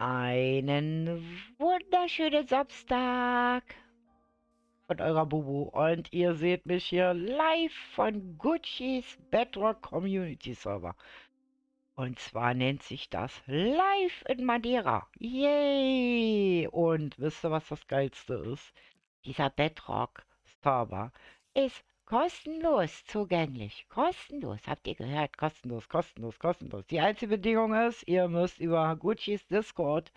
Einen wunderschönen Samstag von eurer Bubu und ihr seht mich hier live von Gucci's Bedrock Community Server. Und zwar nennt sich das Live in Madeira. Yay! Und wisst ihr, was das Geilste ist? Dieser Bedrock Server ist kostenlos zugänglich. Kostenlos. Habt ihr gehört? Kostenlos, kostenlos, kostenlos. Die einzige Bedingung ist, ihr müsst über Gucci's Discord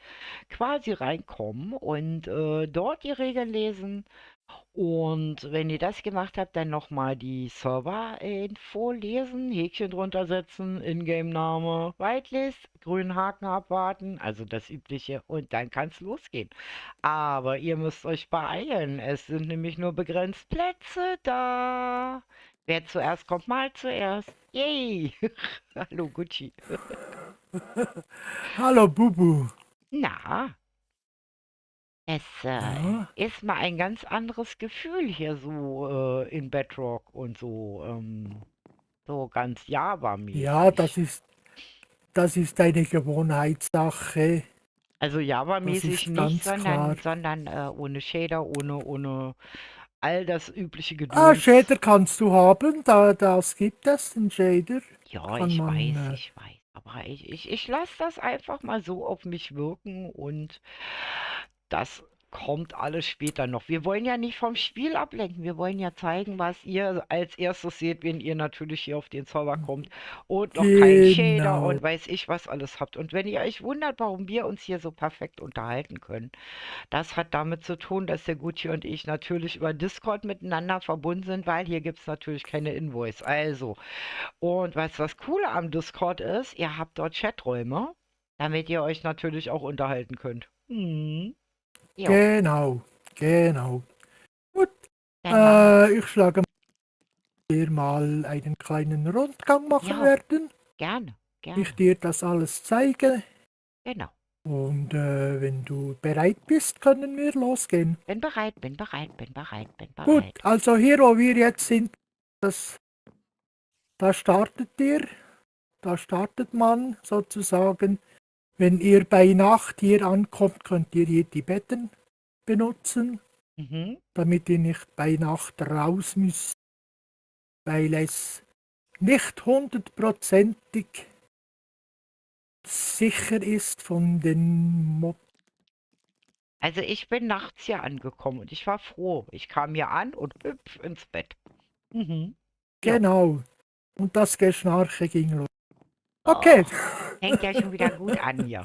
quasi reinkommen und dort die Regeln lesen. Und wenn ihr das gemacht habt, dann nochmal die Server-Info lesen, Häkchen drunter setzen, Ingame-Name, Whitelist, grünen Haken abwarten, also das Übliche, und dann kann es losgehen. Aber ihr müsst euch beeilen, es sind nämlich nur begrenzt Plätze da. Wer zuerst kommt, mal zuerst. Yay! Hallo Gucci. Hallo Bubu. Na, es Ja, ist mal ein ganz anderes Gefühl hier so in Bedrock und so, so ganz ja, Java-mäßig. das ist eine Gewohnheitssache. Also Das Java-mäßig ist nicht, ganz klar. sondern ohne Shader, ohne all das übliche Ah, Gedöns. Shader kannst du haben, das gibt es, den Shader. Ja, Kann man, ich weiß. Aber ich lasse das einfach mal so auf mich wirken und das kommt alles später noch. Wir wollen ja nicht vom Spiel ablenken. Wir wollen ja zeigen, was ihr als erstes seht, wenn ihr natürlich hier auf den Server kommt und noch keinen Shader genau. und weiß ich was alles habt. Und wenn ihr euch wundert, warum wir uns hier so perfekt unterhalten können, das hat damit zu tun, dass der Gucci und ich natürlich über Discord miteinander verbunden sind, weil hier gibt es natürlich keine Invoice. Also, und was das Coole am Discord ist, ihr habt dort Chaträume, damit ihr euch natürlich auch unterhalten könnt. Hm. Jo, Genau, genau. Gut, dann machen wir. ich schlage dir mal einen kleinen Rundgang machen Ja, werden. gerne, Ich gerne. dir das alles zeige. Genau. Und wenn du bereit bist, können wir losgehen. Bin bereit, bin bereit, bin bereit, bin Gut, bereit. also hier, wo wir jetzt sind, das, da startet ihr, da startet man sozusagen. Wenn ihr bei Nacht hier ankommt, könnt ihr hier die Betten benutzen, Mhm. damit ihr nicht bei Nacht raus müsst, weil es nicht hundertprozentig sicher ist von den Mob. Also ich bin nachts hier angekommen und ich war froh. Ich kam hier an und hüpf ins Bett. Mhm. Jo. Genau, und das Geschnarche ging los. Oh, Okay, fängt ja schon wieder gut an hier.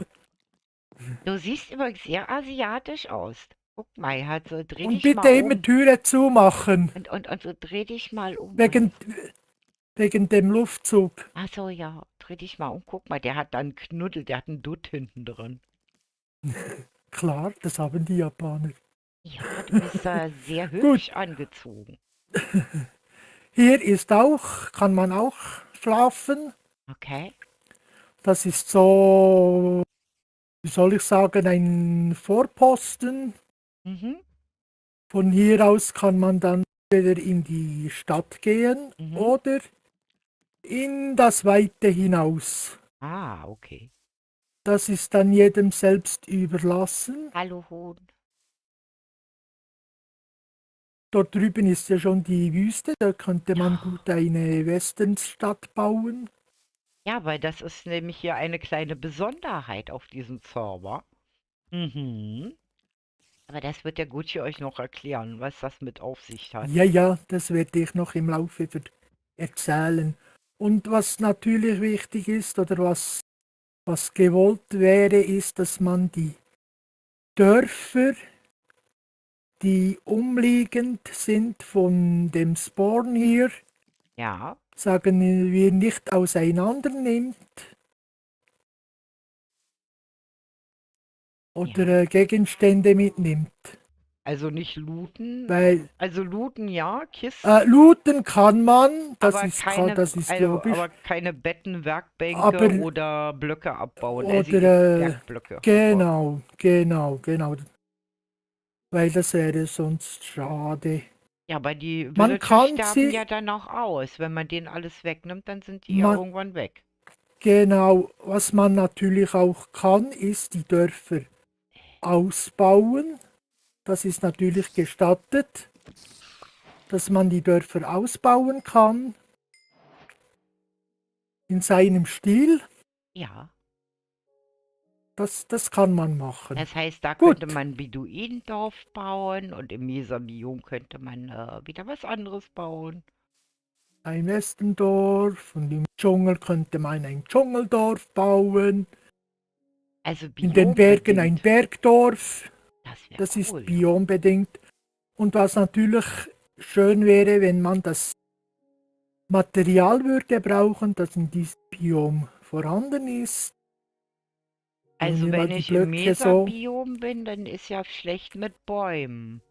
Du siehst übrigens sehr asiatisch aus. Guck mal, halt so, dreh und dich mal bitte immer um. Türe zumachen, Und so dreh dich mal um. wegen, wegen dem Luftzug. Ach so, ja, dreh dich mal um. Guck mal, der hat da 'n Knuddel, der hat 'n Dutt hinten drin. Klar, das haben die Japaner. Ja, du bist da sehr Gut, hübsch angezogen. hier ist auch, kann man auch schlafen. Okay. Das ist so, wie soll ich sagen, ein Vorposten. Mhm, Von hier aus kann man dann wieder in die Stadt gehen mhm. oder in das Weite hinaus. Ah, okay. Das ist dann jedem selbst überlassen. Hallo Huhn. Dort drüben ist ja schon die Wüste, da könnte man Ja. gut eine Westernstadt bauen. Ja, weil das ist nämlich hier eine kleine Besonderheit auf diesem Server. Mhm. Aber das wird der Gucci euch noch erklären, was das mit auf sich hat. Ja, ja, das werde ich noch im Laufe erzählen. Und was natürlich wichtig ist oder was gewollt wäre, ist, dass man die Dörfer, die umliegend sind von dem Spawn hier, Ja, sagen wir, nicht auseinander nimmt oder ja. Gegenstände mitnimmt. Also nicht looten. Weil Also looten ja, Kisten, looten kann man, das ist logisch, aber keine Betten, aber Werkbänke oder Blöcke abbauen. Also oder die Werkblöcke abbauen. genau, genau, genau, weil das wäre sonst schade. Ja, aber die Man Villager kann sterben sie, ja dann auch aus. Wenn man denen alles wegnimmt, dann sind die ja man, irgendwann weg. Genau, was man natürlich auch kann, ist die Dörfer ausbauen. Das ist natürlich gestattet, dass man die Dörfer ausbauen kann in seinem Stil. Ja. Das kann man machen. Das heißt, da könnte Gut, man ein Beduinendorf bauen und im Mesobiom könnte man wieder was anderes bauen. ein Westendorf und im Dschungel könnte man ein Dschungeldorf bauen. Also In den Bergen ein biombedingt. Bergdorf. Das wäre Das ist cool. biombedingt. Und was natürlich schön wäre, wenn man das Material würde brauchen, das in diesem Biom vorhanden ist. Nehmen Also wir mal wenn die ich im Blöcke so. Mesobiom bin, dann ist ja schlecht mit Bäumen.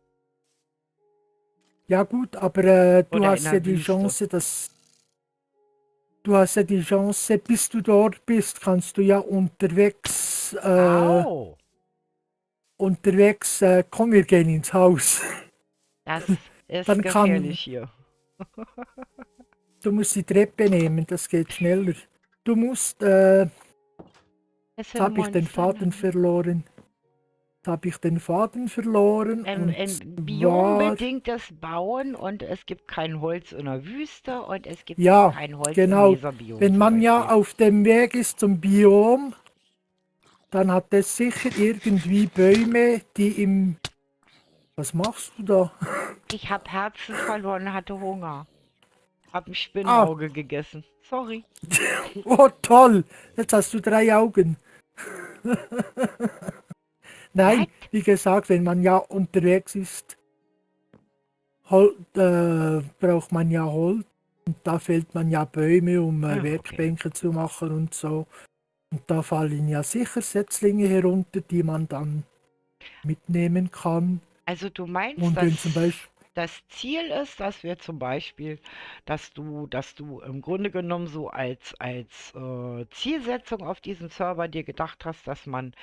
Ja gut, aber Oder in der Wüste. Du hast ja die Chance, bis du dort bist, kannst du ja Au! komm, wir gehen ins Haus. Das ist Dann kann, gefährlich hier. du musst die Treppe nehmen, das geht schneller. Du musst, Es jetzt sind habe ich den Monster. Faden verloren. Jetzt habe ich den Faden verloren und Ein zwar, biombedingtes Bauen und es gibt kein Holz in der Wüste und es gibt ja, kein Holz im genau, Mesobiom wenn zum man ja Beispiel. auf dem Weg ist zum Biom, dann hat es sicher irgendwie Bäume, die im... Was machst du da? Ich habe Herzen verloren, hatte Hunger. Hab ein Ah, Spinnenauge gegessen. Sorry. oh toll, jetzt hast du 3 Augen. Was? Nein, wie gesagt, wenn man ja unterwegs ist, braucht man ja Holz und da fällt man ja Bäume, um Ach, okay. Werkbänke zu machen und so. Und da fallen ja sicher Setzlinge herunter, die man dann mitnehmen kann. Also du meinst, Und dass wenn zum Beispiel, das Ziel ist, dass wir zum Beispiel, dass du im Grunde genommen so als Zielsetzung auf diesem Server dir gedacht hast, dass man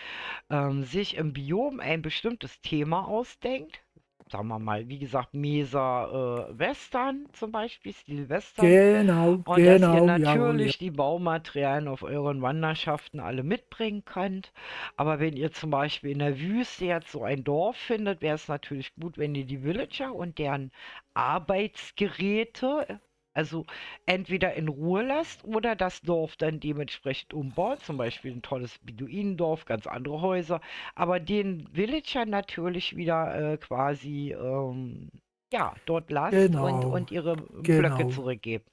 sich im Biom ein bestimmtes Thema ausdenkt. Sagen wir mal, wie gesagt, Mesa Western zum Beispiel, Stil Western. genau, Und dass ihr genau, jawohl, ja. natürlich die Baumaterialien auf euren Wanderschaften alle mitbringen könnt. Aber wenn ihr zum Beispiel in der Wüste jetzt so ein Dorf findet, wäre es natürlich gut, wenn ihr die Villager und deren Arbeitsgeräte, also entweder in Ruhe lasst oder das Dorf dann dementsprechend umbaut. Zum Beispiel ein tolles Beduinendorf, ganz andere Häuser. Aber den Villagern natürlich wieder quasi ja, dort lasst Genau, und ihre Blöcke genau, zurückgebt.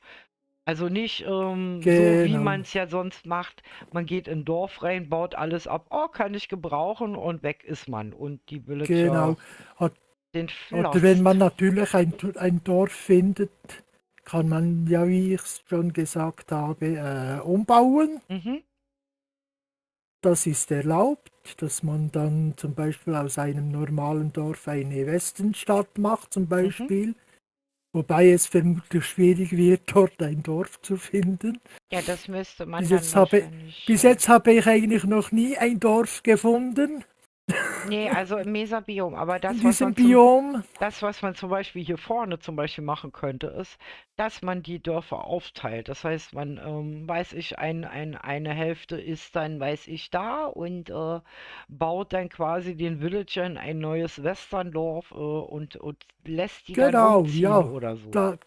Also nicht so, wie man genau, es ja sonst macht. Man geht in ein Dorf rein, baut alles ab. Oh, kann ich gebrauchen und weg ist man. Und die Villager genau. Hat sind Oder wenn man lost. natürlich ein Dorf findet, kann man ja, wie ich es schon gesagt habe, umbauen. Mhm, Das ist erlaubt, dass man dann zum Beispiel aus einem normalen Dorf eine Westenstadt macht, zum mhm. Beispiel. Wobei es vermutlich schwierig wird, dort ein Dorf zu finden. Ja, das müsste man Bis dann jetzt habe, wahrscheinlich. bis jetzt habe ich eigentlich noch nie ein Dorf gefunden Nee, also im Mesobiom. Aber in diesem Biom. das, was man zum Beispiel hier vorne zum Beispiel machen könnte, ist, dass man die Dörfer aufteilt. Das heißt, man, weiß ich, eine Hälfte ist dann, weiß ich, da und baut dann quasi den Villagern ein neues Westerndorf und lässt die dann Genau, umziehen ja, oder so. da,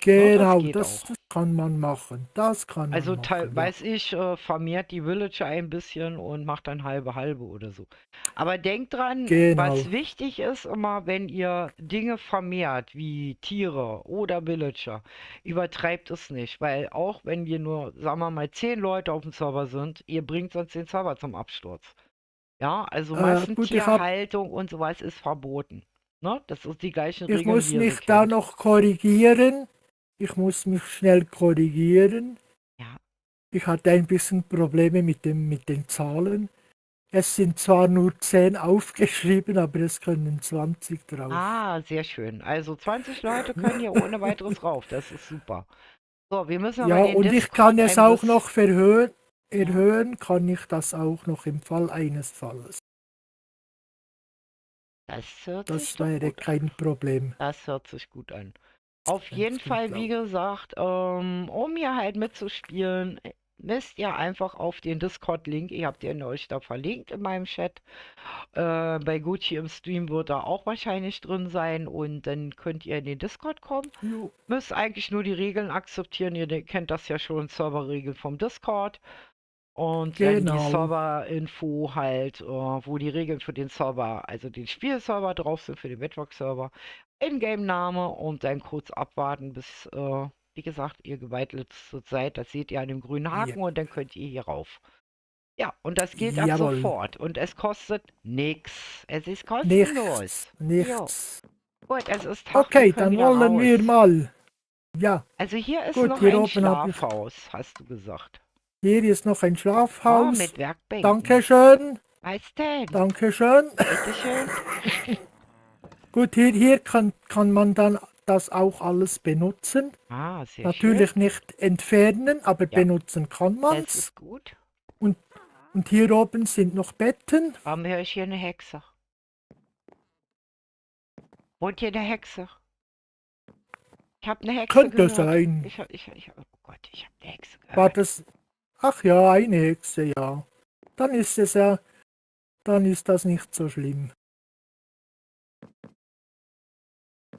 Ne, das genau, geht das, auch. das kann man machen. Das kann man Also machen, ja. weiß ich, vermehrt die Villager ein bisschen und macht dann halbe halbe oder so. Aber denkt dran, Genau. was wichtig ist immer, wenn ihr Dinge vermehrt, wie Tiere oder Villager, übertreibt es nicht, weil auch wenn wir nur, sagen wir mal, 10 Leute auf dem Server sind, ihr bringt sonst den Server zum Absturz. Ja, also Gut, Massentierhaltung und sowas ist verboten. Ne? Das ist die gleichen ich Regeln, muss wie ihr sie mich da kennt. noch korrigieren. Ich muss mich schnell korrigieren. Ja. Ich hatte ein bisschen Probleme mit den Zahlen. Es sind zwar nur 10 aufgeschrieben, aber es können 20 drauf. Ah, sehr schön. Also 20 Leute können hier ohne weiteres rauf. Das ist super. So, wir müssen aber Ja, den und ich kann Discord es ein auch bisschen. noch verhöhen. Ja, Erhöhen kann ich das auch noch im Fall eines Falles. das hört sich Das doch wäre gut an. kein Problem. Das hört sich gut an. Auf Wenn jeden es gut Fall, wie läuft. gesagt, um hier halt mitzuspielen. müsst ihr einfach auf den Discord-Link, ihr habt ihn euch da verlinkt in meinem Chat. Bei Gucci im Stream wird er auch wahrscheinlich drin sein und dann könnt ihr in den Discord kommen. Jo, Müsst eigentlich nur die Regeln akzeptieren. Ihr kennt das ja schon, Serverregeln vom Discord. Und dann die genau. Server-Info halt, wo die Regeln für den Server, also den Spielserver drauf sind, für den Bedrock-Server. Ingame-Name und dann kurz abwarten, bis, wie gesagt, ihr geweitet seid. Das seht ihr an dem grünen Ja, Haken und dann könnt ihr hier rauf. Ja, und das gilt ab jawohl. sofort. Und es kostet nix. Es ist kostenlos. Nichts, Jo. nichts. Gut, es ist Tag, wir Okay, können dann wieder wollen wir raus. mal. Ja, Also hier ist gut, noch hier ein oben habe ich. Schlafhaus, hast du gesagt. Hier ist noch ein Oh, Schlafhaus. mit Werkbänken. Dankeschön, Was denn? Dankeschön. Bitteschön. Gut, hier kann man dann das auch alles benutzen. Ah, sehr schön. Natürlich nicht entfernen, aber Ja. benutzen kann Das man's. ist gut. Und hier oben sind noch Betten. Warum höre ich hier eine Hexe? Wohnt hier eine Hexe? Ich habe eine Hexe Könnte gehört. sein. Oh Gott, ich habe eine Hexe gehört. War das? Ach ja, eine Hexe, ja. Dann ist es ja, dann ist das nicht so schlimm.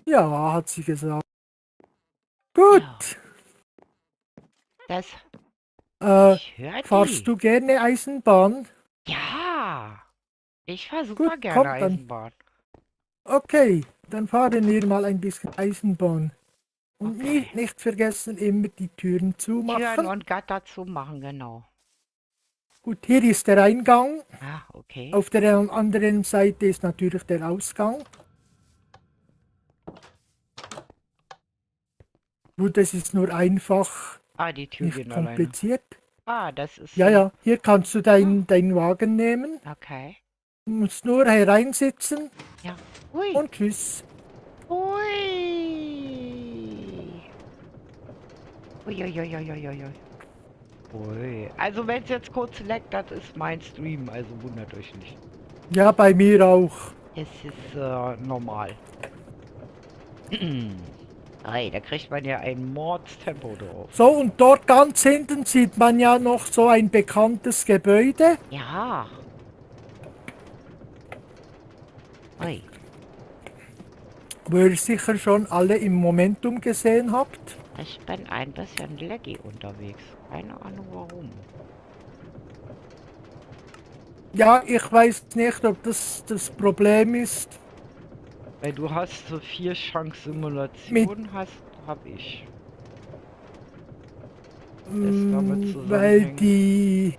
Ja, hat sie gesagt. Gut. Das, Äh, ich höre die. fahrst du gerne Eisenbahn? Ja. Ich fahre super Gut, gerne komm dann. Eisenbahn. Okay, dann fahren wir mal ein bisschen Eisenbahn. Und Okay. nicht vergessen, immer die Türen Türen zumachen. und Gatter zumachen, genau. Gut, hier ist der Eingang. Ah, okay. Auf der anderen Seite ist natürlich der Ausgang. Gut, es ist nur einfach, Ah, die Tür nicht geht alleine. kompliziert. Ah, das ist Ja, so. ja, hier kannst du deinen Wagen nehmen. Okay. Du musst nur hereinsitzen Ja. Hui. und tschüss. Hui. Uiuiuiuiui. Ui. Also wenn es jetzt kurz leckt, das ist mein Stream, also wundert euch nicht. Ja, bei mir auch. Es ist normal. Ei, da kriegt man ja ein Mordstempo drauf. So, und dort ganz hinten sieht man ja noch so ein bekanntes Gebäude. Ja. Ui. Wo ihr sicher schon alle im Momentum gesehen habt. Ich bin ein bisschen laggy unterwegs. Keine Ahnung warum. Ja, ich weiß nicht, ob das das Problem ist. Weil du hast so 4 Chance-Simulationen hab ich. damit Weil zusammenhängt? die...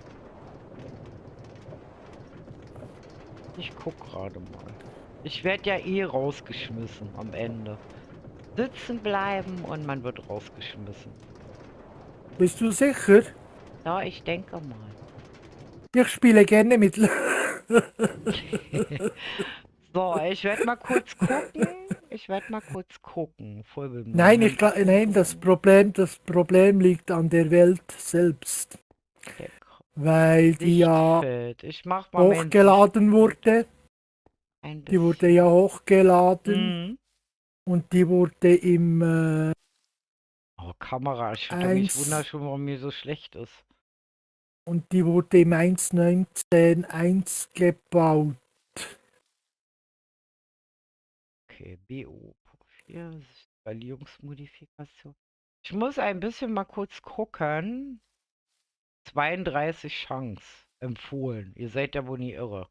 Ich guck gerade mal. Ich werde ja eh rausgeschmissen am Ende. Sitzen bleiben und man wird rausgeschmissen. Bist du sicher? Ja, ich denke mal. Ich spiele gerne mit... So, ich werde mal kurz gucken. Nein, nein, das Problem liegt an der Welt selbst. Weil die ja Sichtfeld. Ich mach mal mein hochgeladen wurde. ein Die wurde ja hochgeladen Mhm. und die wurde im... Oh, Kamera. Ich würde mich wundern schon, warum mir so schlecht ist. Und die wurde im 1.19.1 gebaut. Okay, BO. Hier Skalierungsmodifikation. Ich muss ein bisschen mal kurz gucken. 32 Chance empfohlen. Ihr seid ja wohl nie irre.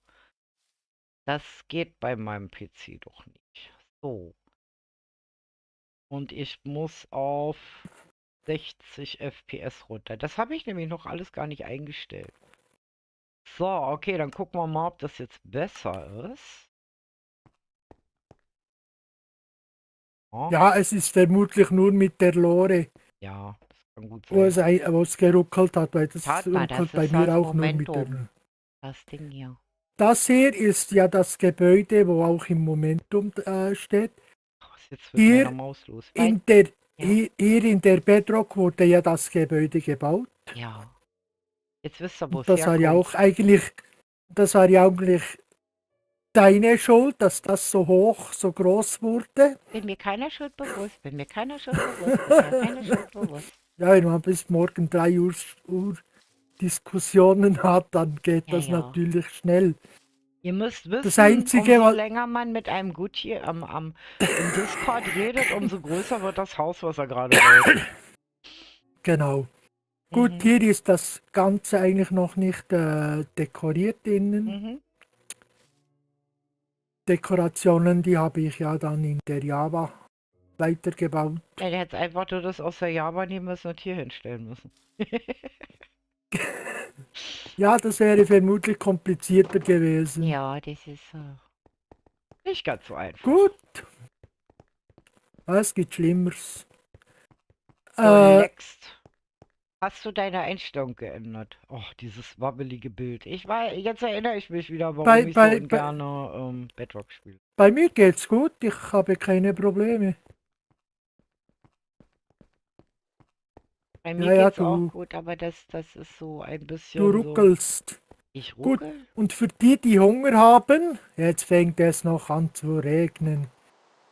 Das geht bei meinem PC doch nicht. So. Und ich muss auf 60 FPS runter. Das habe ich nämlich noch alles gar nicht eingestellt. So, okay, dann gucken wir mal, ob das jetzt besser ist. Oh, Ja, es ist vermutlich nur mit der Lore, ja, das kann gut wo sein. es geruckelt hat, weil das Schaut mal, das ruckelt bei ist mir das auch nur mit Momentum. der... Das Ding hier. Das hier ist ja das Gebäude, wo auch im Momentum steht. Was ist jetzt mit Hier meiner Maus los? In der, Ja. hier in der Bedrock wurde ja das Gebäude gebaut. Ja. Jetzt wisst ihr, wo es Das war ja herkommt. auch eigentlich deine Schuld, dass das so hoch, so groß wurde. Bin mir keiner Schuld bewusst. Bin mir keiner Schuld bewusst. Ja, wir haben bis morgen 3 Uhr Diskussionen hat, dann geht Ja, das ja. natürlich schnell. Ihr müsst Das wissen, Einzige, umso was... länger man mit einem Gucci im Discord redet, umso größer wird das Haus, was er gerade baut. Genau. Gut, Mhm. hier ist das Ganze eigentlich noch nicht dekoriert innen. Mhm. Dekorationen, die habe ich ja dann in der Java weitergebaut. Ja, der hätte einfach nur das aus der Java nehmen müssen und hier hinstellen müssen. Ja, das wäre vermutlich komplizierter gewesen. Ja, das ist nicht ganz so einfach. Gut, es gibt Schlimmeres. So, Äh, Lext. Hast du deine Einstellung geändert? Oh, dieses wabbelige Bild. Jetzt erinnere ich mich wieder, bei, warum ich so bei, bei, ungerne Bedrock spiele. bei mir geht's gut, ich habe keine Probleme. Bei mir Ja, ja, geht's auch du, gut, aber das ist so ein du bisschen so. ruckelst. Ich Gut, ruckel? und für die, die Hunger haben, jetzt fängt es noch an zu regnen.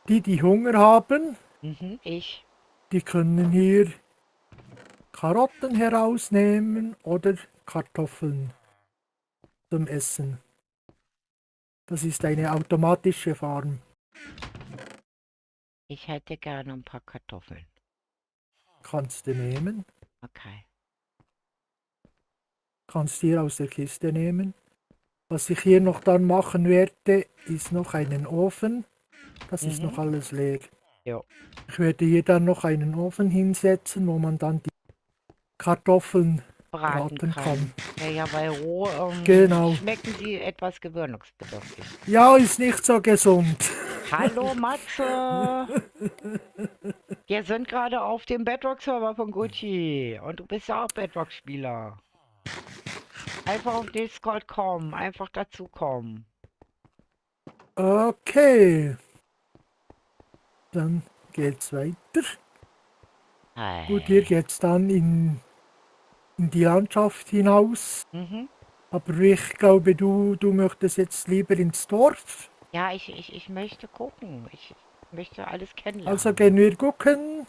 Die, die Hunger haben, Mhm, ich. die können hier Karotten herausnehmen oder Kartoffeln zum Essen. Das ist eine automatische Farm. Ich hätte gerne ein paar Kartoffeln. Kannst du nehmen, Okay. kannst hier aus der Kiste nehmen. Was ich hier noch dann machen werde, ist noch einen Ofen. Das ist noch Mhm. alles leer. Ja. Ich werde hier dann noch einen Ofen hinsetzen, wo man dann die Kartoffeln Braten braten kann. kann. Ja, ja, bei roh Genau. schmecken die etwas gewöhnungsbedürftig. Ja, ist nicht so gesund. Hallo Matze! Wir sind gerade auf dem Bedrock-Server von Gucci. Und du bist ja auch Bedrock-Spieler. Einfach auf Discord kommen, einfach dazu kommen. Okay, dann geht's weiter. Gut, hier geht's dann in die Landschaft hinaus. Mhm. Aber ich glaube, du möchtest jetzt lieber ins Dorf. Ja, ich möchte gucken. Ich möchte alles Also kennenlernen. gehen wir gucken.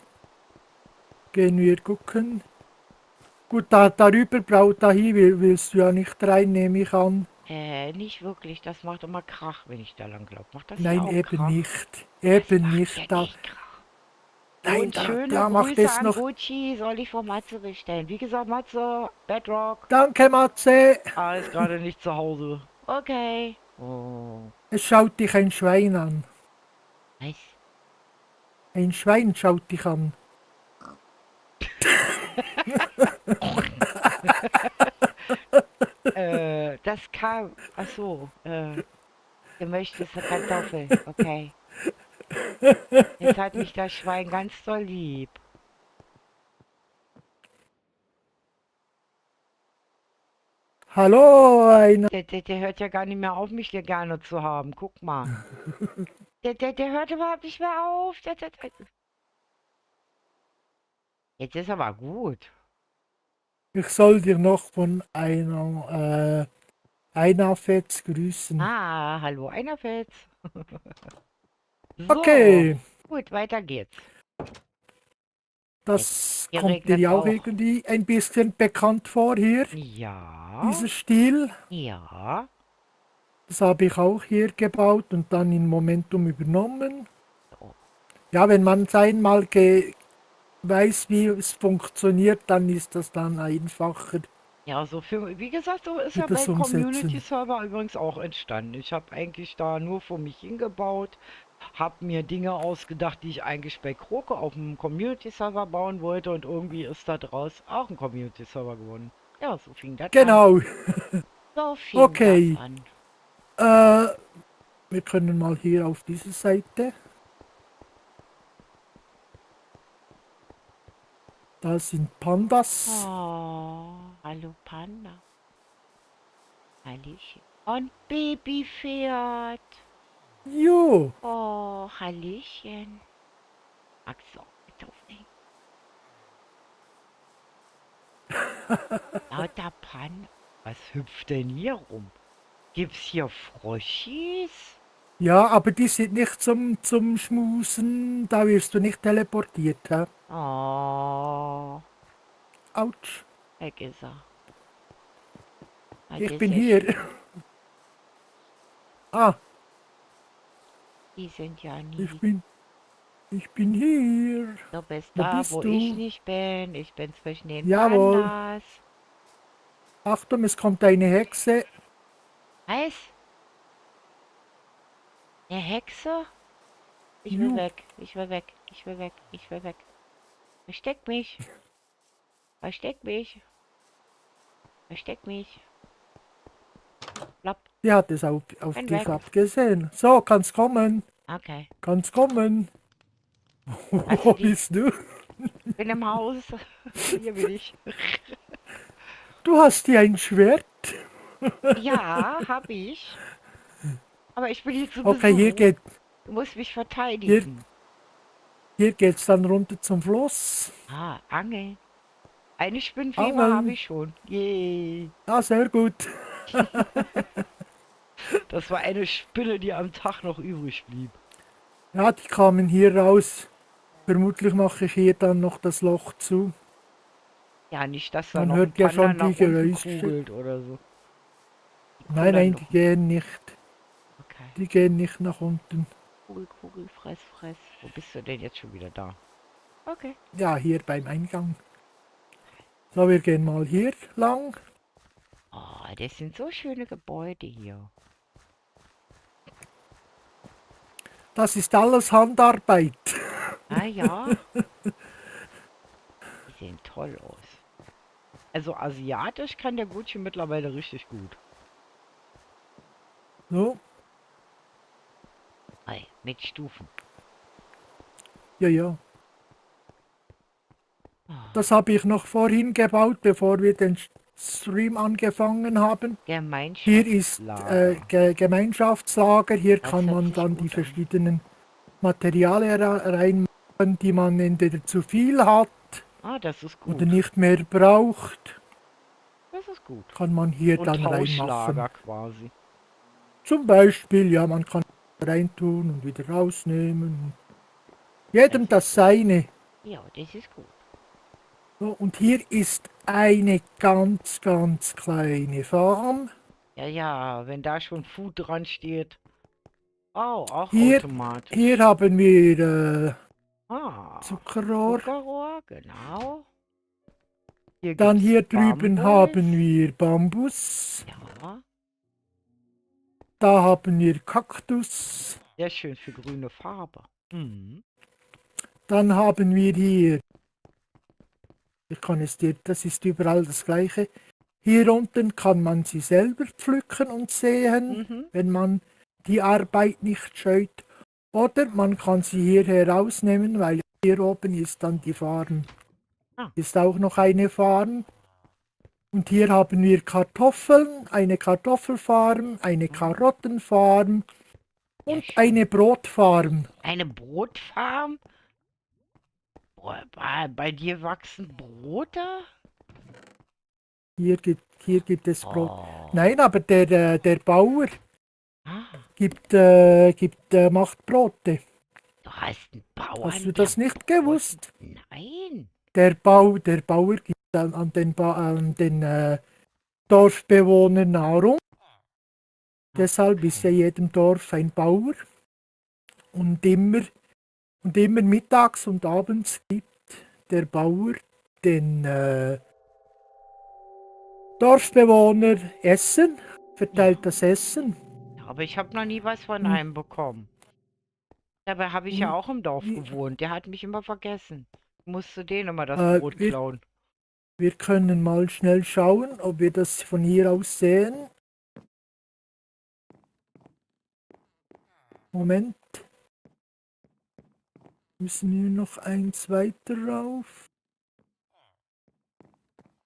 Gehen wir gucken. Gut, dahin willst du ja nicht rein, nehme ich an. Nicht wirklich. Das macht immer Krach, wenn ich da lang laufe. Macht das hier Nein, auch eben Krach? nicht. Das Eben macht ja nicht. Da, nicht Krach. nein, Und schöne da macht Grüße es an noch. Gucci soll ich von Matze bestellen. Wie gesagt, Matze, Bedrock. Danke, Matze. Ah, ist gerade nicht zu Hause. Okay. Oh. Es schaut dich ein Schwein an. Was? Ein Schwein schaut dich an. Das kam. Ach so. Du möchtest eine Kartoffel. Okay. Jetzt hat mich das Schwein ganz doll lieb. Hallo, einer. Der hört ja gar nicht mehr auf, mich hier gerne zu haben. Guck mal. Der hört überhaupt nicht mehr auf. Jetzt ist aber gut. Ich soll dir noch von einer Fetz grüßen. Ah, hallo, einer Fels. So, Okay, gut, weiter geht's. das Hier kommt dir regnet's ja auch auch. irgendwie ein bisschen bekannt vor hier. Ja, Dieser Stil. ja. Das habe ich auch hier gebaut und dann in Momentum übernommen. So. Ja, wenn man es einmal weiß, wie es funktioniert, dann ist das dann einfacher Ja, wie gesagt, so ist für ja das mein Umsetzen. Community-Server übrigens auch entstanden. Ich habe eigentlich da nur vor mich hingebaut, habe mir Dinge ausgedacht, die ich eigentlich bei Kroke auf dem Community-Server bauen wollte und irgendwie ist da draus auch ein Community-Server geworden. Ja, so fing das an. Genau, So fing das okay. an. Wir können mal hier auf diese Seite. Da sind Pandas. Oh, hallo Panda. Hallöchen. Und Babypferd. Jo, Oh, Hallöchen. Magst du auch mit aufnehmen? Lauter Panda. Was hüpft denn hier rum? Gibt's hier Froschis? ja, aber die sind nicht zum Schmusen. Da wirst du nicht teleportiert. Hä? Oh, Autsch. weg ist er. Ah, Ich das bin ist ja hier. schön. Ah, Die sind ja ich niedlich. bin hier. Du bist Wo da, bist wo ich du? nicht bin. Ich bin zwischen den Jawohl. Pandas. Achtung, es kommt eine Hexe. Was? Eine Hexe? Ich will Ju. weg. Ich will weg. Ich will weg. Ich will weg. Versteck mich. Versteck mich. Versteck mich. Plopp. Die hat es auf Bin dich weg. abgesehen. So, kannst kommen. Okay. Kannst kommen. Hast Wo du die? bist du? Bin im Haus. Hier bin ich. Du hast hier ein Schwert. Ja, hab ich. Aber ich bin hier zu Okay, Besuch. Du musst mich hier, verteidigen. hier geht's dann runter zum Fluss. Ah, Angeln. Eine Spinnfeder habe Angeln. ich schon. Yay. Ja, sehr gut. Das war eine Spinne, die am Tag noch übrig blieb. Ja, die kamen hier raus. Vermutlich mache ich hier dann noch das Loch zu. Ja, nicht, dass da Man noch ein hört ja Panda schon die nach unten Geräusche. kugelt oder so. Die Nein, kullern nein, noch. die gehen nicht. Okay. Die gehen nicht nach unten. Kugel, Kugel, fress, fress. Wo bist du denn jetzt schon wieder da? Okay. Ja, hier beim Eingang. So, wir gehen mal hier lang. Oh, das sind so schöne Gebäude hier. Das ist alles Handarbeit. Ah ja, die sehen toll aus. Also asiatisch kann der Gucci mittlerweile richtig gut. So, Ei, mit Stufen. ja, ja. Ah, Das habe ich noch vorhin gebaut, bevor wir den Stream angefangen haben. Hier ist Gemeinschaftslager. Gemeinschaftslager. Hier Das kann hört man sich dann die gut an. verschiedenen Materialien reinmachen, die man entweder zu viel hat Ah, das ist oder gut. nicht mehr braucht. Das ist gut. Kann man hier So ein dann reinmachen. Tauschlager quasi. Zum Beispiel, ja, man kann reintun und wieder rausnehmen. Das Jedem ist das gut. seine. Ja, das ist gut. So, und hier ist eine ganz, ganz kleine Farm. Ja, ja, wenn da schon Food dran steht. Oh, auch Hier, hier automatisch. haben wir Ah, Zuckerrohr. Zuckerrohr, genau. Hier Dann gibt's hier drüben Bambus. haben wir Bambus. Ja, Da haben wir Kaktus. sehr schön für grüne Farbe. Mhm. Dann haben wir hier, ich kann es dir, das ist überall das gleiche. Hier unten kann man sie selber pflücken und säen, Mhm. wenn man die Arbeit nicht scheut. Oder man kann sie hier herausnehmen, weil hier oben ist dann die Farm. Ah. Ist auch noch eine Farm. Und hier haben wir Kartoffeln, eine Kartoffelfarm, eine Karottenfarm Ja, und schön. eine Brotfarm. Eine Brotfarm? Boah, bei dir wachsen Brote? Hier gibt es Brot. Oh. Nein, aber der Bauer Ah, macht Brote. du hast einen Bauern, Hast du der das nicht Brot... gewusst? Nein. Der Bauer gibt an den Dorfbewohnern Nahrung. Deshalb ist ja Okay. jedem Dorf ein Bauer. Und immer mittags und abends gibt der Bauer den Dorfbewohner Essen, verteilt Ja, das Essen. aber ich habe noch nie was von Und, einem bekommen. Dabei habe ich ja und auch im Dorf wir, gewohnt. Der hat mich immer vergessen. Ich musste denen immer das Brot wir, klauen. wir können mal schnell schauen, ob wir das von hier aus sehen. Moment, müssen wir noch eins weiter rauf?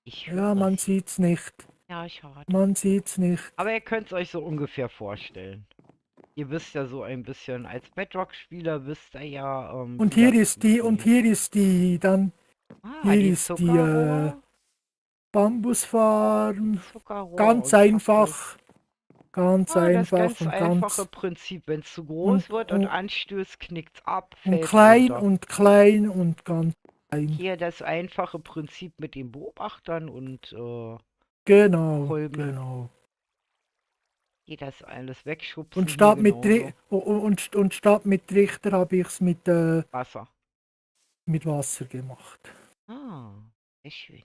Ich Ja, höre man sie. sieht's nicht. Ja, schade. Man sieht's nicht. Aber ihr könnt es euch so ungefähr vorstellen. Ihr wisst ja so ein bisschen, als Bedrock-Spieler wisst ihr ja, Und wie das funktioniert. hier ist die, dann, Ah, hier die ist die Zuckerrohr, Bambusfarm. Zuckerrohr Ganz und Kaktus. einfach, ganz Ah, das einfach ganz und einfache Prinzip. Wenn es zu groß wird und und, anstößt, knickt's ab, und fällt runter. klein und ganz klein. Hier das einfache Prinzip mit den Beobachtern und Genau, Kolben. genau. Die das alles wegschubsen Und hier statt mit, genauso. und statt mit Trichter habe ich es Wasser. mit Wasser gemacht. Ah, sehr schön.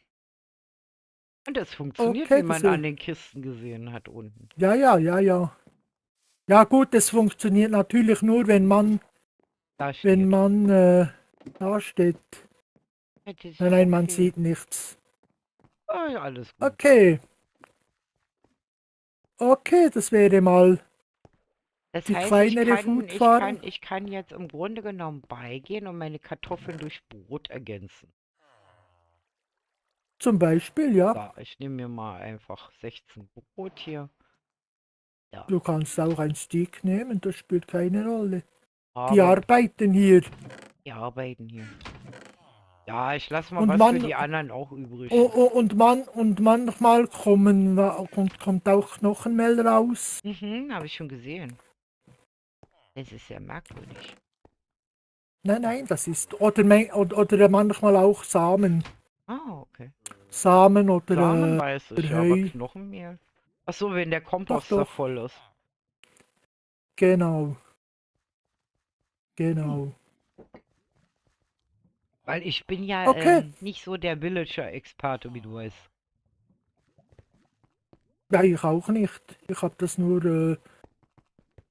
Und das funktioniert, wie Okay, das man an wäre. den Kisten gesehen hat unten. Ja, ja, ja, ja. Ja gut, es funktioniert natürlich nur, Da wenn steht. man da steht. Ja, das ist Nein, ja nein, man okay. sieht nichts. Ah, ja, alles gut. Okay, okay, das wäre mal Das die heißt, kleinere Foodfarm. ich kann jetzt im Grunde genommen beigehen und meine Kartoffeln durch Brot ergänzen. Zum Beispiel, ja. Da, ich nehme mir mal einfach 16 Brot hier. Da, Du kannst auch ein Steak nehmen, das spielt keine Rolle. Die aber arbeiten hier. die arbeiten hier. Ja, ich lasse mal Und was für man, die anderen auch übrig. und manchmal kommt auch Knochenmehl raus. Mhm, habe ich schon gesehen. Das ist ja merkwürdig. Nein, nein, das ist. Oder manchmal auch Samen. Ah, okay. Samen Samen weiß oder ich, ja, aber Heu. Knochenmehl. Ach so, wenn der Doch, Komposter doch. voll ist. Genau, Hm. genau. Weil ich bin ja Okay. nicht so der Villager-Experte, wie du weißt. Ja, ich auch nicht. Ich habe das nur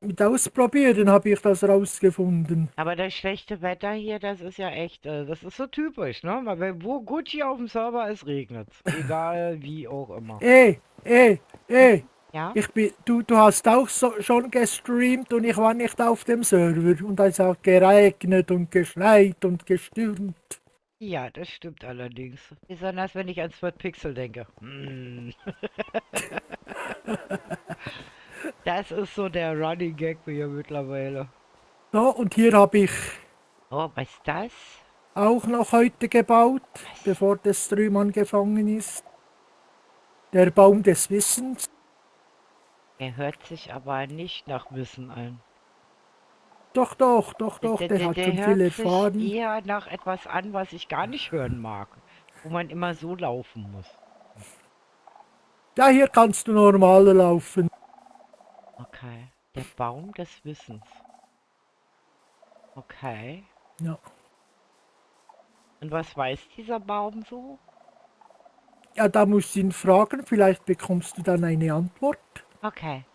mit Ausprobieren habe ich das rausgefunden. Aber das schlechte Wetter hier, das ist ja echt, das ist so typisch, ne? Weil wo Gucci auf dem Server ist, regnet's. Egal wie auch immer. Ey, ey, ey. Ja? Du hast auch schon gestreamt und ich war nicht auf dem Server. Und es hat geregnet und geschneit und gestürmt. Ja, das stimmt allerdings. Besonders wenn ich an Sword Pixel denke. Hm. Das ist so der Running Gag hier mittlerweile. So, und hier habe ich Oh, was ist das? auch noch heute gebaut, Was? bevor der Stream angefangen ist. Der Baum des Wissens. Der hört sich aber nicht nach Wissen an. Doch, doch, doch, doch, der hat Der schon viel hört sich erfahren. eher nach etwas an, was ich gar nicht hören mag. Wo man immer so laufen muss. Ja, hier kannst du normal laufen. Okay. Der Baum des Wissens. Okay. Ja. Und was weiß dieser Baum so? Ja, da musst du ihn fragen, vielleicht bekommst du dann eine Antwort. Okay.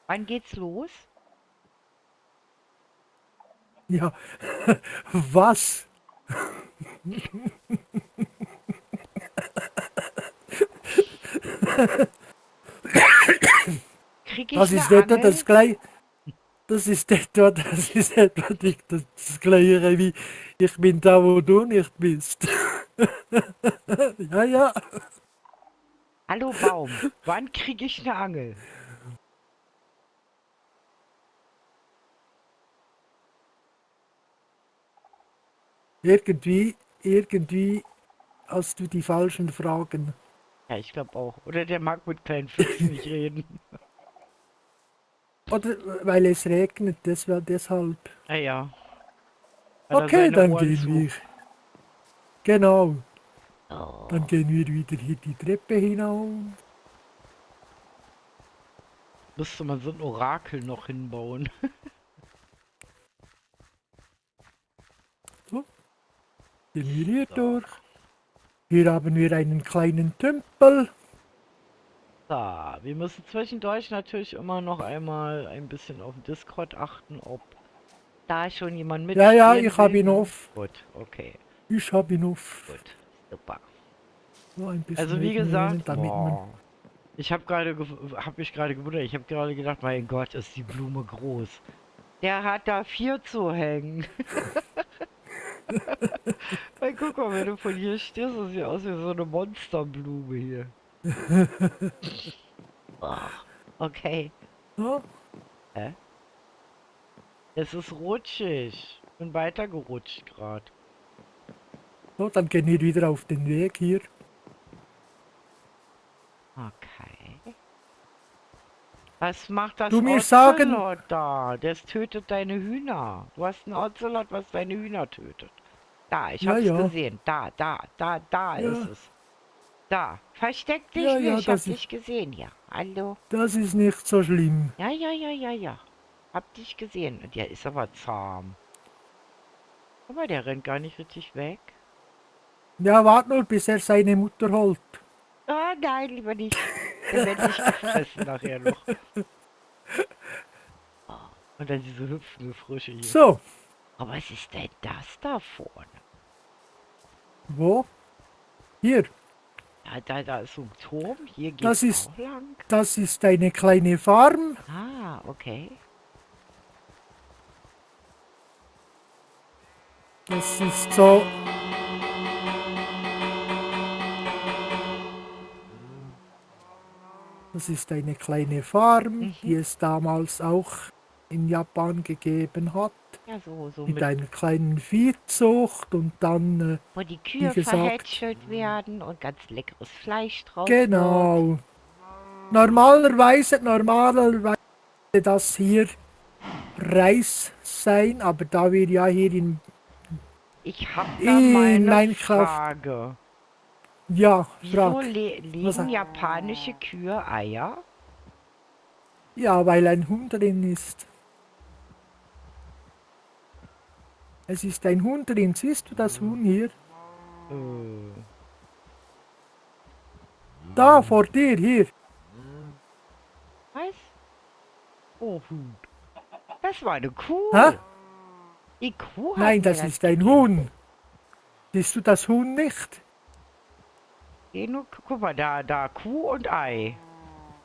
Wann geht's los? Ja, was? Krieg Das ich eine ist etwa Angel? das gleiche. Das ist etwa das gleiche wie ich bin da, wo du nicht bist. Ja, ja. Hallo Baum, wann krieg ich eine Angel? Irgendwie hast du die falschen Fragen. Ja, ich glaube auch. Oder der mag mit kleinen Füchsen nicht reden. Oder weil es regnet, deshalb. Ah ja, hat er Okay, seine dann Ohren gehen zu. wir. Genau. Dann Oh. gehen wir wieder hier die Treppe hinauf. Müsste man so ein Orakel noch hinbauen. So, gehen wir hier So. durch. Hier haben wir einen kleinen Tümpel. So, wir müssen zwischendurch natürlich immer noch einmal ein bisschen auf den Discord achten, ob da schon jemand Ja, ja, mitspielen ich habe will, ihn ne? auf. Gut, okay, Ich habe ihn auf. gut, super. So ein bisschen Also wie gesagt, nehmen, damit man. boah, ich habe hab mich gerade gewundert, ich habe gerade gedacht, mein Gott, ist die Blume groß. Der hat da 4 zu hängen. Weil guck mal, wenn du von hier stehst, das sieht aus wie so eine Monsterblume hier. Boah, okay. So, Hä? Es ist rutschig. Bin weitergerutscht gerade. so, dann gehen wir wieder auf den Weg hier. Okay. Was macht das Du mir sagen, Ocelot da? Das tötet deine Hühner. Du hast einen Ocelot, was deine Hühner tötet. Da, ich ja, hab's ja, gesehen. Da ist ja, es. Da, versteck dich Ja, nicht, ja, ich hab dich gesehen, ja. Hallo. das ist nicht so schlimm. Ja, ja, ja, ja, ja. Hab dich gesehen. Und der ist aber zahm. Aber der rennt gar nicht richtig weg. Ja, wart nur, bis er seine Mutter holt. Ah, nein, lieber nicht. Der wird nicht gefressen nachher noch. Oh, und dann diese hüpfende Frische hier. So, Aber was ist denn das da vorne? wo? Hier, Da ist so ein Turm. Hier das geht's ist, auch lang. das ist eine kleine Farm. Ah, okay. Das ist so, das ist eine kleine Farm, die Mhm. es damals auch in Japan gegeben hat. Ja, so Mit mit, einer kleinen Viehzucht und dann, wo die wie Kühe gesagt, verhätschelt werden und ganz leckeres Fleisch draus wird. genau. Normalerweise das hier Reis sein, aber da wir ja hier Ich hab da mal in eine Minecraft, Frage. ja, Wieso frag, was, legen japanische Kühe Eier? ja, weil ein Huhn drin ist. Es ist ein Huhn drin, siehst du das Huhn hier? Äh, Da, vor dir, hier. was? Oh, Huhn. Das war eine Hä? Kuh. Die Kuh hat Nein, mir das das ist ein gegeben. Huhn. Siehst du das Huhn nicht? Guck mal, da Kuh und Ei.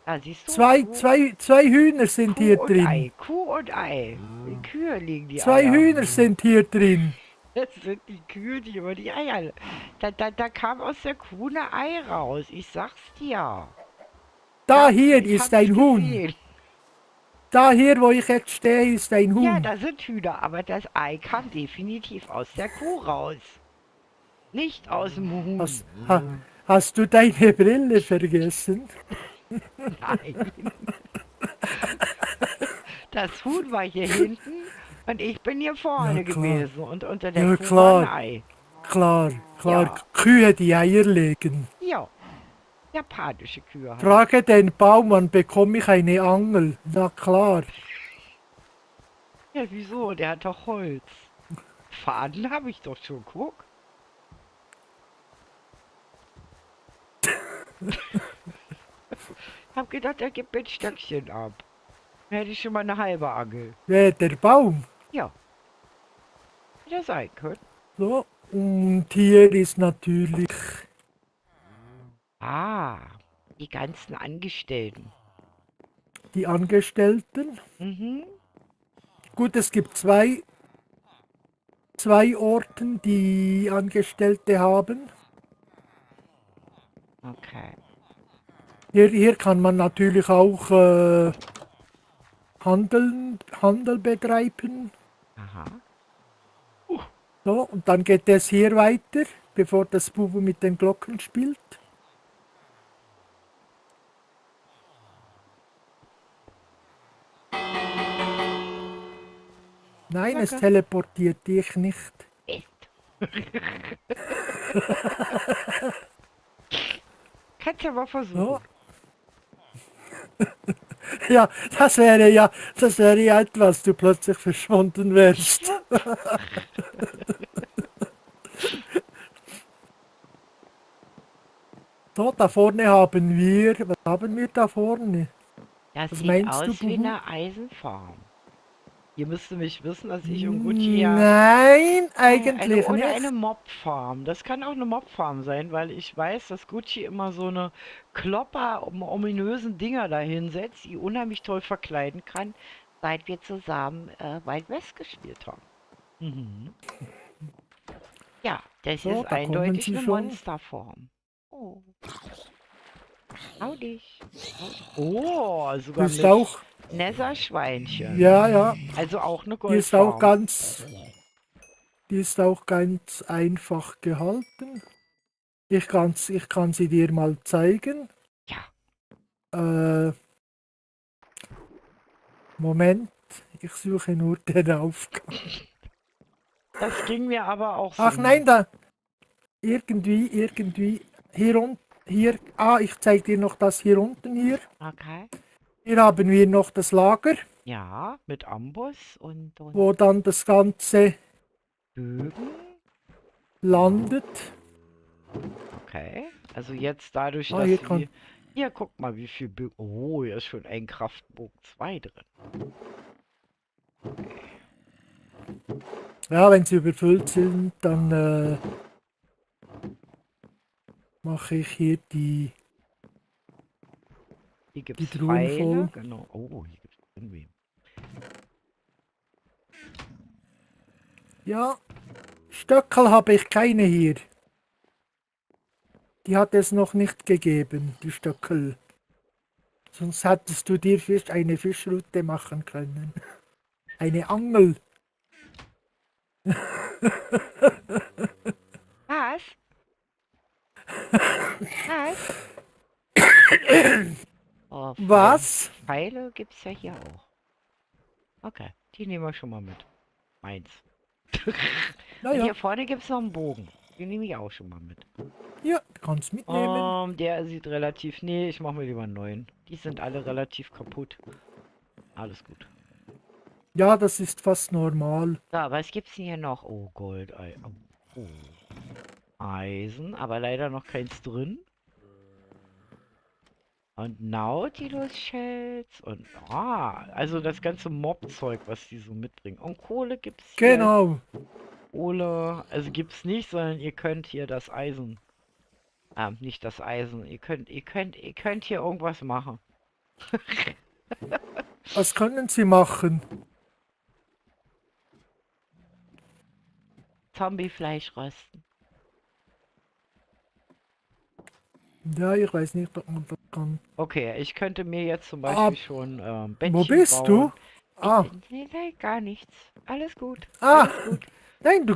Da siehst du, Zwei Hühner sind Kuh hier und drin. Ei, Kuh und Ei. Die Kühe legen die Zwei Eier. Hühner sind hier drin. Das sind die Kühe, die immer die Eier. Da kam aus der Kuh ein Ei raus. Ich sag's dir. Da hier Ich ist hab's ein Huhn. gesehen. Da hier, wo ich jetzt stehe, ist ein Ja, Huhn. da sind Hühner, aber das Ei kam definitiv aus der Kuh raus. Nicht aus dem Huhn. Hast du deine Brille vergessen? Nein. Das Huhn war hier hinten und ich bin hier Ja, vorne klar. gewesen. Und unter der Ja, Kuh war ein klar. Ei. Klar. Ja, Kühe, die Eier legen. ja. Japanische Kühe halt. Frage den Baumann, bekomme ich eine Angel? Na klar. Ja, wieso? Der hat doch Holz. Faden habe ich doch schon, guck. Hab gedacht, er gibt mir ein Stöckchen ab. Dann hätte ich schon mal eine halbe Angel. Wer, der Baum? Ja, hätte sein können. So. Und hier ist natürlich Ah, die ganzen Angestellten. die Angestellten. Mhm, Gut, es gibt zwei Orten, die Angestellte haben. okay. Hier kann man natürlich auch Handel betreiben. Aha. So, und dann geht es hier weiter, bevor das Bubu mit den Glocken spielt. Nein, es Danke. teleportiert dich nicht. Echt. Kannst ja mal So. versuchen. Ja, das wäre ja etwas, du plötzlich verschwunden wärst. So, da vorne haben wir, was haben wir da vorne? Das Was sieht meinst du, aus wie Bubu? eine Eisenfarm. Ihr müsst nämlich wissen, dass ich und Gucci ja Nein, eine eigentlich oder eine nicht. Mobfarm. Das kann auch eine Mobfarm sein, weil ich weiß, dass Gucci immer so eine Klopper ominösen Dinger dahinsetzt, die unheimlich toll verkleiden kann, seit wir zusammen Wild West gespielt haben. Mhm. Ja, das So, ist da kommen eindeutig sie eine schon. Monsterform. Oh, hau dich. Oh, Die sogar ist mit auch, Netherschweinchen. ja, Also auch eine die ist auch Goldfarm. die ist auch ganz einfach gehalten. Ich kann sie dir mal zeigen. Ja, Äh, Moment, ich suche nur den Aufgang. das ging mir aber auch so. Ach nein, da, irgendwie, hier unten, hier, ich zeige dir noch das hier unten hier. Okay. Hier haben wir noch das Lager, Ja, mit Amboss und wo dann das Ganze Bögen. landet. Okay. Also jetzt dadurch, Hier dass wir... kann, Hier, guck mal, wie viel Bögen... Oh, hier ist schon ein Kraftbogen 2 drin. ja, wenn sie überfüllt sind, dann mache ich hier die Hier gibt es Truhen voll. Pfeile. Genau. Oh, hier gibt es irgendwie... Ja, Stöckel habe ich keine hier. Die hat es noch nicht gegeben, die Stöckel. Sonst hättest du dir eine Fischroute machen können. Eine Angel. Was? Was? Oh, Was? Pfeile gibt es ja hier auch. Okay, die nehmen wir schon mal mit. Meins. Und Naja, hier vorne gibt es noch einen Bogen. Den nehme ich auch schon mal mit. ja, kannst mitnehmen. Der sieht relativ... Nee, ich mache mir lieber einen neuen. Die sind alle relativ kaputt. Alles gut. Ja, das ist fast normal. So, was gibt's denn hier noch? Oh, Gold. Oh. Eisen, aber leider noch keins drin. Und Nautilus Shells und also das ganze Mob-Zeug, was die so mitbringen. Und Kohle gibt's hier. Genau. Kohle, also gibt's nicht, sondern ihr könnt hier das Eisen. Nicht das Eisen. Ihr könnt hier irgendwas machen. Was können sie machen? Zombiefleisch rösten. Ja, ich weiß nicht, ob man das kann. Okay, ich könnte mir jetzt zum Ah, Beispiel schon wo Bettchen bist du? bauen. Ah, Nee, gar nichts. Alles gut. ah, Alles gut. nein, du,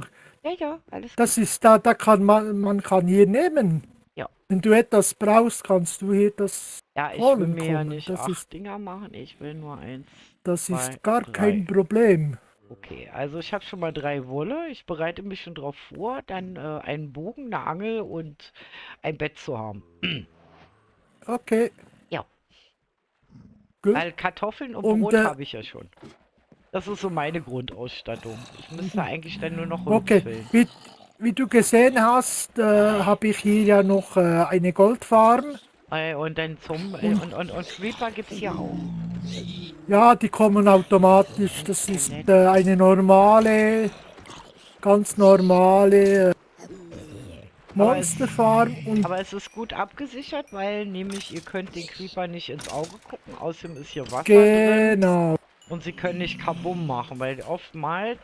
Ja, alles das gut. ist da kann man kann hier nehmen. Ja. Wenn du etwas brauchst, kannst du hier das Ja, ich will holen mir ja kommen. nicht 8 Dinger machen. Ich will nur 1, Das 2, ist gar 3. kein Problem. Okay, also ich habe schon mal 3 Wolle. Ich bereite mich schon drauf vor, dann einen Bogen, eine Angel und ein Bett zu haben. Okay, Ja, gut. weil Kartoffeln und Und Brot habe ich ja schon. Das ist so meine Grundausstattung. Ich müsste eigentlich dann nur noch Holz okay, fällen. wie du gesehen hast, habe ich hier ja noch eine Goldfarm. Und dann Und und Creeper gibt's hier auch. ja, die kommen automatisch. Das Ja, ist nett. eine normale, ganz normale Aber Monsterfarm. Und es ist gut abgesichert, weil nämlich ihr könnt den Creeper nicht ins Auge gucken. Außerdem ist hier Wasser drin. genau, Und sie können nicht Kabum machen, weil oftmals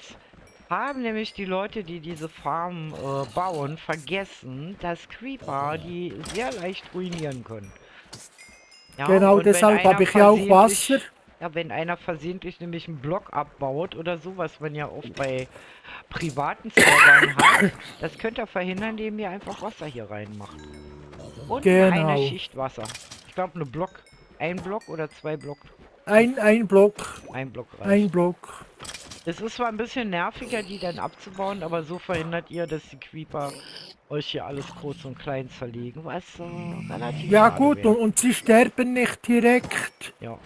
haben nämlich die Leute, die diese Farm bauen, vergessen, dass Creeper die sehr leicht ruinieren können. Ja, genau und deshalb habe ich ja auch Wasser. wenn einer versehentlich nämlich einen Block abbaut oder so, was man ja oft bei privaten Servern hat, das könnt ihr verhindern, indem ihr einfach Wasser hier reinmacht. Und eine Genau. Schicht Wasser. Ich glaube, ein Block oder 2 Block. Ein Block, Ein Block reicht. ein Block. Es ist zwar ein bisschen nerviger, die dann abzubauen, aber so verhindert ihr, dass die Creeper euch hier alles kurz und klein zerlegen, was relativ Ja schade gut, wäre. und sie sterben nicht direkt. Ja.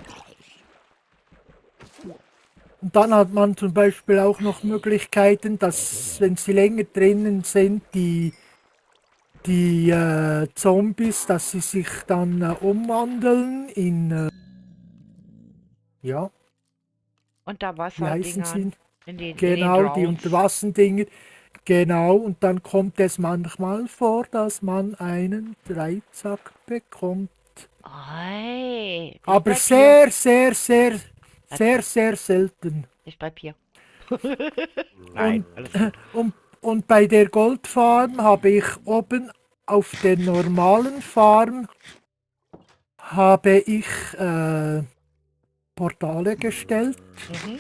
Und dann hat man zum Beispiel auch noch Möglichkeiten, dass, wenn sie länger drinnen sind, die Zombies, dass sie sich dann umwandeln in, ja, Und da wie heißen sie? Wasserdingern in den Genau, die Drowns. Unterwasserdinger. Genau, und dann kommt es manchmal vor, dass man einen Dreizack bekommt. Oi, ich Aber bleib hier. sehr selten. Ich bleib hier. Und, Nein, alles gut. und bei der Goldfarm habe ich oben auf der normalen Farm habe ich Portale gestellt. Mhm.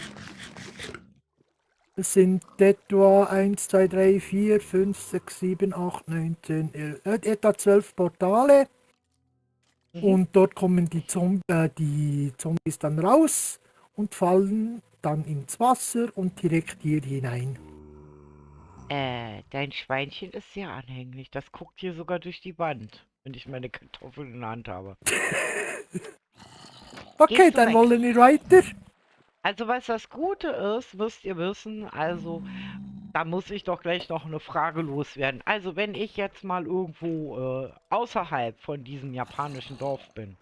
Es sind etwa 1, 2, 3, 4, 5, 6, 7, 8, 9, 10, 11, etwa 12 Portale. Mhm. Und dort kommen die Zombies dann raus und fallen dann ins Wasser und direkt hier hinein. Dein Schweinchen ist sehr anhänglich. Das guckt hier sogar durch die Wand. wenn ich meine Kartoffeln in der Hand habe. Okay, Gehst du dann weg? wollen wir weiter. Also was das Gute ist, müsst ihr wissen, also da muss ich doch gleich noch eine Frage loswerden. Also wenn ich jetzt mal irgendwo außerhalb von diesem japanischen Dorf bin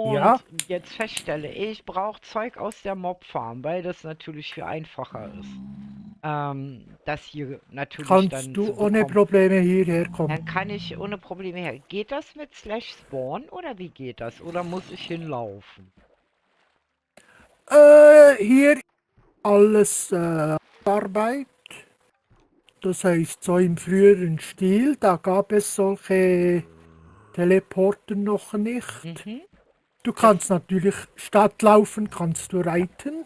Ja, und jetzt feststelle, ich brauche Zeug aus der Mobfarm, weil das natürlich viel einfacher ist, das hier natürlich kannst dann du zu ohne bekommen, Probleme hierher kommen. dann kann ich ohne Probleme her. Geht das mit Slash Spawn oder wie geht das? Oder muss ich hinlaufen? Hier alles Arbeit. Das heißt, so im früheren Stil, da gab es solche Teleporter noch nicht. Mhm. Du Das kannst natürlich statt laufen, kannst du reiten.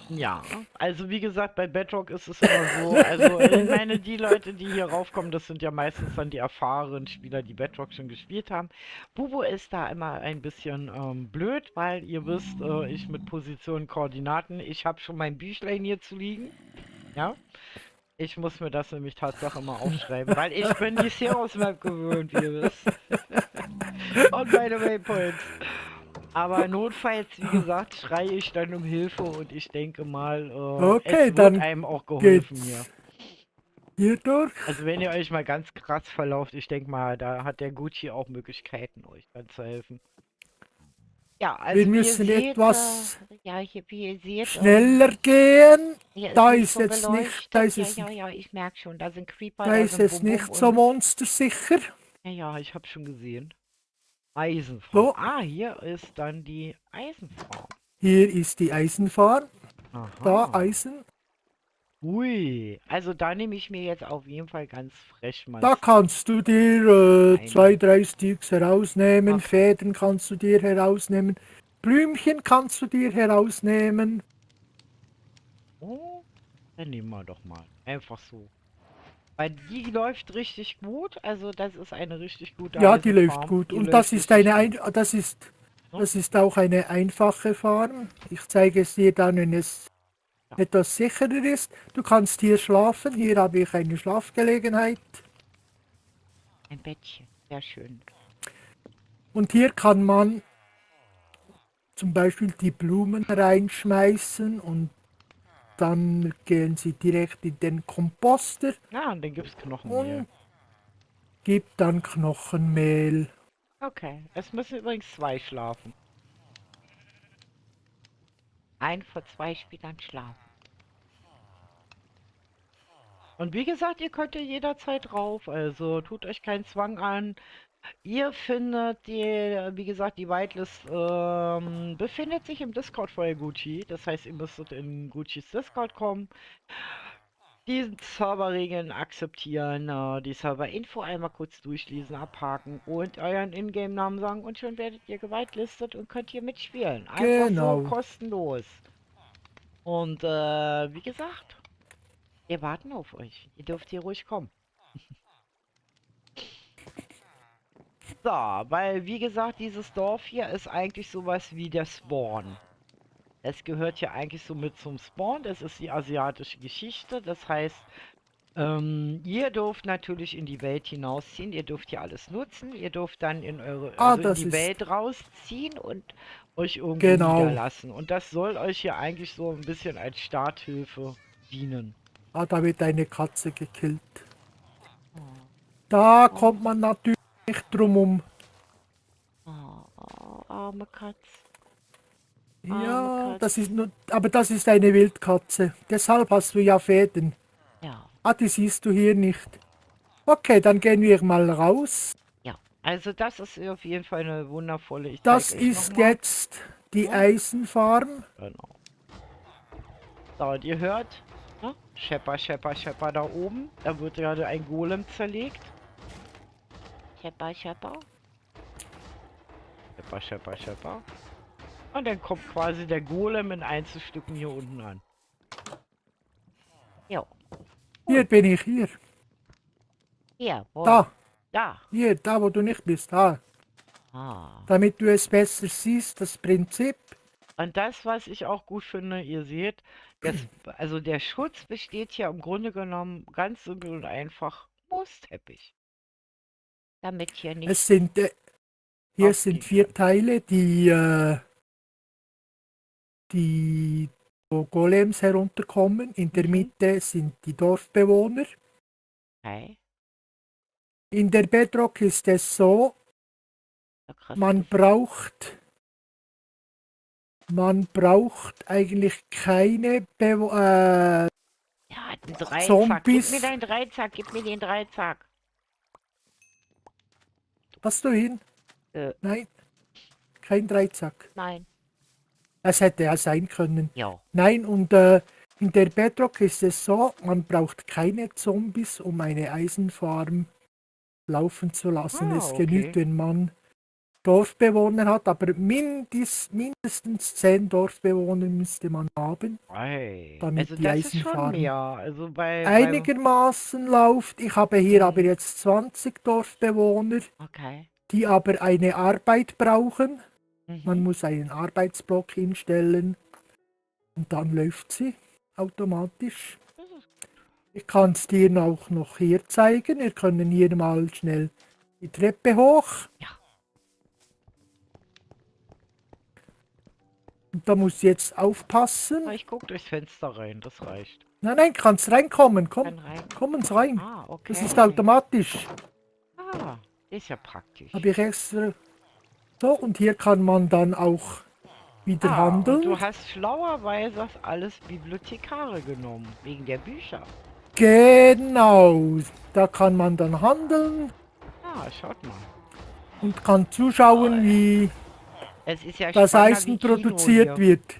Ja, also wie gesagt, bei Bedrock ist es immer so, also ich meine, die Leute, die hier raufkommen, das sind ja meistens dann die erfahrenen Spieler, die Bedrock schon gespielt haben. Bubu ist da immer ein bisschen blöd, weil ihr wisst, ich mit Positionen, Koordinaten, ich habe schon mein Büchlein hier zu liegen, ja. Ich muss mir das nämlich Tatsache mal aufschreiben, weil ich bin die Ceros Map gewöhnt, wie ihr wisst. Und meine Waypoints. Aber notfalls, wie gesagt, schreie ich dann um Hilfe und ich denke mal, Okay, es wird dann einem auch geholfen hier. geht's hier durch. Also wenn ihr euch mal ganz krass verlauft, ich denke mal, da hat der Gucci auch Möglichkeiten, euch dann zu helfen. Ja, Wir also wie ihr müssen seht, etwas ja, hier, wie ihr seht, schneller gehen. hier ist Da nicht ist so jetzt nicht, da beleuchtet. ist Ja, es, ja, ja, ich merke schon, da sind Creeper, da da ist sind es Bum-Bum nicht so und... monstersicher. Ja, ja, ich habe schon gesehen. Eisenfarm. So, Ah, hier ist dann die Eisenfarm. hier ist die Eisenfarm. Da Aha. Eisen. Ui, also da nehme ich mir jetzt auf jeden Fall ganz frech mal Da kannst du dir ein zwei, mit. drei Sticks herausnehmen. Okay. Fäden kannst du dir herausnehmen. Blümchen kannst du dir herausnehmen. Oh, dann nehmen wir doch mal. Einfach so. Weil die läuft richtig gut. Also das ist eine richtig gute Ja, die läuft Eisenfarm. gut. Die Und das läuft ist richtig eine, gut. Ne? das ist auch eine einfache Farm. Ich zeige es dir dann, wenn es Ja, etwas sicherer ist. Du kannst hier schlafen. Hier habe ich eine Schlafgelegenheit. ein Bettchen. Sehr schön. Und hier kann man zum Beispiel die Blumen reinschmeißen und dann gehen sie direkt in den Komposter Ja, und dann gibt's Knochenmehl. und gibt dann Knochenmehl. Okay. Es müssen übrigens zwei schlafen. Ein von zwei Spielern schlafen. Und wie gesagt, ihr könnt ja jederzeit drauf. Also tut euch keinen Zwang an. Ihr findet die, wie gesagt, die Whitelist befindet sich im Discord von Gucci. Das heißt, ihr müsstet in Guccis Discord kommen, die Serverregeln akzeptieren, die Serverinfo einmal kurz durchlesen, abhaken und euren Ingame-Namen sagen und schon werdet ihr gewitelistet und könnt hier mitspielen. Einfach so Genau. kostenlos. Und wie gesagt, wir warten auf euch. Ihr dürft hier ruhig kommen. So, weil wie gesagt, dieses Dorf hier ist eigentlich sowas wie der Spawn. Es gehört ja eigentlich so mit zum Spawn. Das ist die asiatische Geschichte. Das heißt, ihr dürft natürlich in die Welt hinausziehen. Ihr dürft hier alles nutzen. Ihr dürft dann in eure, Ah, also in das die ist Welt rausziehen und euch irgendwo genau. niederlassen. Und das soll euch hier eigentlich so ein bisschen als Starthilfe dienen. Ah, da wird eine Katze gekillt. Oh, Da oh, kommt man natürlich nicht drum um. oh, oh, arme Katz. Arme Ja, Katz. das ist nur, aber das ist eine Wildkatze. Deshalb hast du ja Fäden. Ja. Ah, die siehst du hier nicht. Okay, dann gehen wir mal raus. Ja, also das ist auf jeden Fall eine wundervolle, ich Das zeige euch ist nochmal. jetzt die Ne? Eisenfarm. Genau. So, und ihr hört, ne? Schepper, Schepper, Schepper da oben. Da wird gerade ein Golem zerlegt. Schepper, Schepper. Schepper, Schepper, Schepper. Und dann kommt quasi der Golem in Einzelstücken hier unten an. Jo. Hier Gut. bin ich, hier. Hier, wo? Da, Da. hier, da wo du nicht bist. Da. Ah. Damit du es besser siehst, das Prinzip. Und das, was ich auch gut finde, ihr seht, das, also der Schutz besteht hier im Grunde genommen ganz simpel und einfach Moosteppich. damit hier nicht Es sind, hier sind 4 aufgehen Teile, die wo Golems herunterkommen. In der kann. Mitte sind die Dorfbewohner. Okay, In der Bedrock ist es so, da kriegst man du braucht eigentlich keine ja, einen Dreizack. Gib mir Zombies. deinen Dreizack, gib mir den Dreizack. Hast du ihn? Äh, Nein, kein Dreizack. nein. Es hätte ja sein können. Ja. Nein, und in der Bedrock ist es so, man braucht keine Zombies, um eine Eisenfarm laufen zu lassen. Ah, Es genügt, okay. wenn man Dorfbewohner hat, aber mindestens 10 Dorfbewohner müsste man haben, Ei. Also damit die das ist schon Eisenfarm mehr. Also bei einigermaßen läuft. Ich habe hier aber mhm. jetzt 20 Dorfbewohner, Okay. die aber eine Arbeit brauchen. Man Mhm. muss einen Arbeitsblock hinstellen und dann läuft sie automatisch. Das ist, Ich kann es dir auch noch hier zeigen. Wir können hier mal schnell die Treppe hoch. ja. Und da muss ich jetzt aufpassen. Aber ich gucke durchs Fenster rein, das reicht. Nein, nein, kannst reinkommen. Komm, Kann rein. kommen Sie rein. Ah, Das ist okay. automatisch. Ah, ist ja praktisch. Habe ich extra. So, und hier kann man dann auch wieder Ah, und handeln. du hast schlauerweise alles Bibliothekare genommen, wegen der Bücher. Genau, da kann man dann handeln Ah, schaut mal. und kann zuschauen, wie Es ist ja das spannender wie Eisen Kino produziert hier. wird.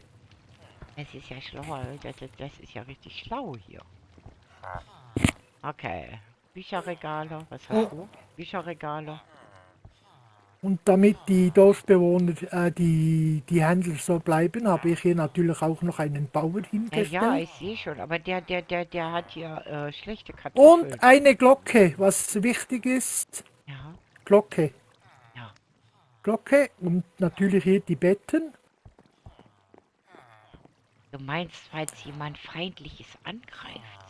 Es ist ja schlauer, das ist ja richtig schlau hier. Okay. Bücherregale, was Oh, hast du? Bücherregale. und damit die Dorfbewohner, die Händler so bleiben, habe ich hier natürlich auch noch einen Bauer Ja, ja, hingestellt. ich sehe schon, aber der hat hier schlechte Kartoffeln. Und eine Glocke, was wichtig ist. Ja, Glocke. ja. Glocke und natürlich hier die Betten. Du meinst, falls jemand Feindliches angreift.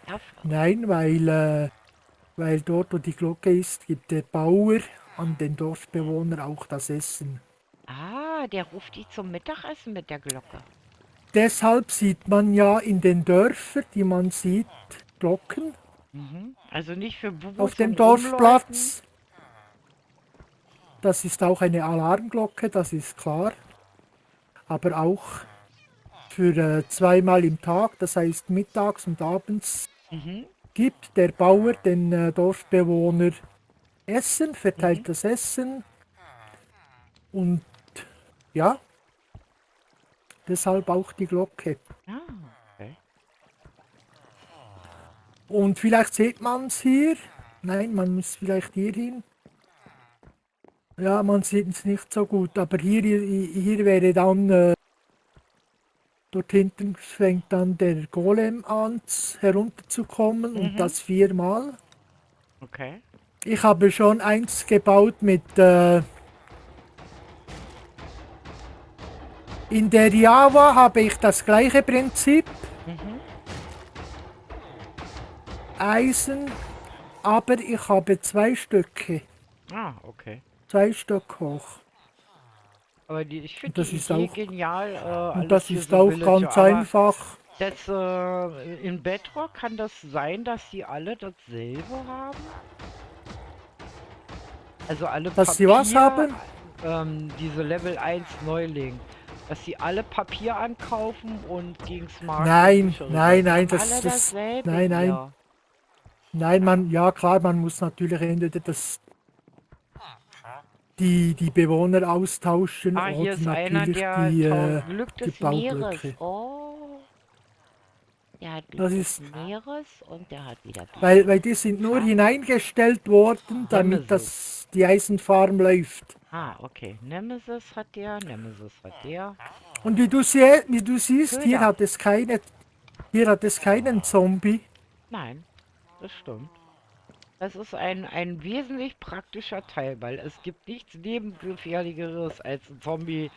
Dafür. Nein, weil dort, wo die Glocke ist, gibt der Bauer an den Dorfbewohner auch das Essen. Ah, der ruft die zum Mittagessen mit der Glocke. Deshalb sieht man ja in den Dörfern, die man sieht, Glocken Mhm. Also nicht für Bubu auf dem zum Rumläufen. Dorfplatz. Das ist auch eine Alarmglocke, das ist klar. Aber auch für zweimal im Tag, das heißt mittags und abends, Mhm. gibt der Bauer den Dorfbewohner Essen, Mhm. verteilt das Essen und ja, deshalb auch die Glocke. Ah, okay. Und vielleicht sieht man es hier. Nein, man muss vielleicht hier hin. Ja, man sieht es nicht so gut, aber hier wäre dann, dort hinten fängt dann der Golem an herunterzukommen und Mhm. das 4-mal. Okay. Ich habe schon eins gebaut mit, in der Java habe ich das gleiche Prinzip, Mhm. Eisen, aber ich habe 2 Stücke, Ah, okay. 2 Stück hoch. Aber ich finde Und die Idee genial, alles das hier ist so auch Villager. ganz Aber einfach. das, in Bedrock kann das sein, dass die alle dasselbe haben? Also alle Dass sie was Papier, haben? diese Level 1 Neuling. Dass sie alle Papier ankaufen und gegen Smart und Nein, Bücherregal. nein, Die nein, haben alle dasselbe nein, nein, hier. nein, ja klar, man muss natürlich entweder die Bewohner austauschen Ah, hier oder ist einer, natürlich der Glück die des Meeres. Baublöcke. Oh, der hat Glück Das des ist, Meeres und der hat wieder Glück. weil die sind nur Ah, hineingestellt worden, damit Nemesis. die Eisenfarm läuft. Ah, okay. Nemesis hat der, Nemesis hat der. Und wie du siehst, Köder. hier hat es keinen Zombie. Nein, das stimmt. Das ist ein wesentlich praktischer Teil, weil es gibt nichts lebensgefährlicheres als ein Zombie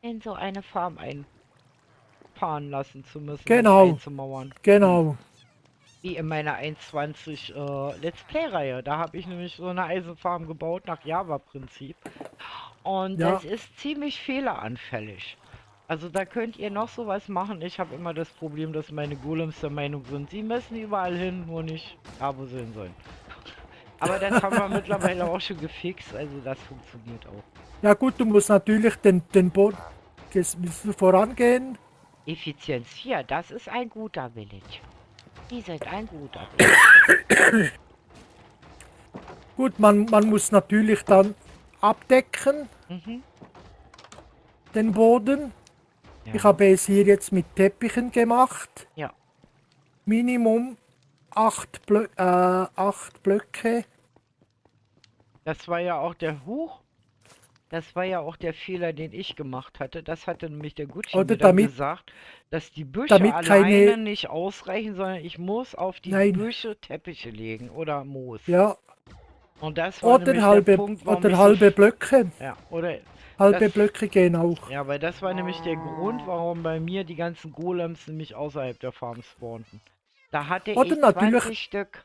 in so eine Farm einfahren lassen zu müssen, um es Genau, einzumauern. Hm. genau. Wie in meiner 1.20 Let's Play-Reihe. Da habe ich nämlich so eine Eisenfarm gebaut nach Java-Prinzip. Und Ja, das ist ziemlich fehleranfällig. Also da könnt ihr noch sowas machen. Ich habe immer das Problem, dass meine Golems der Meinung sind, sie müssen überall hin, nur nicht da, wo sie hin sollen. Aber das haben wir mittlerweile auch schon gefixt, also das funktioniert auch. ja gut, du musst natürlich den Boden vorangehen. Effizienz 4, das ist ein guter Village. Die sind ein guter Village. Gut, man muss natürlich dann abdecken, Mhm. den Boden. Ich Ja, habe es hier jetzt mit Teppichen gemacht. ja. Minimum 8 Blöcke. Das war ja auch der Huch. Das war ja auch der Fehler, den ich gemacht hatte. Das hatte nämlich der Gucci Oder mir dann damit, gesagt, dass die Büsche damit alleine keine, nicht ausreichen, sondern ich muss auf die nein, Büsche Teppiche legen oder Moos. ja, Und das war nämlich der Punkt, warum oder ich so... halbe Blöcke. Ja, oder das... Halbe Blöcke gehen auch. Ja, weil das war nämlich der Grund, warum bei mir die ganzen Golems nämlich außerhalb der Farm spawnten. Da hatte Oder ich natürlich, 20 Stück.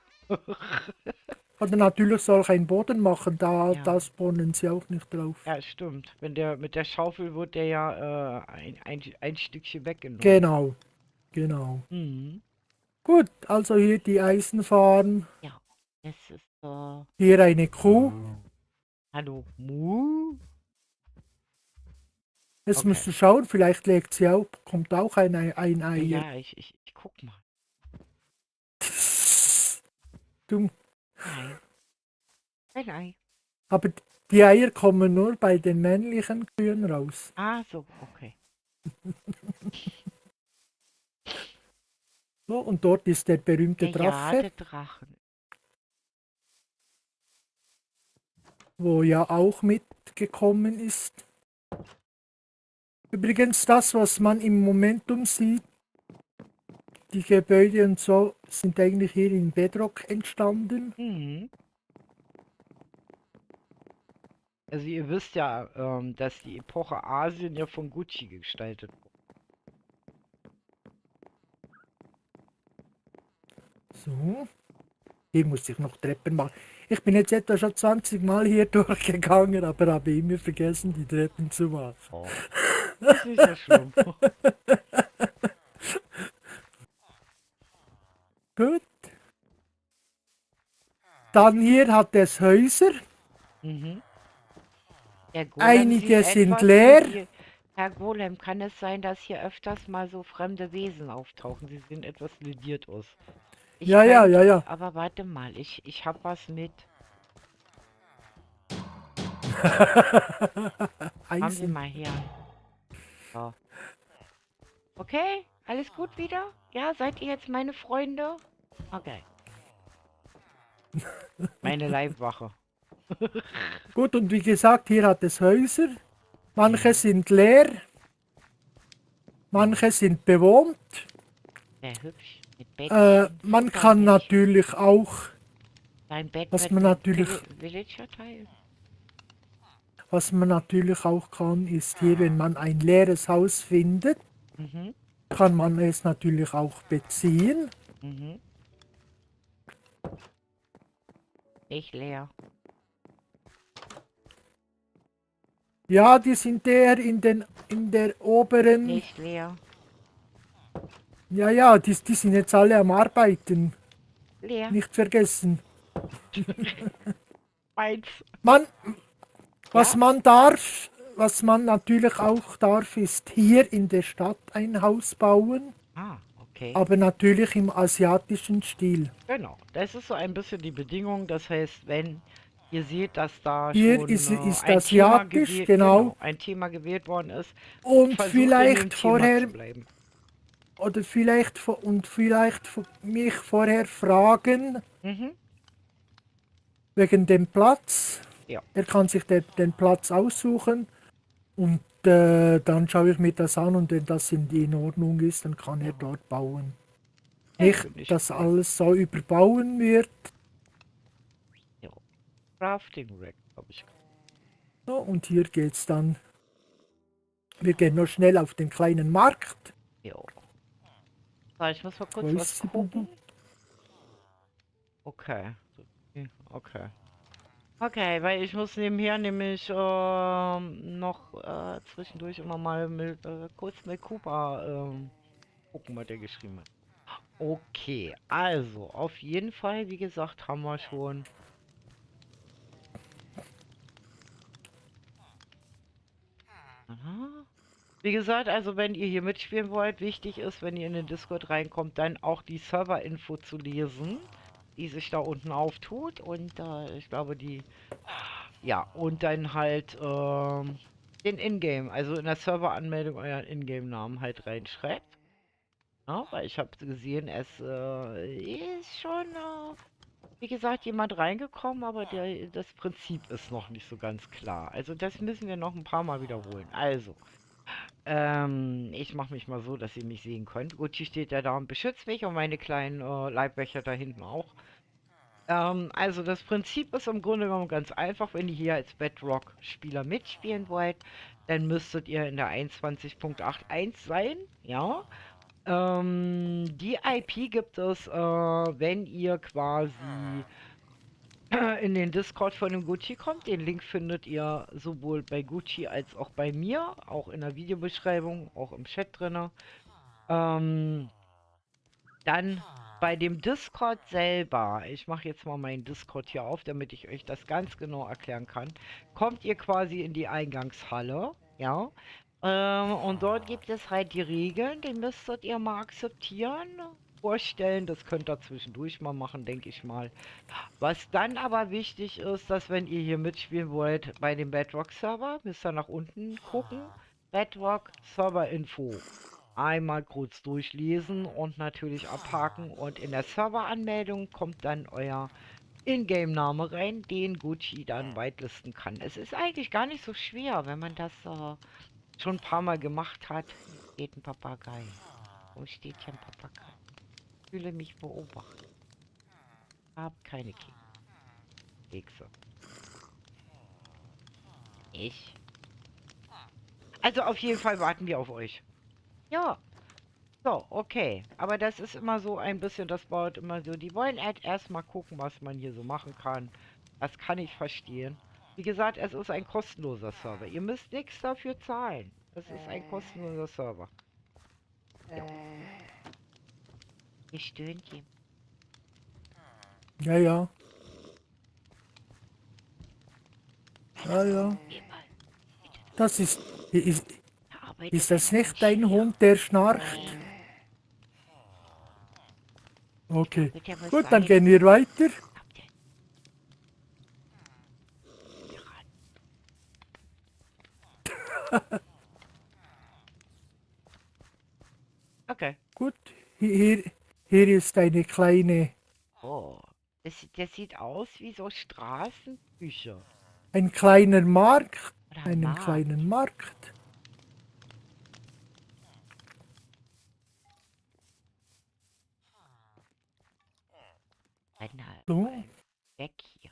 oder natürlich soll ich einen Boden machen, Ja. da spawnen sie auch nicht drauf. Ja, stimmt. Wenn der mit der Schaufel wird der ja ein Stückchen weggenommen. Genau, genau. Mhm. Gut, also hier die Eisenfarm, Ja, es ist so. hier eine Kuh. Hallo. Mu? Jetzt Okay. musst du schauen, vielleicht legt sie auch, kommt auch ein Ja, Eier. ja, ich guck mal. Du, Nein. Nein, nein. aber die Eier kommen nur bei den männlichen Kühen raus. Ah, so, okay. So, und dort ist der berühmte Ja, ja, Drache, der Drachen. wo ja auch mitgekommen ist. Übrigens das, was man im Momentum sieht, die Gebäude und so, sind eigentlich hier in Bedrock entstanden. Mhm. Also ihr wisst ja, dass die Epoche Asien ja von Gucci gestaltet wurde. So, hier muss ich noch Treppen machen. Ich bin jetzt etwa schon 20 Mal hier durchgegangen, aber habe immer vergessen, die Treppen zu machen. Oh. Das ist nicht so schlimm. Gut. Dann hier hat es Häuser. Mhm. Der Golem sieht Einige sind etwas leer. lediert. Herr Golem, kann es sein, dass hier öfters mal so fremde Wesen auftauchen? Sie sehen etwas lediert aus. Ich Ja, ja, könnte, ja, ja. aber warte mal, ich hab was mit. Haben Sie Eisen. mal her. So. Okay, alles gut wieder? Ja, seid ihr jetzt meine Freunde? Okay. Meine Leibwache. Gut, und wie gesagt, hier hat es Häuser. Manche Ja, sind leer, manche sind bewohnt. sehr hübsch. Mit Bettchen, Man super kann Bettchen. natürlich auch, Dein Bett was wird man ein natürlich, Villager-Teil. was man natürlich auch kann, ist hier, wenn man ein leeres Haus findet, Mhm, kann man es natürlich auch beziehen. mhm. Nicht leer. Ja, die sind eher in der oberen, Nicht leer. ja, ja, die sind jetzt alle am Arbeiten. Leer. Nicht vergessen. Meins. Man, Ja? was man natürlich auch darf, ist hier in der Stadt ein Haus bauen, Ah, okay. aber natürlich im asiatischen Stil. Genau. Das ist so ein bisschen die Bedingung. Das heißt, wenn ihr seht, dass da Hier schon ist ein Thema asiatisch, gewählt, genau. genau, ein Thema gewählt worden ist, Und versucht in dem vielleicht Thema zu vorher, bleiben. oder vielleicht mich vorher fragen, Mhm. wegen dem Platz. Ja. Er kann sich den Platz aussuchen und dann schaue ich mir das an und wenn das in Ordnung ist, dann kann er Ja. dort bauen. Das Nicht, finde ich dass cool. alles so überbauen wird. Ja. Crafting Rack, habe ich. So, und hier geht's dann. Wir gehen noch schnell auf den kleinen Markt. Ja. So, ich muss mal Wo kurz was ist sie, gucken. Bubu? Okay. Okay. Okay, weil ich muss nebenher nämlich noch zwischendurch immer mal kurz mit Cooper gucken, was der geschrieben hat. Okay, also auf jeden Fall, wie gesagt, haben wir schon. Aha. Wie gesagt, also wenn ihr hier mitspielen wollt, wichtig ist, wenn ihr in den Discord reinkommt, dann auch die Server-Info zu lesen, die sich da unten auftut. Und ich glaube, ja, und dann halt den Ingame, also in der Serveranmeldung euren Ingame-Namen halt reinschreibt. Ja, weil ich habe gesehen, es ist schon, wie gesagt, jemand reingekommen, aber das Prinzip ist noch nicht so ganz klar. Also das müssen wir noch ein paar Mal wiederholen. Also. Ich mache mich mal so, dass ihr mich sehen könnt. Gucci steht ja da und beschützt mich und meine kleinen Leibwächter da hinten auch. Also das Prinzip ist im Grunde genommen ganz einfach. Wenn ihr hier als Bedrock-Spieler mitspielen wollt, dann müsstet ihr in der 21.81 sein, ja. Die IP gibt es, wenn ihr quasi in den Discord von dem Gucci kommt. Den Link findet ihr sowohl bei Gucci als auch bei mir, auch in der Videobeschreibung, auch im Chat drin. Ähm, dann bei dem Discord selber, ich mache jetzt mal meinen Discord hier auf, damit ich euch das ganz genau erklären kann, kommt ihr quasi in die Eingangshalle, ja. Und dort gibt es halt die Regeln, die müsstet ihr mal akzeptieren, vorstellen, das könnt ihr zwischendurch mal machen, denke ich mal. Was dann aber wichtig ist, dass wenn ihr hier mitspielen wollt bei dem Bedrock-Server, müsst ihr nach unten gucken. Bedrock Server Info. Einmal kurz durchlesen und natürlich abhaken. Und in der Serveranmeldung kommt dann euer Ingame-Name rein, den Gucci dann whitelisten kann. Es ist eigentlich gar nicht so schwer, wenn man das schon ein paar Mal gemacht hat. Hier steht ein Papagei. Wo steht hier ein Papagei? Ich fühle mich beobachtet. Ich habe keine Kekse. Ich. Also auf jeden Fall warten wir auf euch. Ja. So, okay. Aber das ist immer so ein bisschen, das baut immer so. Die wollen halt erstmal gucken, was man hier so machen kann. Das kann ich verstehen. Wie gesagt, es ist ein kostenloser Server. Ihr müsst nichts dafür zahlen. Es ist ein kostenloser Server. Ja. Hier stöhnt jemand. Ja, ja. Ja, ja. Das ist das nicht dein Hund, der schnarcht? Okay. Gut, dann gehen wir weiter. Okay. Gut, hier ist eine kleine, Oh. Das sieht aus wie so Straßenküche. ein kleiner Markt, Oder einen Markt. kleinen Markt. So. Weg hier.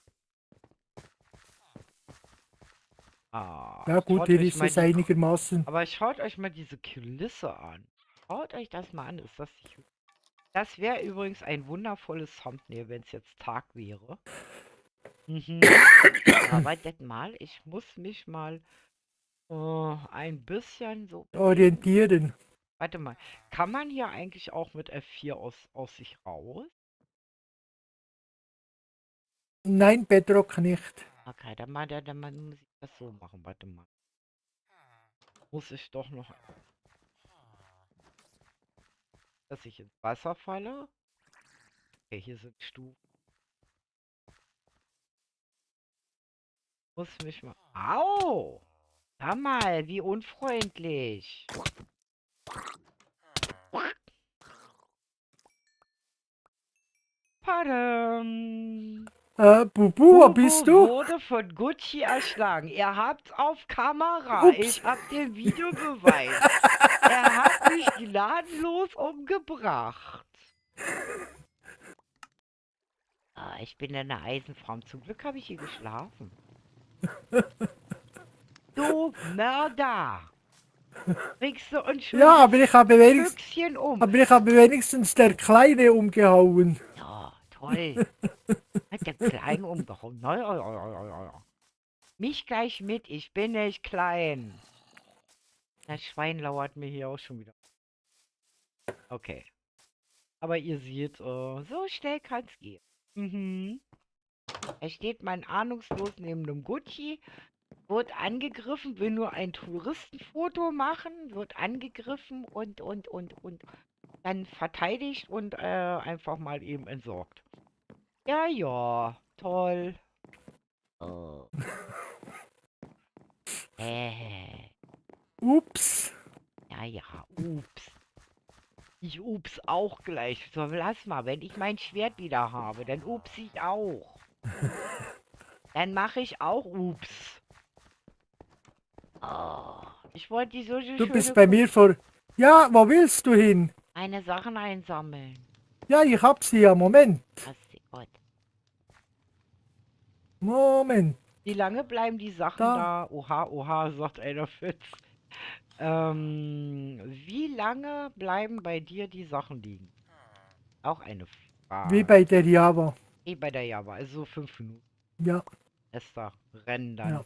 Ah, Ja gut, schaut hier euch ist mal es die einigermaßen. Aber schaut euch mal diese Kulisse an. Schaut euch das mal an. Ist das nicht... Das wäre übrigens ein wundervolles Thumbnail, wenn es jetzt Tag wäre. Mhm. Aber wartet mal, ich muss mich mal ein bisschen so bewegen. Orientieren. Warte mal, kann man hier eigentlich auch mit F4 aus sich raus? Nein, Bedrock nicht. Okay, dann muss ich das so machen. Warte mal. Muss ich doch noch... Dass ich ins Wasser falle? Okay, hier sind Stufen. Muss mich mal... Au! Sag mal, wie unfreundlich. Padam. Bubu, wo bist du? Wurde von Gucci erschlagen. Ihr habt's auf Kamera. Ups. Ich hab den Videobeweis. Er hat mich gnadenlos umgebracht. Ah, ich bin eine Eisenfrau. Zum Glück habe ich hier geschlafen. Du Mörder! Bringst du uns schon Ja, aber ich habe Füchschen um? wenigstens der Kleine umgehauen. Ja, toll. Hat der klein umgehauen. Ja, ja, ja, ja, ja, ja. Mich gleich mit, ich bin nicht klein. Das Schwein lauert mir hier auch schon wieder. Okay. Aber ihr seht, so schnell kann's gehen. Mhm. Er steht mein ahnungslos neben einem Gucci, wird angegriffen, will nur ein Touristenfoto machen, wird angegriffen und dann verteidigt und einfach mal eben entsorgt. Ja, ja, toll. Oh. Ups. Ja, ja, ups. Ich ups auch gleich. So, lass mal, wenn ich mein Schwert wieder habe, dann ups ich auch. Dann mache ich auch ups. Oh, ich wollte die so Du bist schöne bei mir vor... Ja, wo willst du hin? meine Sachen einsammeln. Ja, ich hab sie ja. Moment. Was Gott. Moment. Wie lange bleiben die Sachen Da. da? Oha, oha, sagt einer Fitz. Wie lange bleiben bei dir die Sachen liegen? Auch eine Wie Frage. bei der Java. Eh bei der Java, also so 5 Minuten. Ja, Esther, rennen dann. ja.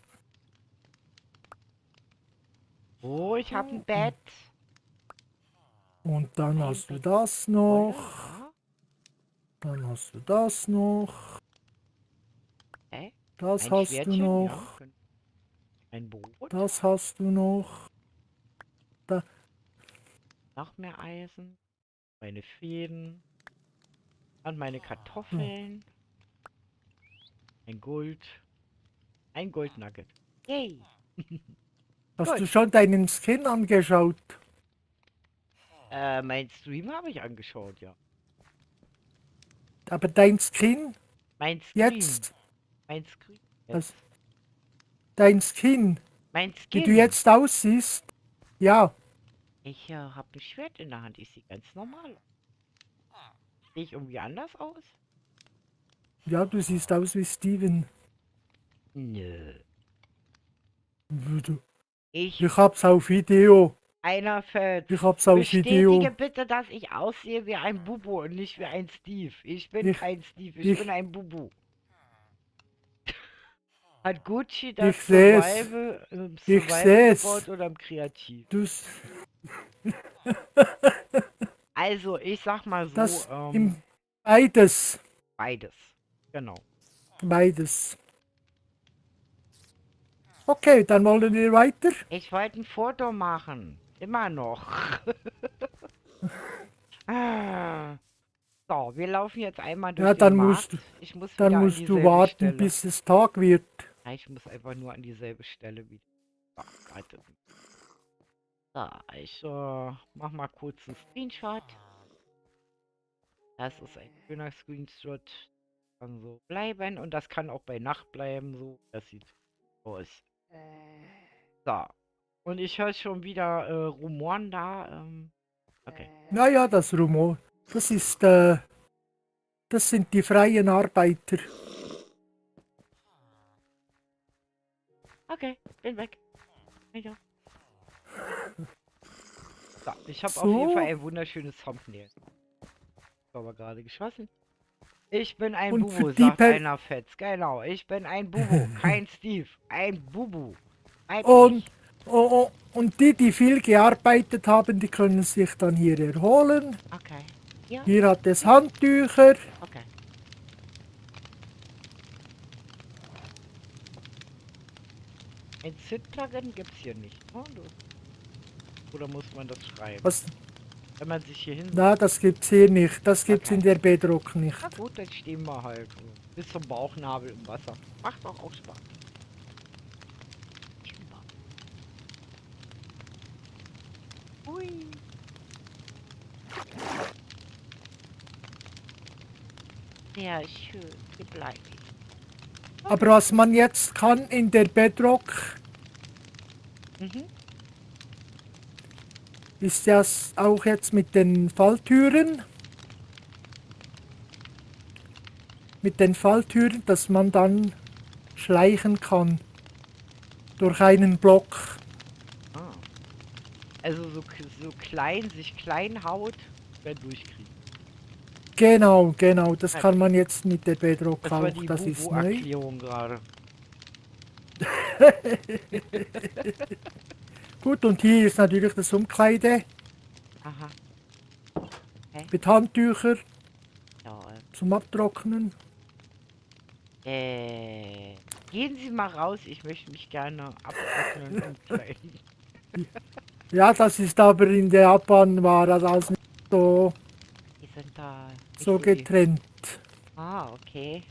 Oh, ich habe ein Bett. Und dann Ein hast du Bett. das Wolle, noch. ja. Dann hast du das noch. Okay. Das Ein hast du Schwertchen, ja. noch. Ein Brot. Das hast du noch. Da. Noch mehr Eisen. Meine Fäden. Und meine So. Kartoffeln. Ein Gold. Ein Goldnugget. Yay. Hast Gut. du schon deinen Skin angeschaut? Mein Stream habe ich angeschaut, ja. Aber dein Skin Mein Screen. jetzt, Mein Screen. also dein Skin, Mein wie Skin. du jetzt aussiehst, ja, Ich habe ein Schwert in der Hand. Ich sehe ganz normal aus. Sehe ich irgendwie anders aus? ja, du siehst aus wie Steven. Nö. Du- Ich, Ich hab's auf Video. einer Feld. Ich hab's auf Bestätige Video. bitte, dass ich aussehe wie ein Bubu und nicht wie ein Steve. Ich bin Ich, kein Steve, ich ich, bin ein Bubu. Hat Gucci das ich seh's. Survival, im Ich Survival seh's. gebaut oder im Kreativ? Das, Also, ich sag mal so, das, beides. beides. Genau. Beides. Okay, dann wollen wir weiter. Ich wollte ein Foto machen. Immer noch. Ah. So, wir laufen jetzt einmal durch Ja, den Markt. du, Ich muss dann wieder an musst du dieselbe warten, Stelle. bis es Tag wird. Ja, ich muss einfach nur an dieselbe Stelle wieder. So, warte. So, ich mach mal kurz einen Screenshot. Das ist ein schöner Screenshot. Kann so bleiben und das kann auch bei Nacht bleiben. So, das sieht aus. So. Und ich höre schon wieder Rumoren da. Okay. Naja, das Rumor. Das ist, das sind die freien Arbeiter. Okay, bin weg. Ja. So, ich habe So. auf jeden Fall ein wunderschönes Thumbnail. Ich habe aber gerade geschossen. Ich bin ein Und Bubu, für die sagt einer Fetz. Genau, ich bin ein Bubu, kein Steve. Ein Bubu. Und, und die, die viel gearbeitet haben, die können sich dann hier erholen. Okay. Ja, Hier hat es Handtücher. okay. Ein Zip-Plugin gibt's hier nicht. Oh, oder muss man das schreiben? Was? Wenn man sich hier hin... Na, das gibt's hier nicht. Das gibt's Okay. in der Bedrock nicht. Na gut, dann stehen wir halt bis zum Bauchnabel im Wasser. Macht doch auch Spaß. Hui. Sehr schön, hier bleibe ich. Aber was man jetzt kann in der Bedrock, Mhm. ist das auch jetzt mit den Falltüren. Mit den Falltüren, dass man dann schleichen kann. Durch einen Block. Ah. Also so klein, sich klein haut, wer durchkriegt. Genau, genau. Das Ja, kann man jetzt mit der Bedrock das war auch. die Das ist neu. Bubu-Erklärung gerade. Gut, und hier ist natürlich das Umkleide Aha. Okay. mit Handtücher Ja, zum Abtrocknen. gehen Sie mal raus. Ich möchte mich gerne abtrocknen und kleiden. Ja, das ist aber in der Japan war das nicht so, Die sind da nicht so so die. getrennt. Ah, okay.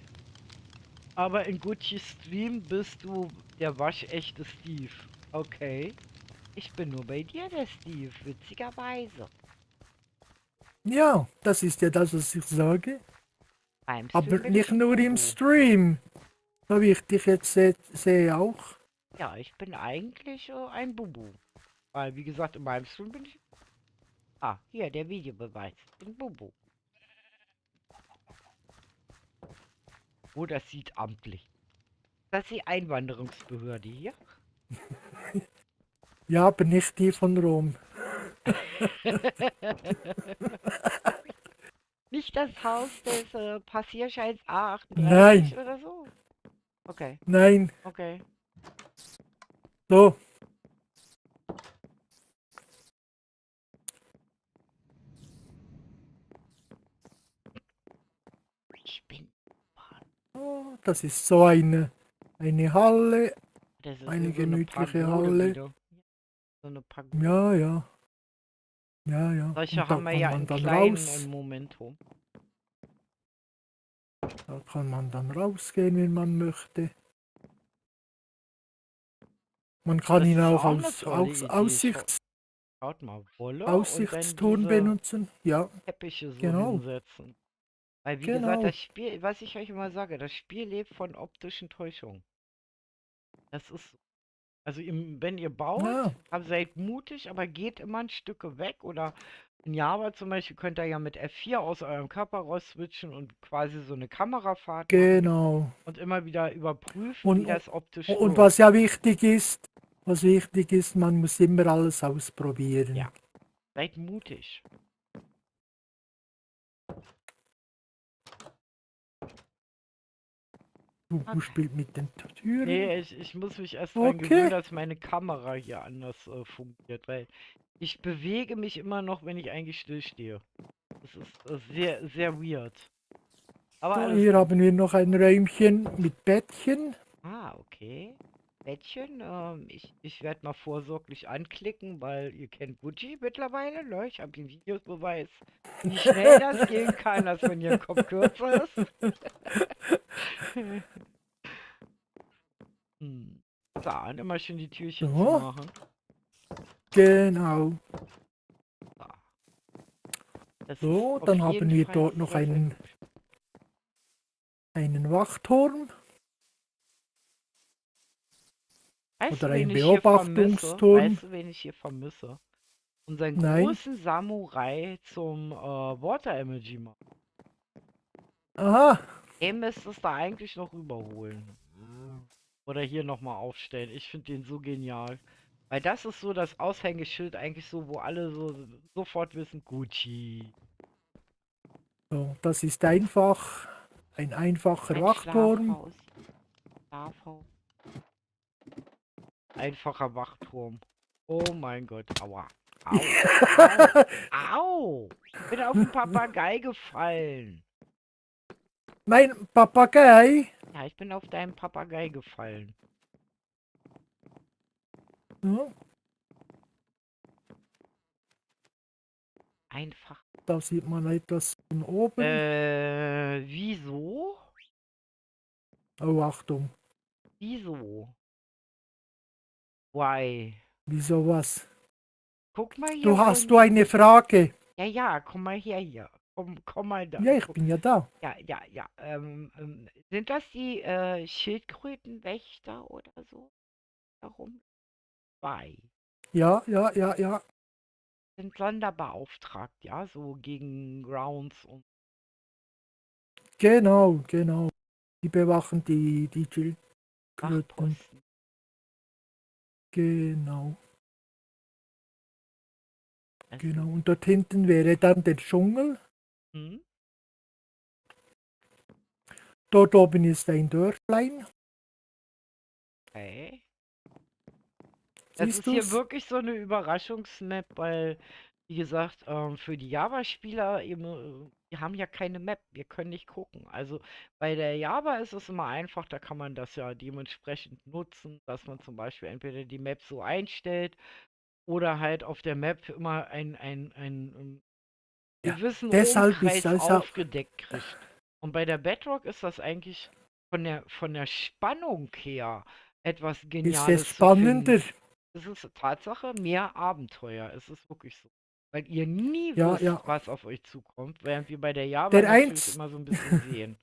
Aber in Gucci Stream bist du der waschechte Steve. Okay. Ich bin nur bei dir der Steve, witzigerweise. Ja, das ist ja das, was ich sage. Beim Aber Stream bin nicht ich nur im Bubu. Stream, so wie ich dich jetzt sehe auch. Ja, ich bin eigentlich ein Bubu. Weil, wie gesagt, in meinem Stream bin ich. Ah, hier, der Videobeweis. Ich bin Bubu. Oh, das sieht amtlich. Das ist die Einwanderungsbehörde hier. Ja, aber nicht die von Rom. Nicht das Haus des Passierscheins A38 Nein, oder so. Okay, nein. okay. So, Ich bin. oh, das ist so eine Halle, Das ist eine wie so eine gemütliche Pagode Halle. wieder. So eine Pagode. Ja, ja, ja, ja. Solche Und da haben wir kann ja man in dann kleinen im raus. Momentum. Da kann man dann rausgehen, wenn man möchte. Man kann Das ihn ist auch auch eine tolle Idee. Schaut mal, Wolle und dann Aussichtsturm diese benutzen. Ja, Teppiche so genau, hinsetzen. Weil, wie gesagt, genau. das Spiel, was ich euch immer sage, das Spiel lebt von optischen Täuschungen. Das ist, also wenn ihr baut, Ja, seid mutig, aber geht immer ein Stück weg. Oder in Java zum Beispiel könnt ihr ja mit F4 aus eurem Körper raus switchen und quasi so eine Kamerafahrt machen genau. und immer wieder überprüfen, wie Und, das optisch und wirkt. was wichtig ist, man muss immer alles ausprobieren. Ja, seid mutig. Du Okay. spielst mit den Türen. Nee, ich muss mich erst dran gewöhnen, Okay. dass meine Kamera hier anders funktioniert, weil ich bewege mich immer noch, wenn ich eigentlich stillstehe. Das ist sehr, sehr weird. Aber So, alles hier gut. haben wir noch ein Räumchen mit Bettchen. Ah, okay. Bettchen, ich werde mal vorsorglich anklicken, weil ihr kennt Gucci mittlerweile, ne? Ich habe den Videobeweis, wie schnell das gehen kann, dass wenn ihr Kopf kürzer ist. Hm. So, und immer schön die Türchen zu So, machen. genau. So. Das ist So, auf dann jeden haben wir Fall dort noch sehr, sehr gut. einen Wachturm Weißt oder du, wen einen ich hier vermisse? Beobachtungsturm. Weißt du, wen ich hier vermisse? Unseren Nein. großen Samurai zum Water Emoji machen. Aha, Den müsstest du eigentlich noch überholen. Oder hier nochmal aufstellen. Ich finde den so genial. Weil das ist so das Aushängeschild eigentlich so, wo alle so sofort wissen, Gucci. so, das ist einfach ein einfacher Ein Wachturm. Schlafhaus. Schlafhaus. Einfacher Wachturm. Oh mein Gott. Aua. Au. Au. Au. Bin auf den Papagei gefallen. Mein Papagei. Ja, ich bin auf deinen Papagei gefallen. Ja, Einfach. da sieht man etwas von oben. Wieso? Oh, Achtung. Wieso? Why? Wieso was? Guck mal hier Hast du runter. eine Frage? Ja, ja, komm mal her hier. Komm mal da. Ja, ich bin ja da. Ja, ja, ja. Sind das die Schildkrötenwächter oder so? Warum? Zwei. Ja, ja, ja, ja. Sind sonderbeauftragt, ja, so gegen Grounds und Genau, genau. Die bewachen die Schildkröten. Wachposten. Genau, Das, genau. Und dort hinten wäre dann der Dschungel. hm? Dort oben ist ein Dörflein. Okay. Das Siehst ist hier du's? wirklich so eine Überraschungsmap, weil, wie gesagt, für die Java-Spieler, die haben ja keine Map, wir können nicht gucken. Also bei der Java ist es immer einfach, da kann man das ja dementsprechend nutzen, dass man zum Beispiel entweder die Map so einstellt oder halt auf der Map immer einen Ja, gewissen deshalb ist Umkreis das auch, aufgedeckt kriegt. Und bei der Bedrock ist das eigentlich von der Spannung her etwas ist es Geniales zu spannender. finden. Es ist Tatsache mehr Abenteuer. Es ist wirklich so. Weil ihr nie Ja, wisst, ja. was auf euch zukommt, während wir bei der Java Der, natürlich einz immer so ein bisschen sehen.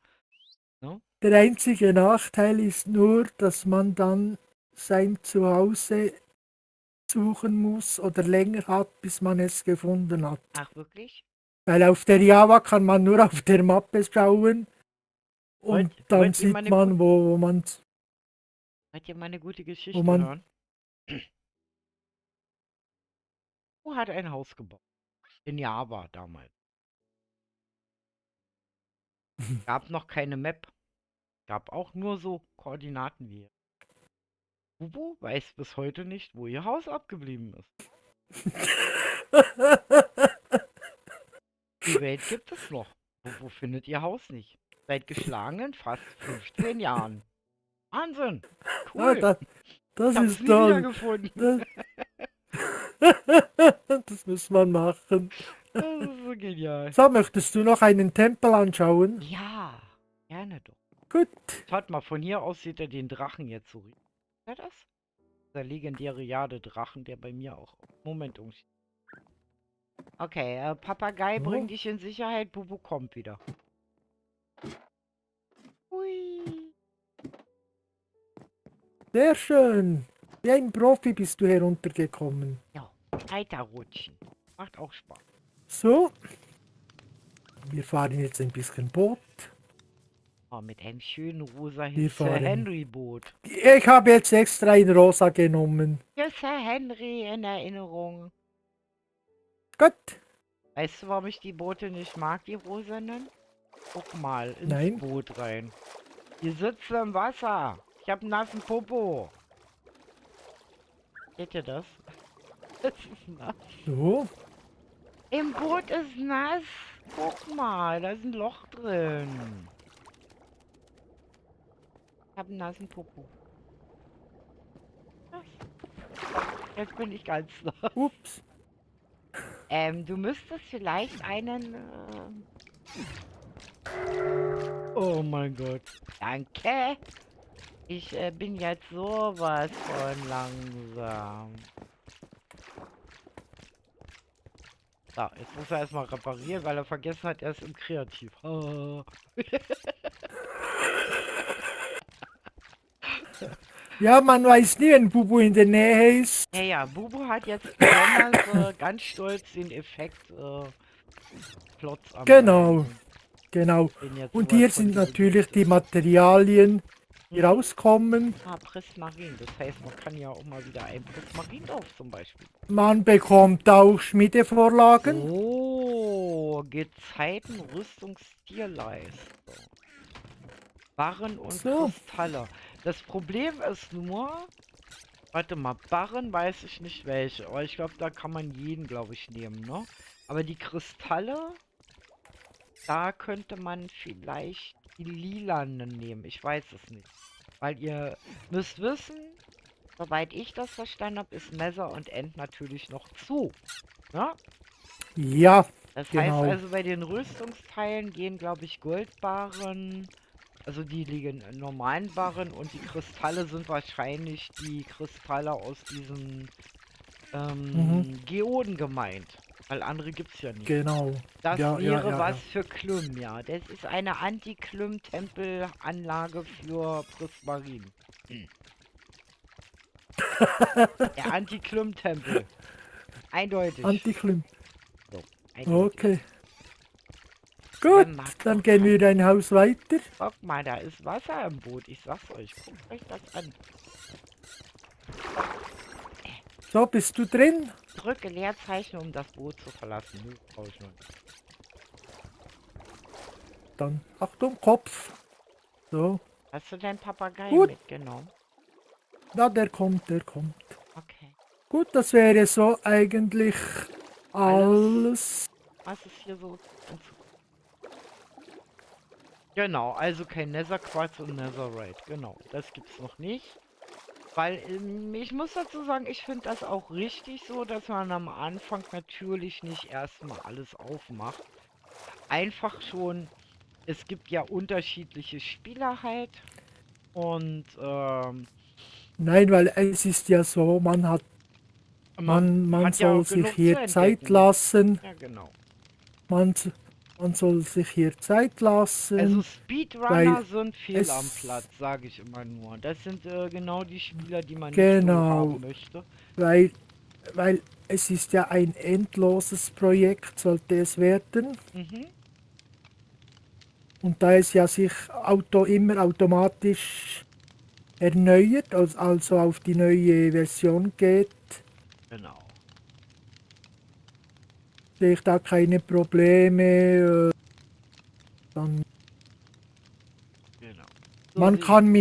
Ne? der einzige Nachteil ist nur, dass man dann sein Zuhause suchen muss oder länger hat, bis man es gefunden hat. Ach, wirklich? Weil auf der Java kann man nur auf der Mappe schauen und dann Wollt ihr mal sieht eine gut, man, wollt ihr mal eine gute wo Geschichte man hören? Wo hat ein Haus gebaut? In Java damals. Gab noch keine Map. Gab auch nur so Koordinaten wie hier. Bubu weiß bis heute nicht, wo ihr Haus abgeblieben ist. Die Welt gibt es noch. Bubu findet ihr Haus nicht. Seit geschlagenen fast 15 Jahren. Wahnsinn. ah, Cool. Ich das habe es ist nie toll. wiedergefunden. Das, das muss man machen. Das ist so genial. So, möchtest du noch einen Tempel anschauen? Ja, gerne doch. Gut. Schaut mal, von hier aus seht ihr den Drachen jetzt so. Ist er das? Der legendäre Jade-Drachen, der bei mir auch. Moment, umschießt. Okay, Papagei, bring So, dich in Sicherheit. Bubu kommt wieder. Hui. sehr schön. Wie ein Profi bist du heruntergekommen. Ja, weiterrutschen. Macht auch Spaß. So, wir fahren jetzt ein bisschen Boot. Oh, mit einem schönen rosa Wir Sir fahren. Henry-Boot. Ich habe jetzt extra ein Rosa genommen. Ja, Sir Henry in Erinnerung. Gut. Weißt du, warum ich die Boote nicht mag, die rosanen? Guck mal, ins Nein. Boot rein. Die sitzen im Wasser. Ich hab einen nassen Popo. Seht ihr das? Das ist nass. So. Im Boot ist nass. Guck mal, da ist ein Loch drin. Ich hab einen nassen Popo. Was? Jetzt bin ich ganz nass. Ups. Du müsstest vielleicht Oh mein Gott. Danke. Ich bin jetzt sowas von langsam. So, jetzt muss er erstmal reparieren, weil er vergessen hat, er ist im Kreativ. Ah. Ja, man weiß nie, wenn Bubu in der Nähe ist. Ja, ja, Bubu hat jetzt besonders ganz stolz den Effekt Plotz am Genau, Reisen. genau. Bin jetzt Und sowas hier von sind natürlich die übergiftet. Materialien, die rauskommen. Ah, Prismarin. Das heißt, man kann ja auch mal wieder ein Prismarin auf zum Beispiel. Man bekommt auch Schmiedevorlagen. Oh, Gezeiten, Rüstungstierleiste. Barren und So. Kristalle. Das Problem ist nur, warte mal, Barren weiß ich nicht welche, aber ich glaube, da kann man jeden, glaube ich, nehmen, ne? Aber die Kristalle, da könnte man vielleicht die lilanen nehmen. Ich weiß es nicht. Weil ihr müsst wissen, soweit ich das verstanden habe, ist Messer und End natürlich noch zu. Ne? Ja, Das heißt genau. also, bei den Rüstungsteilen gehen, glaube ich, Goldbarren, also die liegen in normalen Barren, und die Kristalle sind wahrscheinlich die Kristalle aus diesen Geoden gemeint. Weil andere gibt's ja nicht. Genau. Das Ja, ja, wäre ja, was ja. für Klüm, ja. Das ist eine Anti-Klüm-Tempelanlage für Prismarin. Der Anti-Klüm-Tempel. Eindeutig. Antiklim. So, eindeutig. Okay. Gut, mag dann doch gehen wir keiner. ein Haus weiter. Guck mal, da ist Wasser im Boot. Ich sag's euch. Guckt euch das an. So, bist du drin? Drücke Leerzeichen, um das Boot zu verlassen. Nö, brauch ich noch nicht. Dann Achtung, Kopf. So. Hast du deinen Papagei Gut. mitgenommen? Ja, der kommt, der kommt. Okay. Gut, das wäre so eigentlich alles. Was ist hier so? Genau, also kein Netherquartz und Netherite. Genau, das gibt's noch nicht. Weil ich muss dazu sagen, ich finde das auch richtig so, dass man am Anfang natürlich nicht erstmal alles aufmacht. Einfach schon, es gibt ja unterschiedliche Spieler halt. Und Nein, weil es ist ja so, man man hat ja soll auch sich genug zu hier Zeit entdecken. lassen. Ja, genau. Man soll sich hier Zeit Also lassen, weil Speedrunner sind fehl am es, Platz, sage ich immer nur. Das sind genau die Spieler, die man nicht so genau, haben möchte. weil, weil es ist ja ein endloses Projekt, sollte es werden. Mhm, Und da es ja sich immer automatisch erneuert, also auf die neue Version geht, genau. sehe ich da keine Probleme. Dann, Genau. So man sehe ich kann das.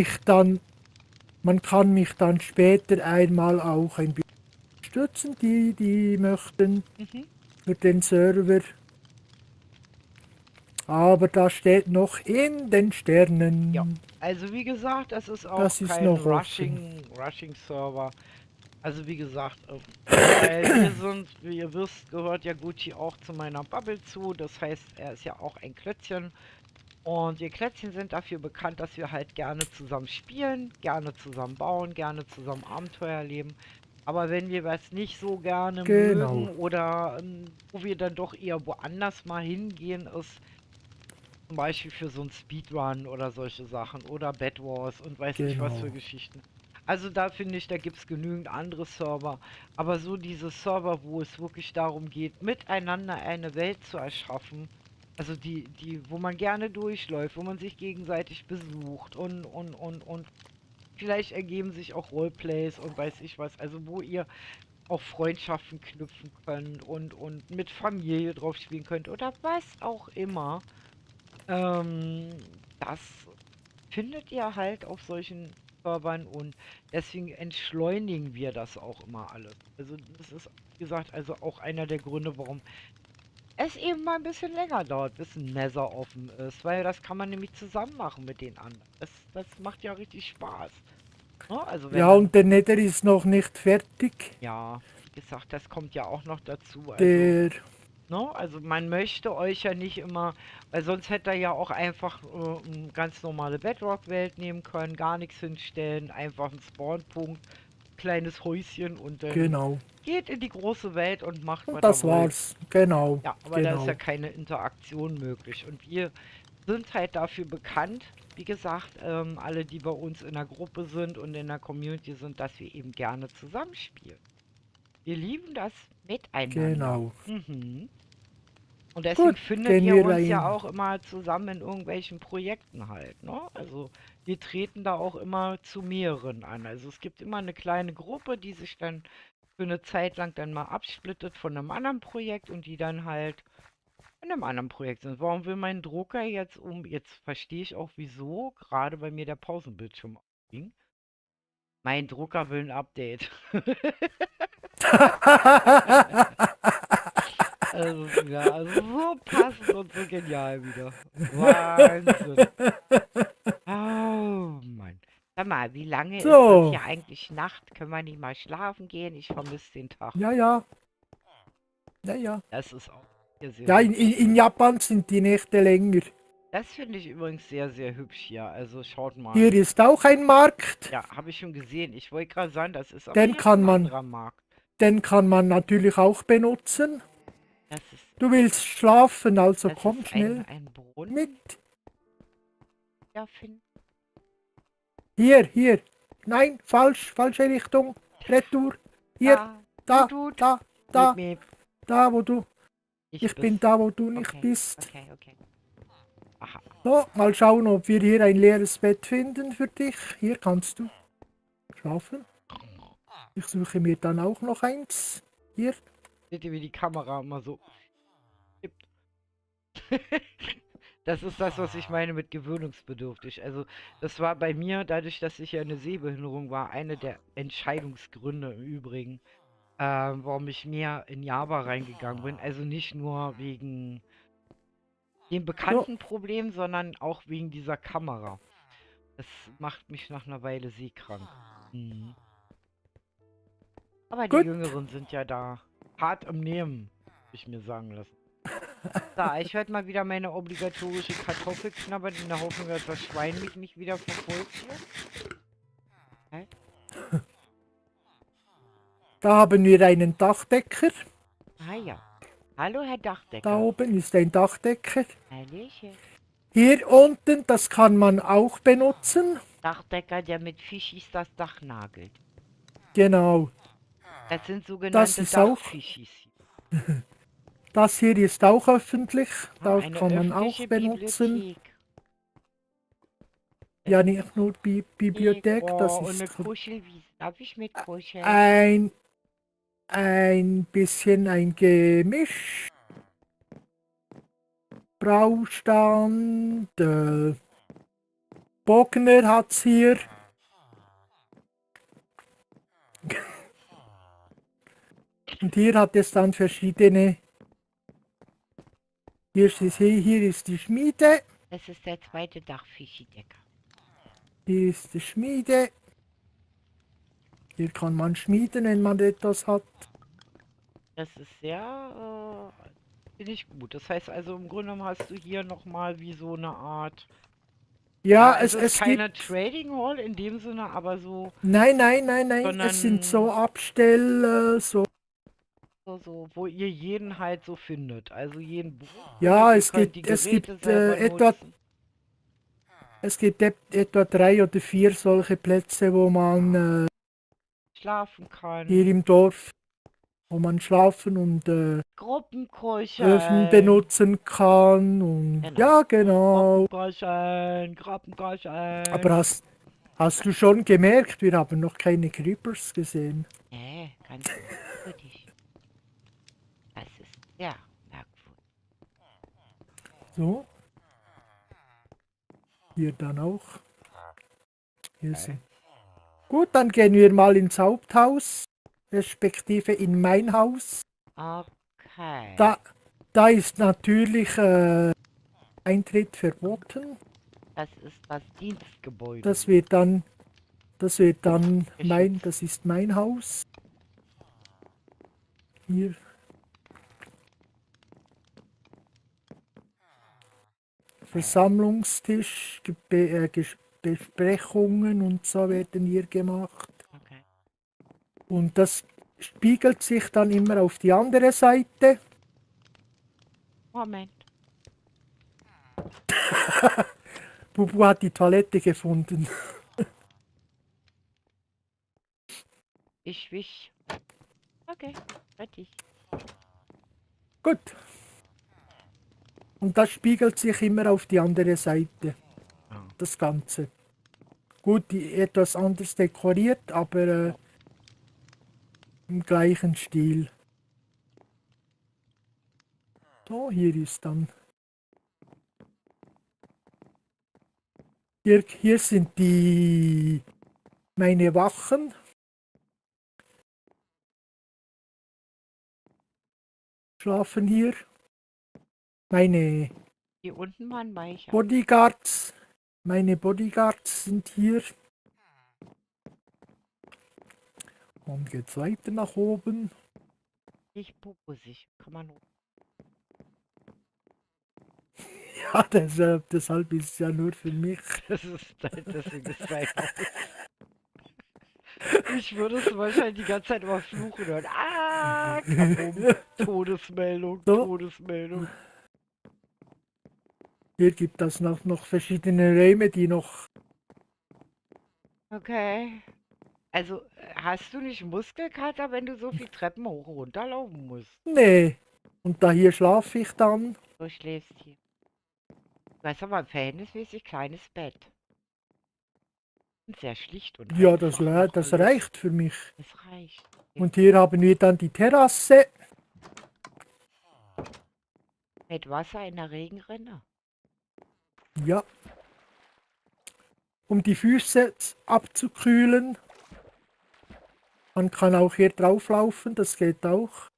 man kann mich dann später einmal auch ein bisschen stützen, die möchten Mhm. für den Server. Aber das steht noch in den Ja. Sternen. Also wie gesagt, das ist auch Das ist kein noch offen. Rushing-Server. Also wie gesagt, weil wir sind, wie ihr wisst, gehört ja Gucci auch zu meiner Bubble zu. Das heißt, er ist ja auch ein Klötzchen. Und wir Klötzchen sind dafür bekannt, dass wir halt gerne zusammen spielen, gerne zusammen bauen, gerne zusammen Abenteuer erleben. Aber wenn wir was nicht so gerne Genau, mögen oder wo wir dann doch eher woanders mal hingehen, ist zum Beispiel für so ein Speedrun oder solche Sachen oder Bed Wars und weiß ich was für genau, Geschichten. Also da finde ich, da gibt es genügend andere Server. Aber so diese Server, wo es wirklich darum geht, miteinander eine Welt zu erschaffen, also wo man gerne durchläuft, wo man sich gegenseitig besucht und vielleicht ergeben sich auch Roleplays und weiß ich was. Also wo ihr auch Freundschaften knüpfen könnt und mit Familie drauf spielen könnt oder was auch immer. Das findet ihr halt auf solchen Servern und deswegen entschleunigen wir das auch immer alles. Also das ist, wie gesagt, also auch einer der Gründe, warum es eben mal ein bisschen länger dauert, bis ein Nether offen ist, weil das kann man nämlich zusammen machen mit den anderen. Das macht ja richtig Spaß. Ne? Also wenn ja, dann, und der Nether ist noch nicht fertig. ja, wie gesagt, das kommt ja auch noch dazu. Also Der, ne? Also man möchte euch ja nicht immer, weil sonst hätte er ja auch einfach eine ganz normale Bedrock-Welt nehmen können, gar nichts hinstellen, einfach einen Spawnpunkt, kleines Häuschen und dann genau. geht in die große Welt und macht, Und was er das wollt. war's. Genau, Ja, aber da ist ja genau, keine Interaktion möglich. Und wir sind halt dafür bekannt, wie gesagt, alle, die bei uns in der Gruppe sind und in der Community sind, dass wir eben gerne zusammenspielen. Wir lieben das miteinander. genau. Mhm. Und deswegen Gut, findet gehen ihr wir uns ja rein. auch immer zusammen in irgendwelchen Projekten halt, ne? Also wir treten da auch immer zu mehreren an. Also es gibt immer eine kleine Gruppe, die sich dann für eine Zeit lang dann mal absplittet von einem anderen Projekt und die dann halt in einem anderen Projekt sind. Warum will mein Drucker jetzt jetzt verstehe ich auch wieso, gerade bei mir der Pausenbildschirm ging. Mein Drucker will ein Update. Also, ist wieder, also so passend und so genial wieder. Wahnsinn. Oh Mann. Sag mal, wie lange ist das So, hier eigentlich Nacht? Können wir nicht mal schlafen gehen? Ich vermisse den Tag. ja, ja, ja, ja. Das ist auch hier sehr Ja, hübsch in hier. Japan sind die Nächte länger. Das finde ich übrigens sehr, sehr hübsch hier. Also schaut mal. Hier ist auch ein Markt. Ja, habe ich schon gesehen. Ich wollte gerade sagen, das ist aber Den jetzt kann ein man, anderer Markt. den kann man natürlich auch benutzen. Das ist, Du willst schlafen, also das komm ist schnell ein mit. Brunnen. Ja, find, Hier. Nein, falsche Richtung. Retour. Hier, da. da, Tut. da, Miep, da, miep. da, wo du. Ich Ich bis. bin da, wo du nicht Okay, bist. okay. Aha. So, mal schauen, ob wir hier ein leeres Bett finden für dich. Hier kannst du schlafen. Ich suche mir dann auch noch eins. Hier. Seht ihr, wie die Kamera immer so gibt? Das ist das, was ich meine mit gewöhnungsbedürftig. Also, das war bei mir, dadurch, dass ich ja eine Sehbehinderung war, eine der Entscheidungsgründe im Übrigen, warum ich mehr in Java reingegangen bin. Also nicht nur wegen dem So, bekannten Problem, sondern auch wegen dieser Kamera. Das macht mich nach einer Weile seekrank. Mhm. Aber die gut. Jüngeren sind ja da hart im Nehmen, hab ich mir sagen lassen. So, ich werde mal wieder meine obligatorische Kartoffel knabbern, in der Hoffnung, dass das Schwein mich nicht wieder verfolgt hier. Hä? Da haben wir einen Dachdecker. Ah ja. Hallo, Herr Da Dachdecker. oben ist ein Dachdecker. Hallöchen. Hier unten, das kann man auch benutzen. Dachdecker, der mit Fischis das Dach nagelt. Genau. Das sind Das sogenannte ist auch, Dachfischis. das hier ist auch öffentlich. Ah, Das eine kann man auch öffentliche benutzen. Bibliothek. Ja, nicht nur Bibliothek, das Oh, und eine ist Kuschelwiese. Darf ich mit kuscheln? ein, ein bisschen ein Gemisch. Braustand. Bogner hat's hier. Und hier hat es dann verschiedene. Hier ist die Schmiede. Es ist der zweite Dachfischidecker. Hier ist die Schmiede. Hier kann man schmieden, wenn man etwas hat. Das ist sehr, finde ich gut. Das heißt also, im Grunde genommen hast du hier nochmal wie so eine Art. Ja, Ja, also es ist es keine gibt. Trading Hall in dem Sinne, aber so, Nein. Es sind sondern so so. so, wo ihr jeden halt so findet. Also jeden Buch findet, Ja, ihr könnt die es Geräte gibt selber nutzen. etwa 3 oder 4 solche Plätze, wo man Schlafen hier kann. im Dorf, wo man schlafen und Öfen Gruppenkuscheln. benutzen kann. Und Genau. ja, genau. Gruppenkuscheln, Aber Gruppenkuscheln. hast du schon gemerkt, wir haben noch keine Creepers gesehen. Ganz merkwürdig. Das ist sehr merkwürdig. So, hier dann auch. Hier sind. Gut, dann gehen wir mal ins Haupthaus, respektive in mein Haus. Okay. Da ist natürlich Eintritt verboten. Das ist das Dienstgebäude. Das wird dann das Geschützt. ist mein Haus. Hier. Versammlungstisch, Besprechungen und so werden hier gemacht. Okay. Und das spiegelt sich dann immer auf die andere Seite. Moment. Bubu hat die Toilette gefunden. Ich wisch. Okay. Fertig. Gut. Und das spiegelt sich immer auf die andere Seite. Ja. Das Ganze. Gut, etwas anders dekoriert, aber im gleichen Stil. So, hier ist dann. Hier sind meine Wachen. Schlafen hier. Meine Hier unten mal ein Weicher. Bodyguards. Meine Bodyguards sind hier. Und geht's weiter nach oben. Ich bubusig. Kann man nur. Ja, deshalb ist es ja nur für mich. Deswegen ist mein Haus. Ich würde es wahrscheinlich die ganze Zeit immer fluchen hören. Ah, Kabum. Todesmeldung, So. Todesmeldung. Hier gibt es noch verschiedene Räume, die noch. Okay. Also, hast du nicht Muskelkater, wenn du so viel Treppen hoch und runter laufen musst? Nee. Und da hier schlafe ich dann. Du schläfst hier. Du hast aber ein verhältnismäßig kleines Bett. Und sehr schlicht und Ja, einfach noch das alles. reicht für mich. Das reicht. Und hier haben wir dann die Terrasse. Mit Wasser in der Regenrinne. Ja, um die Füße abzukühlen. Man kann auch hier drauflaufen, das geht auch.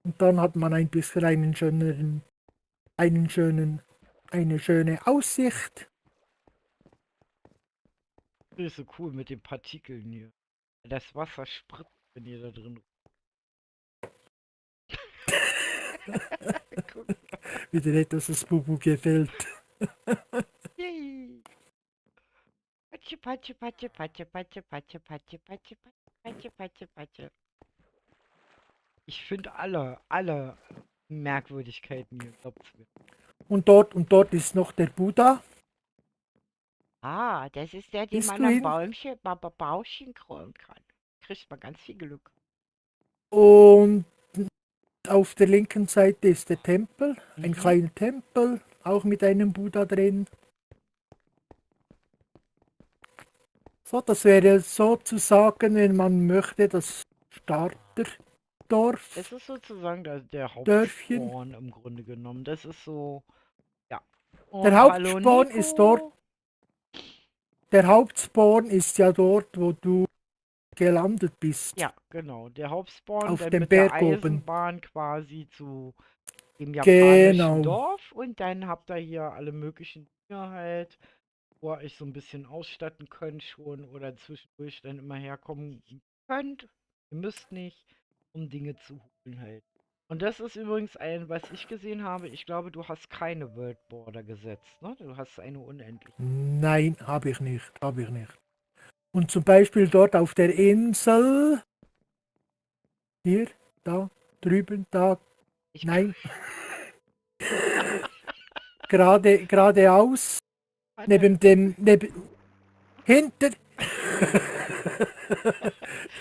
Und dann hat man ein bisschen eine schöne Aussicht. Das ist so cool mit den Partikeln hier. Das Wasser spritzt, wenn ihr da drin. Guck. Wieder etwas, das Bubu gefällt. Yay. Patsche, patsche, patsche, patsche, patsche, patsche, patsche, patsche, patsche, patsche, patsche. Ich finde alle Merkwürdigkeiten hier, glaubt's mir. Und dort ist noch der Buddha. Ah, das ist der, den Bist man du am hin? Bauchchen krollen kann. Kriegt man ganz viel Glück. Und auf der linken Seite ist der Tempel. Ein Mhm. kleiner Tempel, auch mit einem Buddha drin. So, das wäre sozusagen, wenn man möchte, das Das Starterdorf, ist sozusagen der Dörfchen. Hauptspawn im Grunde genommen. Das ist so, ja. Der Und hallo Hauptspawn ist dort, Nico. der Hauptspawn ist ja dort, wo du gelandet bist. Ja, genau. Der Hauptspawn, Auf dann dem mit der Berg oben. Eisenbahn quasi zu dem japanischen Genau. Dorf. Und dann habt ihr hier alle möglichen Dinge halt, wo ihr euch so ein bisschen ausstatten könnt schon oder zwischendurch dann immer herkommen könnt. Ihr müsst nicht, um Dinge zu holen halt. Und das ist übrigens was ich gesehen habe. Ich glaube, du hast keine World Border gesetzt, ne? Du hast eine unendliche. Nein, habe ich nicht, habe ich nicht. Und zum Beispiel dort auf der Insel, hier, da, drüben, da, Ich, nein, geradeaus, warte, neben dem, hinter,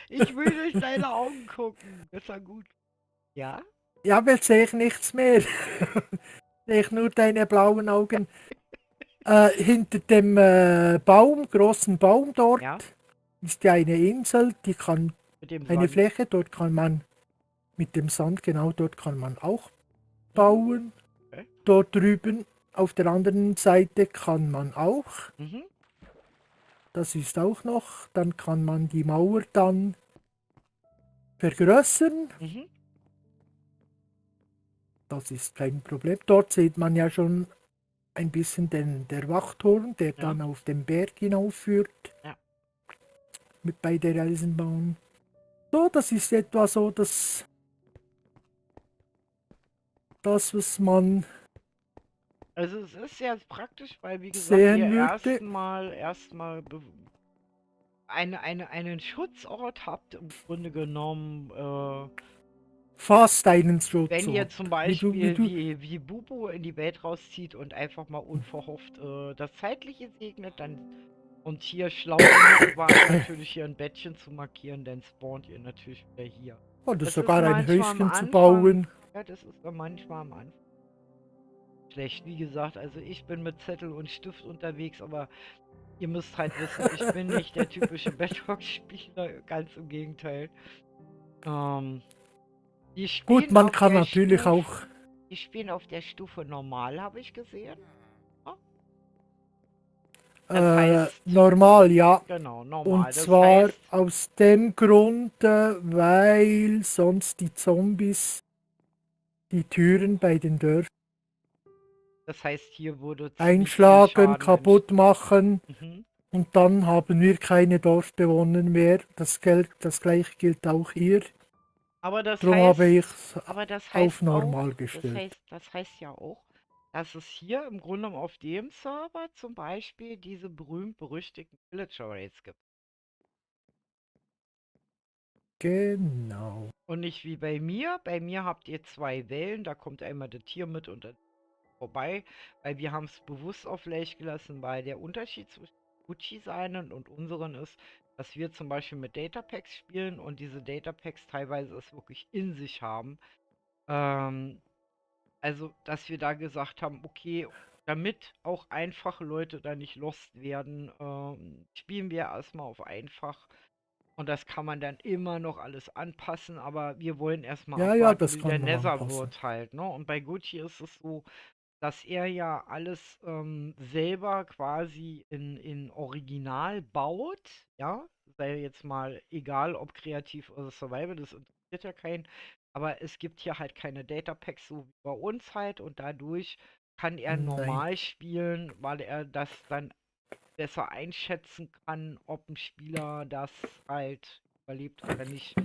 ich will durch deine Augen gucken. Das war gut. Ja? ja, jetzt sehe ich nichts mehr, sehe ich nur deine blauen Augen. Hinter dem großen Baum dort, Ja? ist ja eine Insel, die kann, Mit dem eine Sand. Fläche, dort kann man, mit dem Sand, genau, dort kann man auch Mhm. bauen. Okay. Dort drüben auf der anderen Seite kann man auch. Mhm. Das ist auch noch. Dann kann man die Mauer dann vergrößern. Mhm. Das ist kein Problem. Dort sieht man ja schon ein bisschen der Wachturm, der Ja. dann auf den Berg hinaufführt. Ja. Mit bei der Eisenbahn. So, das ist etwa so das was man Also es ist sehr praktisch, weil wie gesagt, ihr sehen würde. einen Schutzort habt im Grunde genommen, Fast einen wenn ihr Schutzort. zum Wie Beispiel du, wie Bubu in die Welt rauszieht und einfach mal unverhofft das Zeitliche segnet, dann und hier schlau genug war, natürlich hier ein Bettchen zu markieren, dann spawnt ihr natürlich wieder hier. oder Das ist sogar ein manchmal am Häuschen zu Anfang, bauen. ja, das ist dann manchmal am Anfang schlecht. Wie gesagt, also ich bin mit Zettel und Stift unterwegs, aber ihr müsst halt wissen, ich bin nicht der typische Bedrock-Spieler, ganz im Gegenteil. Ähm, die Gut, spielen man auf kann der natürlich Stufe, auch die spielen auf der Stufe normal, habe ich gesehen. Ja, das heißt, normal, ja. genau, Und normal. Das zwar heißt, aus dem Grund, weil sonst die Zombies die Türen bei den Dörfern hier wurde ziemlich viel einschlagen, Schaden kaputt machen mhm. und dann haben wir keine Dorfbewohner mehr. Das gleiche gilt auch hier. Aber Darum habe ich es das auf heißt normal auch, gestellt. das heißt ja auch, dass es hier im Grunde genommen auf dem Server zum Beispiel diese berühmt-berüchtigten Villager Raids gibt. Genau. Und nicht wie bei mir. Bei mir habt ihr zwei Wellen, da kommt einmal das Tier mit und dann vorbei, weil wir haben es bewusst auf leicht gelassen, weil der Unterschied zwischen Gucci seinen und unseren ist, dass wir zum Beispiel mit Datapacks spielen und diese Datapacks teilweise es wirklich in sich haben. Ähm, also, dass wir da gesagt haben, okay, damit auch einfache Leute da nicht lost werden, spielen wir erstmal auf einfach. Und das kann man dann immer noch alles anpassen, aber wir wollen erstmal Ja, ja, abwarten, das wie der kann man Nether anpassen. wird halt, ne? Und bei Gucci ist es so, dass er ja alles selber quasi in Original baut, ja, sei jetzt mal egal, ob kreativ oder Survival, das interessiert ja keinen, aber es gibt hier halt keine Datapacks, so wie bei uns halt, und dadurch kann er Nein, normal spielen, weil er das dann besser einschätzen kann, ob ein Spieler das halt überlebt oder nicht.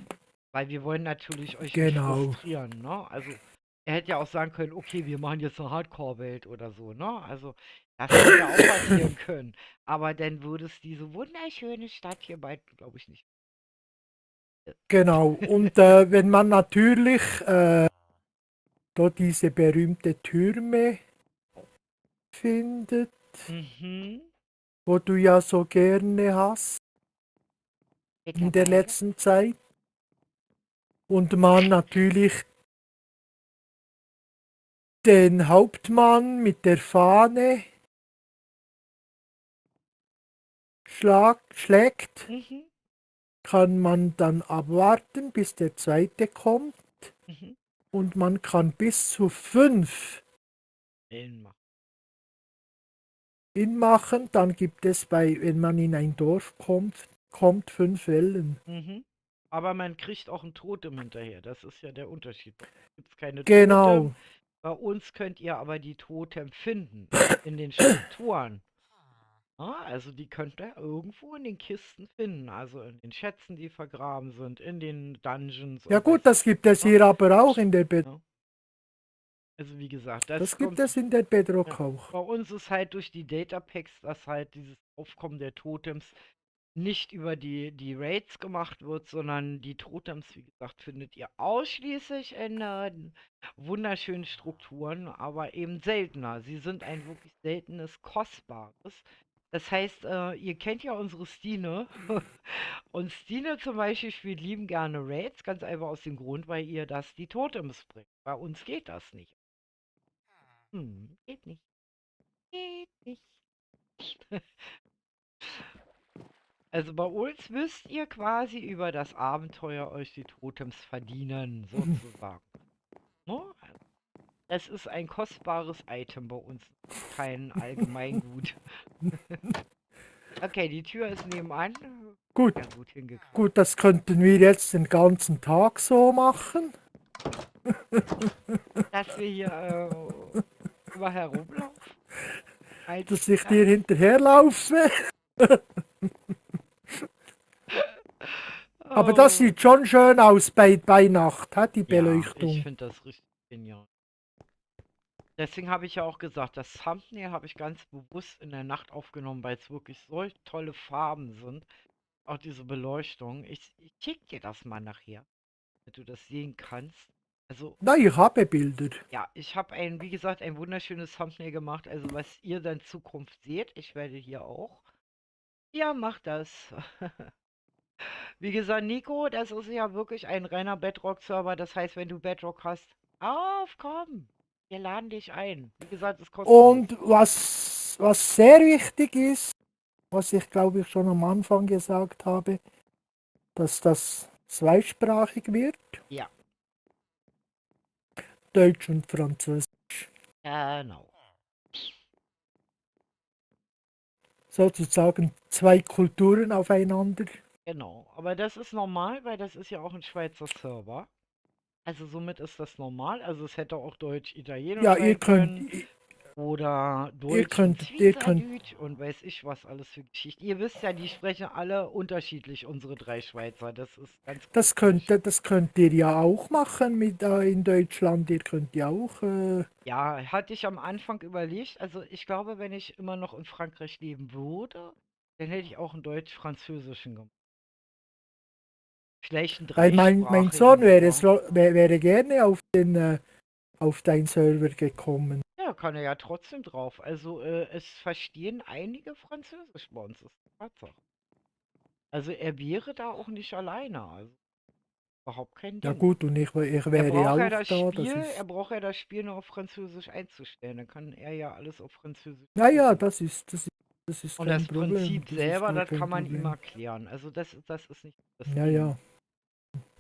Weil wir wollen natürlich euch nicht genau. frustrieren, ne? Also, er hätte ja auch sagen können, okay, wir machen jetzt eine Hardcore-Welt oder so, ne? Also, das hätte auch passieren können. Aber dann würde es diese wunderschöne Stadt hier bald, glaube ich, nicht. Genau. Und wenn man natürlich dort diese berühmte Türme findet, Mhm. wo du ja so gerne hast in der Mittlerweile. letzten Zeit, und man natürlich den Hauptmann mit der Fahne schlägt, Mhm. kann man dann abwarten, bis der zweite kommt, Mhm. und man kann bis zu 5 Ellenmacher. machen. Dann gibt es wenn man in ein Dorf kommt 5 Wellen. Mhm. Aber man kriegt auch ein Totem hinterher. Das ist ja der Unterschied. Bei uns gibt es keine Totem. Genau, Bei uns könnt ihr aber die Totem finden in den Strukturen. Also die könnt ihr irgendwo in den Kisten finden, also in den Schätzen, die vergraben sind, in den Dungeons ja und gut, weiß das ich gibt was, es hier aber auch in der ne? Also wie gesagt, das gibt es in der ja, Bedrock auch. bei uns ist halt durch die Datapacks, dass halt dieses Aufkommen der Totems nicht über die Raids gemacht wird, sondern die Totems, wie gesagt, findet ihr ausschließlich in wunderschönen Strukturen, aber eben seltener. Sie sind ein wirklich seltenes, kostbares. Das heißt, ihr kennt ja unsere Stine. Und Stine zum Beispiel spielt lieben gerne Raids, ganz einfach aus dem Grund, weil ihr das die Totems bringt. Bei uns geht das nicht. Geht nicht. Geht nicht. Also bei uns müsst ihr quasi über das Abenteuer euch die Totems verdienen, sozusagen. Ne? Es ist ein kostbares Item bei uns, kein Allgemeingut. Okay, die Tür ist nebenan. Gut, Ja, gut hingekriegt. gut, das könnten wir jetzt den ganzen Tag so machen, Dass wir hier über herumlaufen. Als dass ich dir das. hinterherlaufe. Aber das Oh. sieht schon schön aus bei Nacht, die Ja, ich Beleuchtung. finde das richtig genial. Deswegen habe ich ja auch gesagt, das Thumbnail habe ich ganz bewusst in der Nacht aufgenommen, weil es wirklich solch tolle Farben sind. Auch diese Beleuchtung. Ich schick dir das mal nachher, damit du das sehen kannst. Also, Na, ich habe Bilder. ja, ich habe wie gesagt, ein wunderschönes Thumbnail gemacht. Also, was ihr dann in Zukunft seht, ich werde hier auch. Ja, mach das. Wie gesagt, Nico, das ist ja wirklich ein reiner Bedrock-Server. Das heißt, wenn du Bedrock hast, komm. Wir laden dich ein. Wie gesagt, ist kostenlos. Und was sehr wichtig ist, was ich glaube ich schon am Anfang gesagt habe, dass das zweisprachig wird, Ja, Deutsch und Französisch. genau. Sozusagen zwei Kulturen aufeinander. Genau. Aber das ist normal, weil das ist ja auch ein Schweizer Server. Also somit ist das normal. Also es hätte auch Deutsch-Italienisch Ja, sein können. Oder ihr Deutsch und könnt, ihr könnt, Schweizerdeutsch und weiß ich was alles für Geschichten. Ihr wisst ja, die sprechen alle unterschiedlich, unsere drei Schweizer. Das ist ganz komisch. das könnt ihr ja auch machen mit in Deutschland. Ihr könnt ja auch, Ja, hatte ich am Anfang überlegt. Also ich glaube, wenn ich immer noch in Frankreich leben würde, dann hätte ich auch einen deutsch-französischen gemacht. Vielleicht einen weil mein dreisprachigen Sohn sogar. wäre gerne auf deinen Server gekommen. Ja, kann er ja trotzdem drauf. Also es verstehen einige Französisch bei uns. Das ist Tatsache. Also er wäre da auch nicht alleine. Also überhaupt kein Ja Ding. gut, und ich wäre auch da. Das Er ist, braucht ja das Spiel nur auf Französisch einzustellen. Dann kann er ja alles auf Französisch naja, spielen. das ist Und kein das Problem. Prinzip Das ist selber, gar das kann kein man ihm Problem. erklären. Also das ist nicht das Ja, Ding. ja,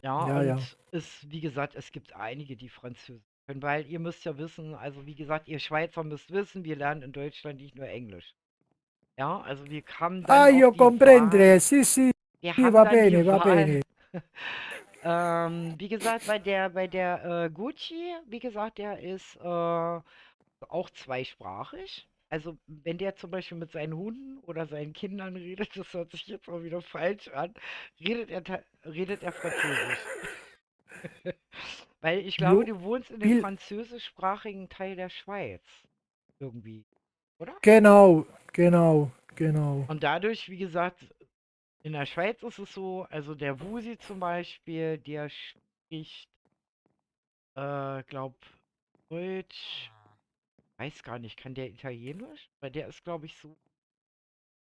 Ja, ja, ja. und wie gesagt, es gibt einige, die Französisch können, weil ihr müsst ja wissen, also wie gesagt, ihr Schweizer müsst wissen, wir lernen in Deutschland nicht nur Englisch. Ja, also wir haben dann Ah, auch io die Wahl. comprendere, sì, sì, Wir sì, haben dann va die Wahl. bene. Wie gesagt, bei der Gucci, wie gesagt, der ist auch zweisprachig. Also wenn der zum Beispiel mit seinen Hunden oder seinen Kindern redet, das hört sich jetzt auch wieder falsch an, redet er Französisch. Weil ich glaube, Jo, du wohnst in dem Bill, französischsprachigen Teil der Schweiz. Irgendwie, oder? genau, genau, genau. Und dadurch, wie gesagt, in der Schweiz ist es so, also der Wusi zum Beispiel, der spricht, glaub, Deutsch, weiß gar nicht, kann der Italienisch? Weil der ist, glaube ich, so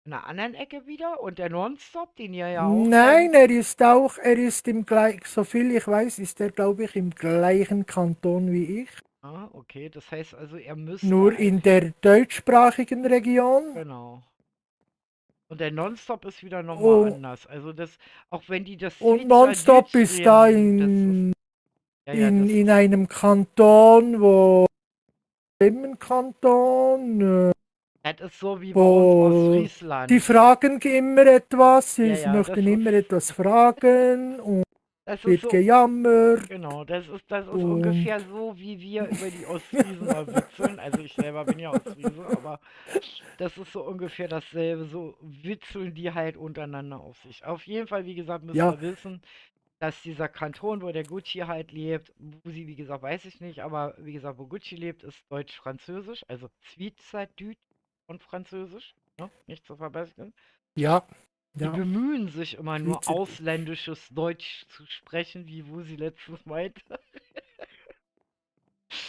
in der anderen Ecke wieder. Und der Nonstop, den ihr ja auch Nein, kennt. er ist im gleichen, soviel ich weiß, ist er, glaube ich, im gleichen Kanton wie ich. Ah, okay, das heißt also, er müsste Nur in eigentlich, der deutschsprachigen Region. genau. Und der Nonstop ist wieder nochmal Oh, anders. Also das, auch wenn die das und Nonstop Schweizerdeutsch ist da reden, das ist, ja, ja, das in ist, einem Kanton, wo im Kanton, das ist so wie bei uns wo die Ostfriesland. fragen immer etwas, Ja, sie ja, möchten immer etwas fragen und das ist wird so, gejammert genau, das ist und ungefähr so, wie wir über die Ostfriesener witzeln. Also ich selber bin ja Ostfriese, aber das ist so ungefähr dasselbe. So witzeln die halt untereinander auf sich. Auf jeden Fall, wie gesagt, müsst ja, ihr wissen, dass dieser Kanton, wo der Gucci halt lebt, wo sie, wie gesagt, weiß ich nicht, aber wie gesagt, wo Gucci lebt, ist Deutsch-Französisch, also Schweizerdeutsch und Französisch, ne? Nicht zu verbessern. ja, Die ja, bemühen sich immer nur Schweizerdeutsch. ausländisches Deutsch zu sprechen, wie wo sie letztens meinte.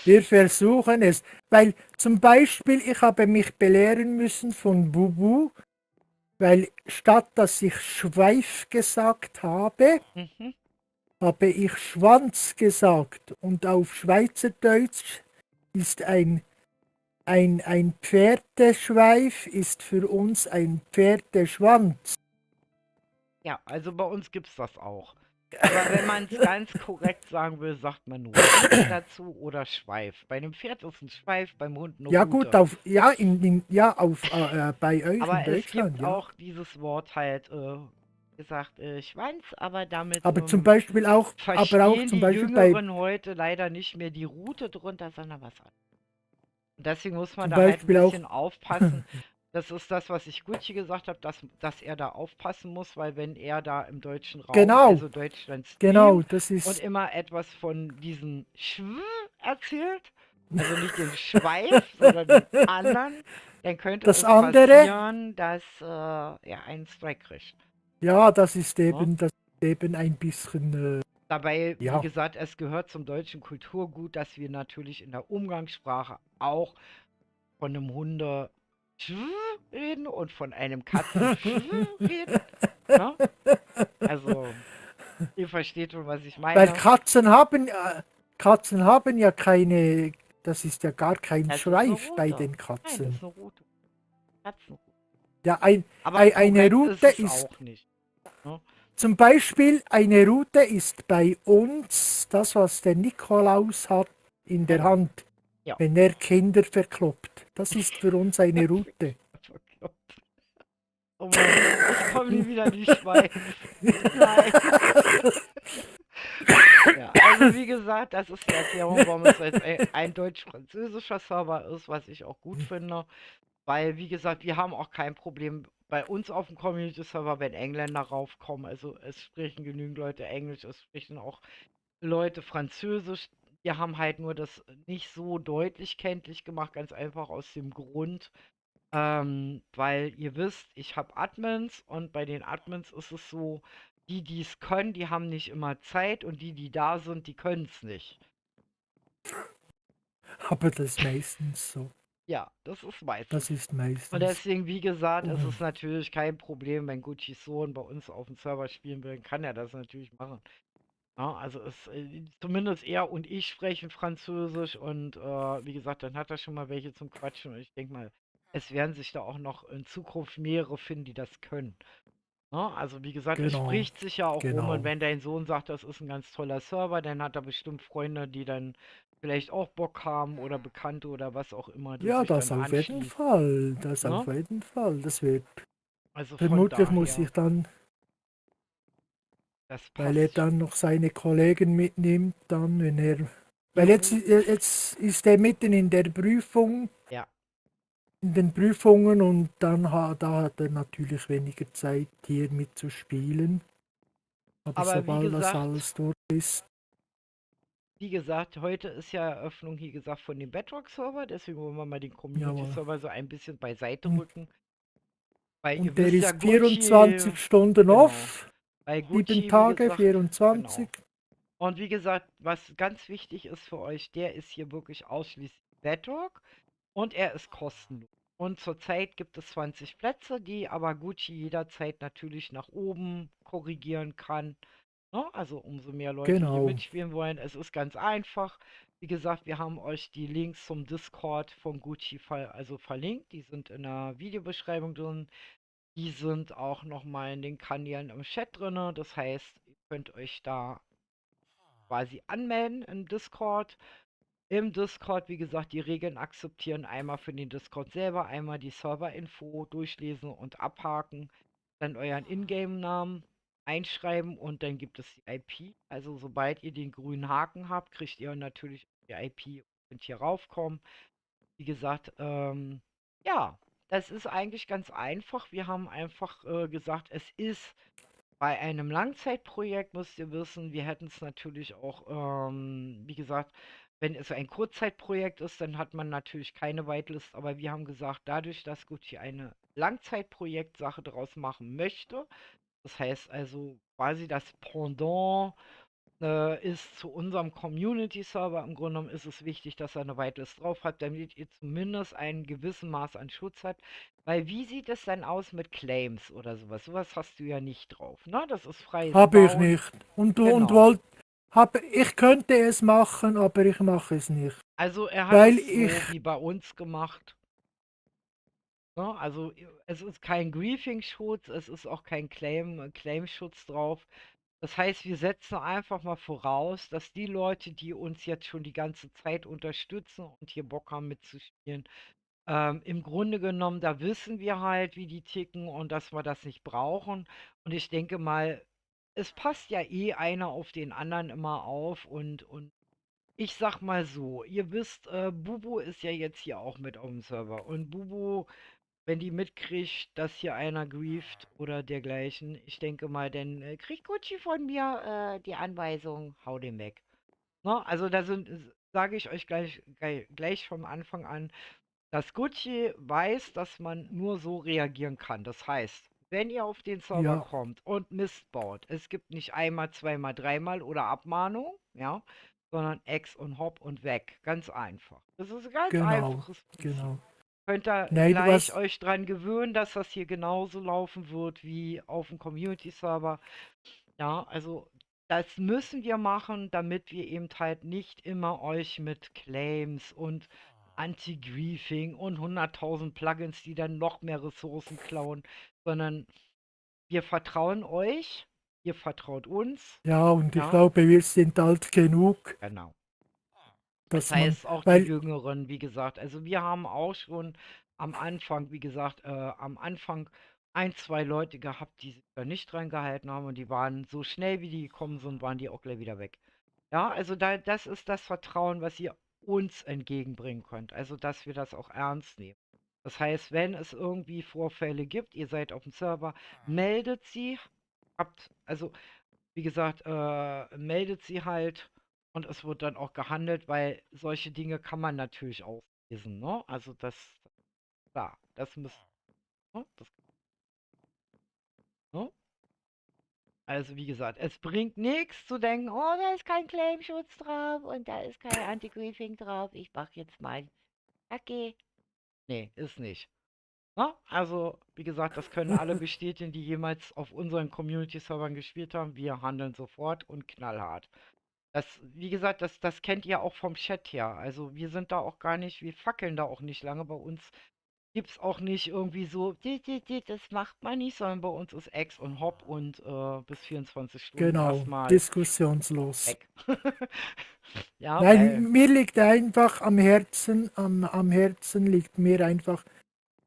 Wir versuchen es, weil zum Beispiel ich habe mich belehren müssen von Bubu, weil statt dass ich Schweif gesagt habe, Mhm. habe ich Schwanz gesagt und auf Schweizerdeutsch ist ein Pferdeschweif ist für uns ein Pferdeschwanz. Ja, also bei uns gibt's das auch. Aber wenn man es ganz korrekt sagen will, sagt man Rute dazu oder Schweif. Bei einem Pferd ist ein Schweif, beim Hund eine Ja gut, Rute. auf ja ja auf bei euch in Aber es Deutschland, gibt ja. auch dieses Wort halt, gesagt, Schwanz, aber damit Aber auch verstehen zum die Beispiel bei Jüngeren heute leider nicht mehr die Rute drunter, sondern was anderes. Und deswegen muss man zum da halt ein Beispiel auch bisschen aufpassen. Das ist das, was ich Gucci gesagt habe, dass er da aufpassen muss, weil wenn er da im deutschen Raum, genau, also Deutschland genau, streamt das und ist immer etwas von diesem Schw erzählt, also nicht den Schweif, sondern den anderen, dann könnte das es andere. passieren, dass er einen Strike kriegt. Ja, Ne? das ist eben ein bisschen Dabei, wie ja, gesagt, es gehört zum deutschen Kulturgut, dass wir natürlich in der Umgangssprache auch von einem Hunde reden und von einem Katzen reden. Ne? Also, ihr versteht schon, was ich weil meine. Katzen haben ja keine, das ist ja gar kein Das ist eine Schweif bei rote. den Nein, das Katzen. ist eine rote. Katzenrute. Ja, Aber eine korrekt ist Rute es ist auch nicht. Ne? zum Beispiel eine Rute ist bei uns das, was der Nikolaus hat in der Genau. Hand, Ja. wenn er Kinder verkloppt. Das ist für uns eine Rute. Verkloppt. Oh Mann, ich komme nie wieder in die Schweiz. Nein. Ja, also wie gesagt, das ist die Erklärung, warum es jetzt ein deutsch-französischer Server ist, was ich auch gut finde. Weil, wie gesagt, wir haben auch kein Problem bei uns auf dem Community-Server, wenn Engländer raufkommen. Also es sprechen genügend Leute Englisch, es sprechen auch Leute Französisch. Wir haben halt nur das nicht so deutlich kenntlich gemacht, ganz einfach aus dem Grund, weil ihr wisst, ich habe Admins und bei den Admins ist es so, die es können, die haben nicht immer Zeit und die da sind, die können es nicht. Aber das ist meistens so. Ja, das ist meistens. Das ist Und meistens. deswegen, wie gesagt, es Oh. ist natürlich kein Problem, wenn Gucci's Sohn bei uns auf dem Server spielen will, kann er das natürlich machen. Ja, also zumindest er und ich sprechen Französisch und wie gesagt, dann hat er schon mal welche zum Quatschen und ich denke mal, es werden sich da auch noch in Zukunft mehrere finden, die das können. Ne? Also wie gesagt, es Genau, spricht sich ja auch rum und genau. wenn dein Sohn sagt, das ist ein ganz toller Server, dann hat er bestimmt Freunde, die dann vielleicht auch Bock haben oder Bekannte oder was auch immer, die Ja, sich das dann auf jeden anschließen. Fall. Das auf Ne? jeden Fall. Das wird. Also von Vermutlich muss daher, ich dann, das weil er passt dann schon. noch seine Kollegen mitnimmt, dann, wenn er. Weil Jo, jetzt ist er mitten in der Prüfung, ja. in den Prüfungen und da hat er natürlich weniger Zeit hier mitzuspielen. Aber Aber sobald das alles durch ist, wie gesagt, heute ist ja Eröffnung, wie gesagt, von dem Bedrock-Server, deswegen wollen wir mal den jawohl. Community-Server so ein bisschen beiseite Und, rücken. Weil ihr und der wisst ja, ist Gucci, 24 Stunden genau. off, Bei 7 Gucci, wie Tage, gesagt, 24. genau. Und wie gesagt, was ganz wichtig ist für euch, der ist hier wirklich ausschließlich Bedrock und er ist kostenlos. Und zurzeit gibt es 20 Plätze, die aber Gucci jederzeit natürlich nach oben korrigieren kann. Ne? Also umso mehr Leute hier Genau, mitspielen wollen. Es ist ganz einfach. Wie gesagt, wir haben euch die Links zum Discord von Gucci also verlinkt. Die sind in der Videobeschreibung drin. Die sind auch nochmal in den Kanälen im Chat drin. Das heißt, ihr könnt euch da quasi anmelden im Discord. Im Discord, wie gesagt, die Regeln akzeptieren. Einmal für den Discord selber, einmal die Serverinfo durchlesen und abhaken. Dann euren Ingame-Namen einschreiben und dann gibt es die IP. Also sobald ihr den grünen Haken habt, kriegt ihr natürlich die IP und könnt hier raufkommen. Wie gesagt, ja, das ist eigentlich ganz einfach. Wir haben einfach gesagt, es ist bei einem Langzeitprojekt müsst ihr wissen, wir hätten es natürlich auch, wie gesagt, wenn es ein Kurzzeitprojekt ist, dann hat man natürlich keine Whitelist, aber wir haben gesagt, dadurch, dass Gucci eine Langzeitprojektsache daraus machen möchte, das heißt also quasi das Pendant ist zu unserem Community-Server. Im Grunde genommen ist es wichtig, dass er eine Whitelist drauf hat, damit ihr zumindest einen gewissen Maß an Schutz habt. Weil wie sieht es denn aus mit Claims oder sowas? Sowas hast du ja nicht drauf, ne? Das ist freies habe ich Bauen. nicht. Und Genau. ich könnte es machen, aber ich mache es nicht. Also er hat Weil es ich, so wie bei uns gemacht. Ne? Also es ist kein Griefing-Schutz, es ist auch kein Claim-Schutz drauf. Das heißt, wir setzen einfach mal voraus, dass die Leute, die uns jetzt schon die ganze Zeit unterstützen und hier Bock haben mitzuspielen, im Grunde genommen, da wissen wir halt, wie die ticken und dass wir das nicht brauchen. Und ich denke mal, es passt ja eh einer auf den anderen immer auf und ich sag mal so, ihr wisst, Bubu ist ja jetzt hier auch mit auf dem Server und Bubu, wenn die mitkriegt, dass hier einer grieft oder dergleichen, ich denke mal, dann kriegt Gucci von mir die Anweisung, hau den weg. Ne? Also da sind, sage ich euch gleich vom Anfang an, dass Gucci weiß, dass man nur so reagieren kann. Das heißt, wenn ihr auf den Server ja, kommt und Mist baut, es gibt nicht einmal, zweimal, dreimal oder Abmahnung, ja, sondern Ex und Hop und weg. Ganz einfach. Das ist ein ganz genau, einfaches Prinzip. genau. Könnt ihr Nein, gleich was, euch dran gewöhnen, dass das hier genauso laufen wird wie auf dem Community-Server. Ja, also das müssen wir machen, damit wir eben halt nicht immer euch mit Claims und Anti-Griefing und 100.000 Plugins, die dann noch mehr Ressourcen klauen, sondern wir vertrauen euch, ihr vertraut uns. ja, und ich Ja, glaube, wir sind alt genug, genau. Das dass man, heißt auch die weil, Jüngeren, wie gesagt. Also wir haben auch schon am Anfang, wie gesagt, am Anfang ein, zwei Leute gehabt, die sich da nicht dran gehalten haben und die waren so schnell, wie die gekommen sind, waren die auch gleich wieder weg. Ja, also das ist das Vertrauen, was ihr uns entgegenbringen könnt. Also, dass wir das auch ernst nehmen. Das heißt, wenn es irgendwie Vorfälle gibt, ihr seid auf dem Server, meldet sie, also wie gesagt, meldet sie halt und es wird dann auch gehandelt, weil solche Dinge kann man natürlich auslesen, ne? Also klar, das müsst, ne? Ne? Also wie gesagt, es bringt nichts zu denken, oh, da ist kein Claimschutz drauf und da ist kein Anti-Griefing drauf. Ich mach jetzt mal. Okay. Nee, ist nicht. Ne? Also, wie gesagt, das können alle bestätigen, die jemals auf unseren Community-Servern gespielt haben. Wir handeln sofort und knallhart. Das, wie gesagt, das kennt ihr auch vom Chat her. Also wir sind da auch gar nicht, wir fackeln da auch nicht lange bei uns. Gibt's auch nicht irgendwie so, das macht man nicht, sondern bei uns ist Ex und Hop und bis 24 Stunden Genau, erstmal diskussionslos. weg. Ja, weil, Nein, mir liegt einfach am Herzen liegt mir einfach,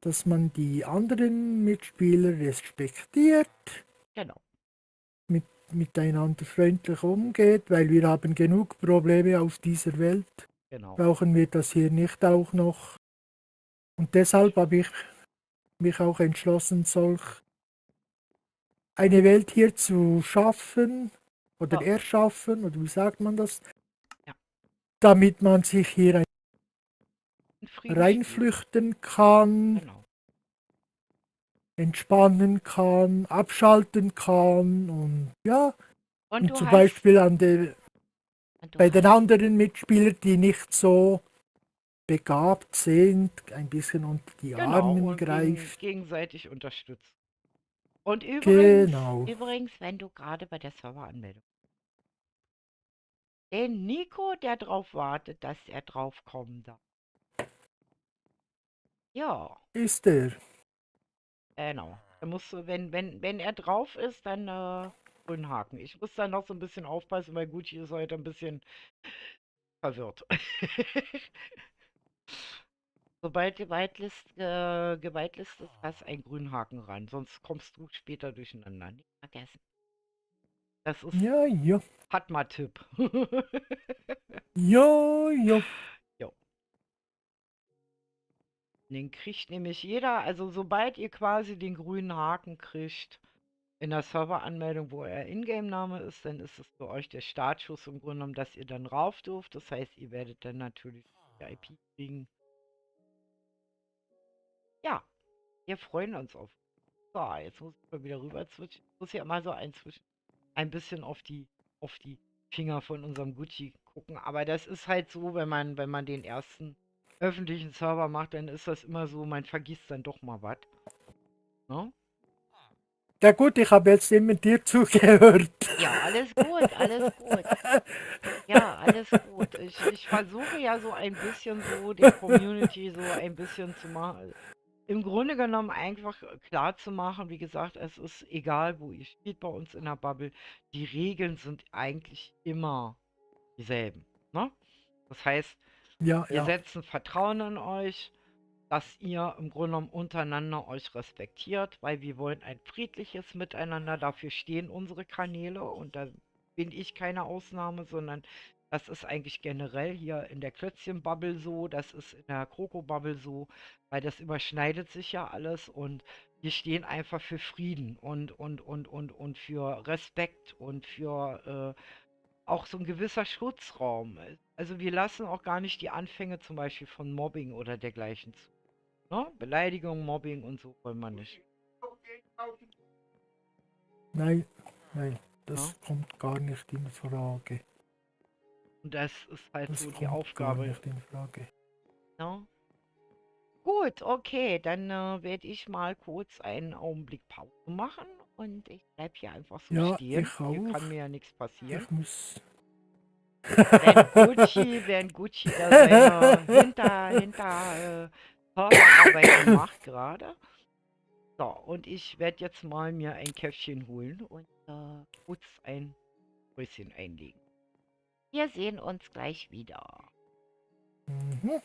dass man die anderen Mitspieler respektiert, genau, mit, miteinander freundlich umgeht, weil wir haben genug Probleme auf dieser Welt. genau. Brauchen wir das hier nicht auch noch? Und deshalb habe ich mich auch entschlossen, solch eine Welt hier zu schaffen oder Ja, erschaffen, oder wie sagt man das, ja. damit man sich hier In Frieden spielt. reinflüchten kann, Genau. entspannen kann, abschalten kann und ja, Und und du zum hast, Beispiel und du bei den hast, anderen Mitspielern, die nicht so begabt sind, ein bisschen unter die genau, Armen und greift. gegenseitig unterstützt. Und Genau. wenn du gerade bei der Serveranmeldung, den Nico, der drauf wartet, dass er draufkommen darf. Ja, Ist er. genau. Da musst du, wenn er drauf ist, dann grünen Haken. Ich muss da noch so ein bisschen aufpassen, weil Gucci ist heute ein bisschen verwirrt. Sobald die geweitlist ist, hast einen grünen Haken ran, sonst kommst du später durcheinander. Nicht vergessen. Das ist Ja, ja. Padma-Tipp. Ja, ja. Jo. Den kriegt nämlich jeder, also sobald ihr quasi den grünen Haken kriegt in der Serveranmeldung, wo euer Ingame-Name ist, dann ist es für euch der Startschuss im Grunde genommen, dass ihr dann rauf dürft. Das heißt, ihr werdet dann natürlich die IP kriegen. Ja, wir freuen uns auf. So, jetzt muss ich mal wieder rüber switchen. Ich muss ja immer so ein bisschen auf die Finger von unserem Gucci gucken. Aber das ist halt so, wenn man den ersten öffentlichen Server macht, dann ist das immer so, man vergisst dann doch mal was. Ne? Ja gut, ich habe jetzt immer dir zugehört. Ja, alles gut, alles gut. Ja, alles gut. Ich versuche ja so ein bisschen so der Community so ein bisschen zu machen. Im Grunde genommen einfach klar zu machen, wie gesagt, es ist egal, wo ihr spielt bei uns in der Bubble. Die Regeln sind eigentlich immer dieselben. Ne? Das heißt, Ja, wir ja. setzen Vertrauen in euch, dass ihr im Grunde genommen untereinander euch respektiert, weil wir wollen ein friedliches Miteinander. Dafür stehen unsere Kanäle und da bin ich keine Ausnahme, sondern das ist eigentlich generell hier in der Klötzchen-Bubble so, das ist in der Kroko-Bubble so, weil das überschneidet sich ja alles und wir stehen einfach für Frieden und für Respekt und für auch so ein gewisser Schutzraum. Also wir lassen auch gar nicht die Anfänge zum Beispiel von Mobbing oder dergleichen zu. Ne? Beleidigung, Mobbing und so wollen wir nicht. Nein, nein, Ne? das kommt gar nicht in Frage. Und das ist halt Das so die kommt gar Aufgabe. nicht in Frage. Ne? Gut, okay, dann werde ich mal kurz einen Augenblick Pause machen und ich bleibe hier einfach so Ja, stehen. ich Hier auch. kann mir ja nichts passieren. Ich muss. Während Gucci da seine hinter Serverarbeiten macht gerade. So, und ich werde jetzt mal mir ein Käffchen holen und kurz ein Häuschen einlegen. Wir sehen uns gleich wieder. Mhm.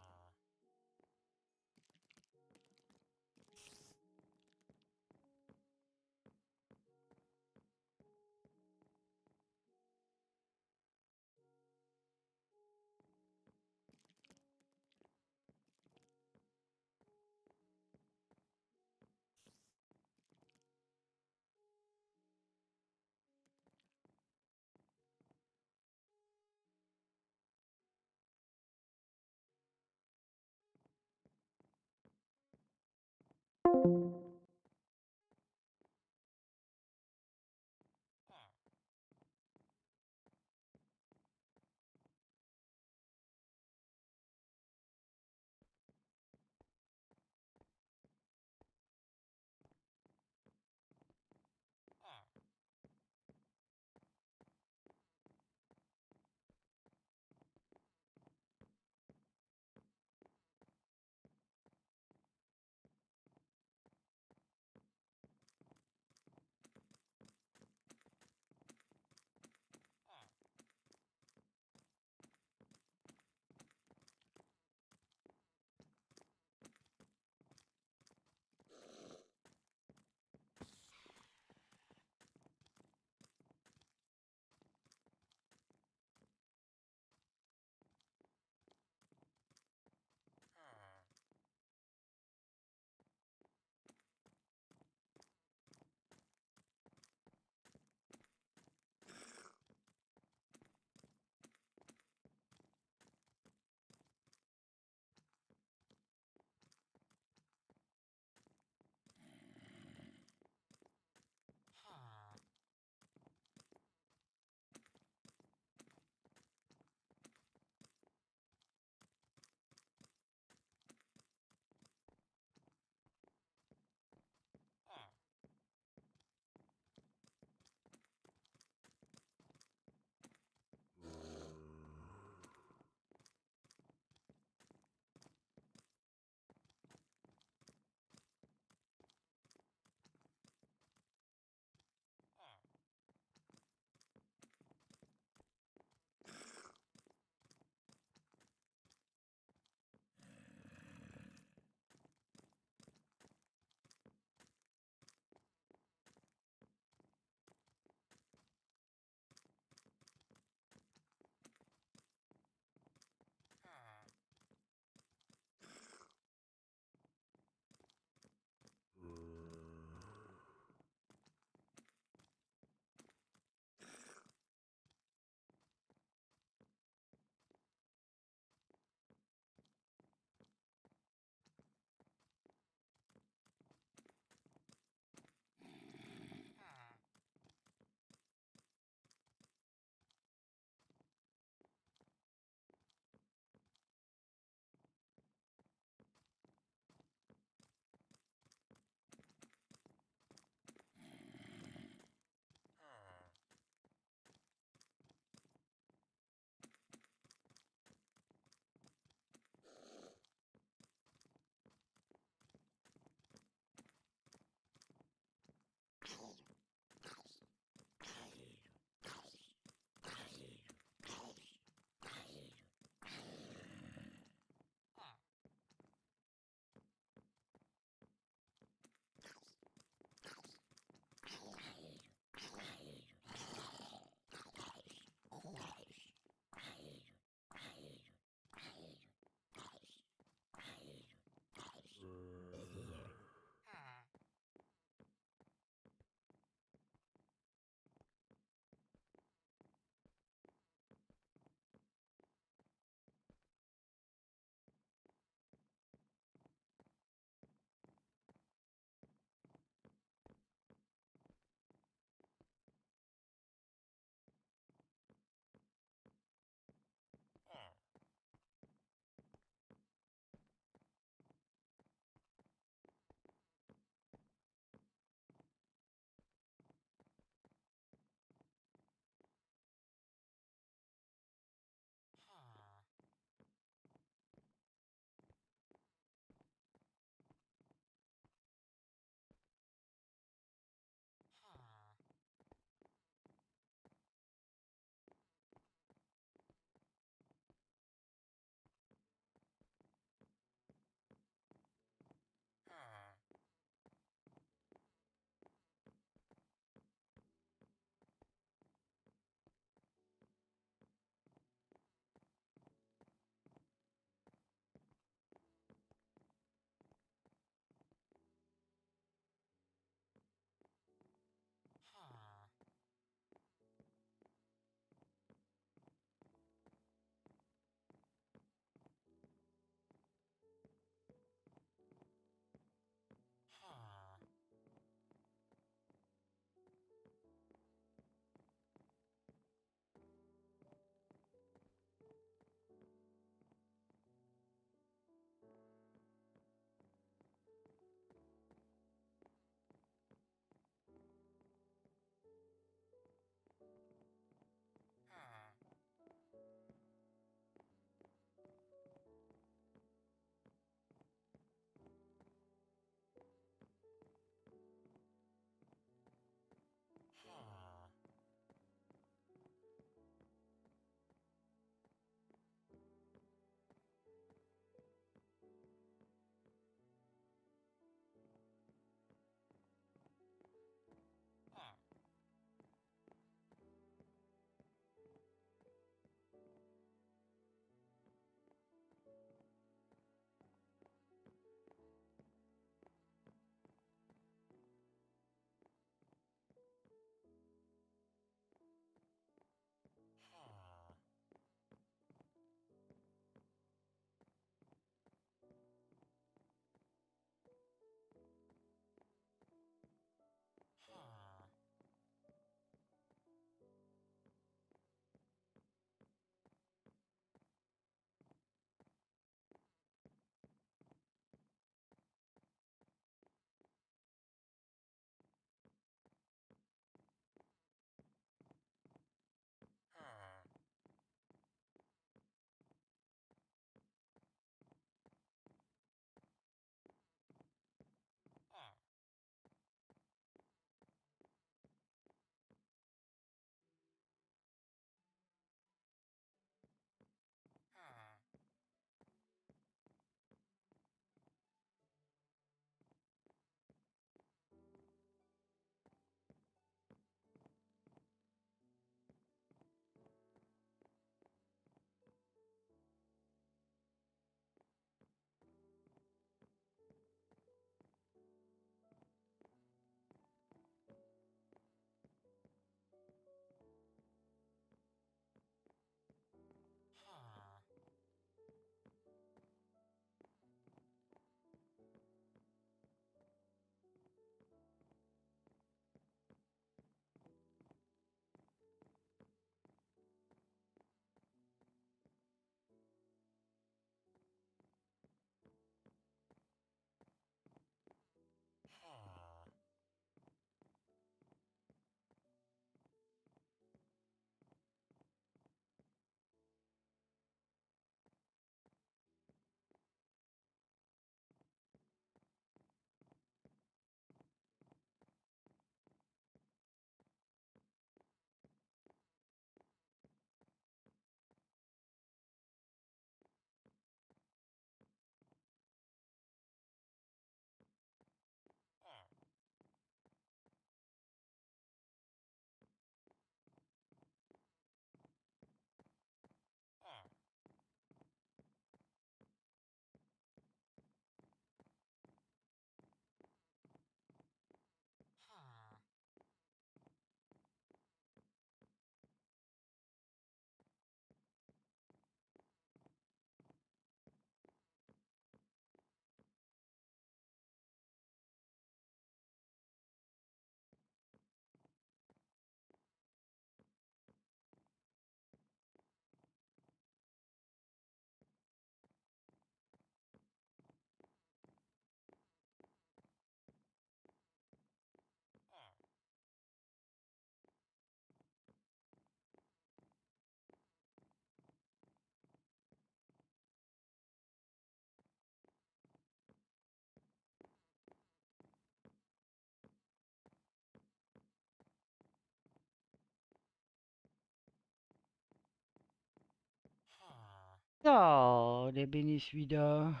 So, da bin ich wieder.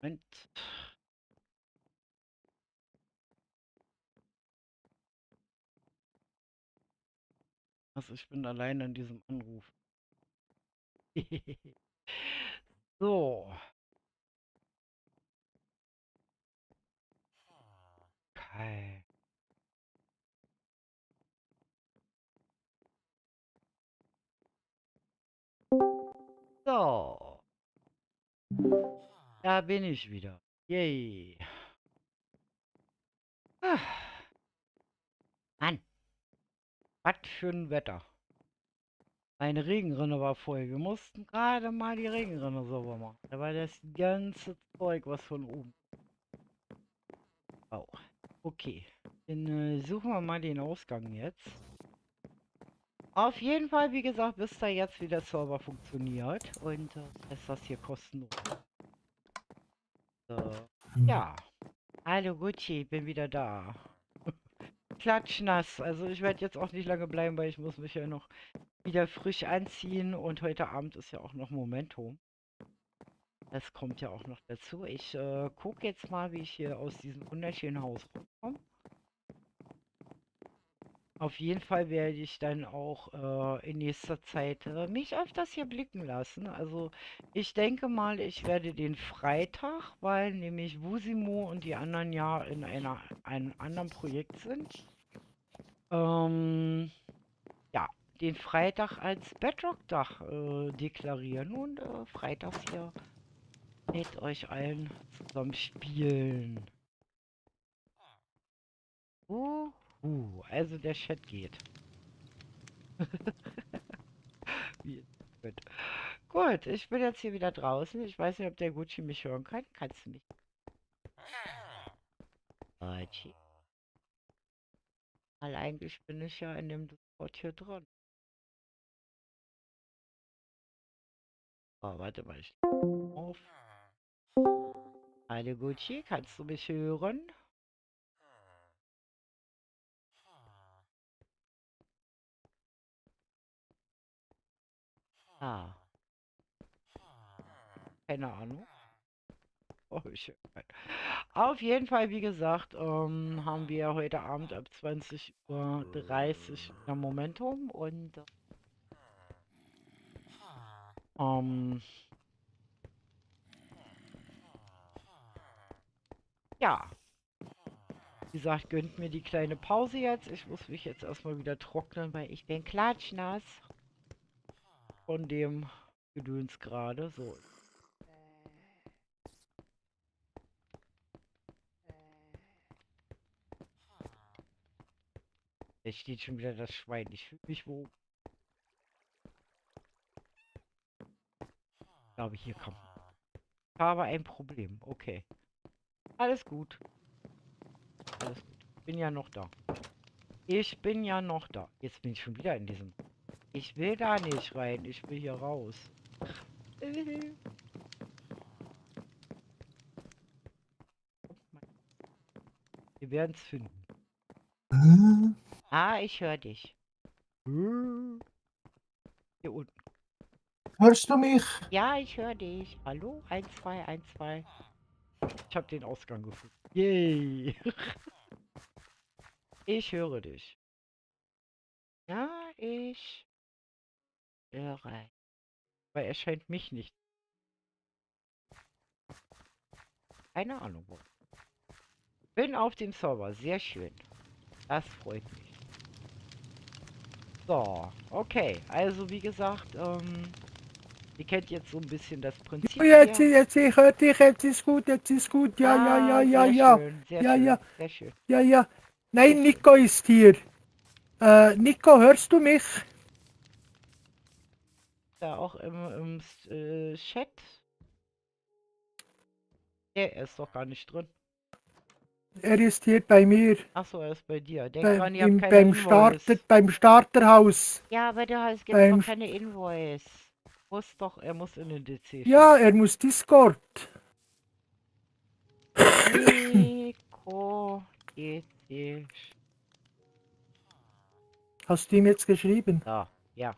Moment. Also ich bin allein an diesem Anruf. So. Okay. So. Da bin ich wieder. Yay. Ah, Mann, was für ein Wetter. Meine Regenrinne war voll. Wir mussten gerade mal die Regenrinne sauber machen. Da war das ganze Zeug, was von oben. Oh. Okay. Dann suchen wir mal den Ausgang jetzt. Auf jeden Fall, wie gesagt, bis da jetzt wieder Server funktioniert. Und ist das hier kostenlos. So. Ja. Hallo Gucci, bin wieder da. Klatschnass. Also ich werde jetzt auch nicht lange bleiben, weil ich muss mich ja noch wieder frisch anziehen. Und heute Abend ist ja auch noch Momentum. Das kommt ja auch noch dazu. Ich gucke jetzt mal, wie ich hier aus diesem wunderschönen Haus rauskomme. Auf jeden Fall werde ich dann auch in nächster Zeit mich öfters hier blicken lassen. Also ich denke mal, ich werde den Freitag, weil nämlich Wusimo und die anderen ja in einem anderen Projekt sind, ja, den Freitag als Bedrock-Tag deklarieren und freitags hier mit euch allen zusammen spielen. Also der Chat geht. Wie gut. Gut, ich bin jetzt hier wieder draußen. Ich weiß nicht, ob der Gucci mich hören kann. Kannst du mich? Gucci. Weil eigentlich bin ich ja in dem Discord hier drin. Oh, warte mal. Ich auf. Hallo Gucci, kannst du mich hören? Ah, keine Ahnung. Oh, ich höre. Auf jeden Fall, wie gesagt, haben wir heute Abend ab 20:30 Uhr wieder Momentum und ähm, ja, wie gesagt, gönnt mir die kleine Pause jetzt. Ich muss mich jetzt erstmal wieder trocknen, weil ich bin klatschnass von dem Gedöns gerade. So, jetzt steht schon wieder das Schwein. Ich fühle mich wo. Ich glaube, hier kommt. Ich habe ein Problem. Okay. Alles gut. Alles gut. Ich bin ja noch da. Ich bin ja noch da. Jetzt bin ich schon wieder in diesem. Ich will da nicht rein. Ich will hier raus. Wir werden es finden. Ah, ich höre dich. Hier unten. Hörst du mich? Ja, ich höre dich. Hallo? 1, 2, 1, 2. Ich habe den Ausgang gefunden. Yay. Ich höre dich. Ja, ich höre. Aber er scheint mich nicht. Keine Ahnung wo. Bin auf dem Server. Sehr schön. Das freut mich. So, okay. Also wie gesagt, ihr kennt jetzt so ein bisschen das Prinzip hier. Ich höre dich, jetzt ist gut. Ja, ja, ja, Ah, ja, sehr ja. schön, sehr Ja, schön, ja, sehr schön, ja, ja. sehr Nein, schön. Nico ist hier. Nico, hörst du mich? Da auch im Chat. Der ist doch gar nicht drin. Er ist hier bei mir. Achso, er ist bei dir. Denk dran, ihr habt Im, keine Invoice. beim Starterhaus. Ja, aber da gibt's doch Beim, keine Invoice. Er muss in den DC-Chat. ja, er muss Discord. Nico DC. Hast du ihm jetzt geschrieben? So, ja.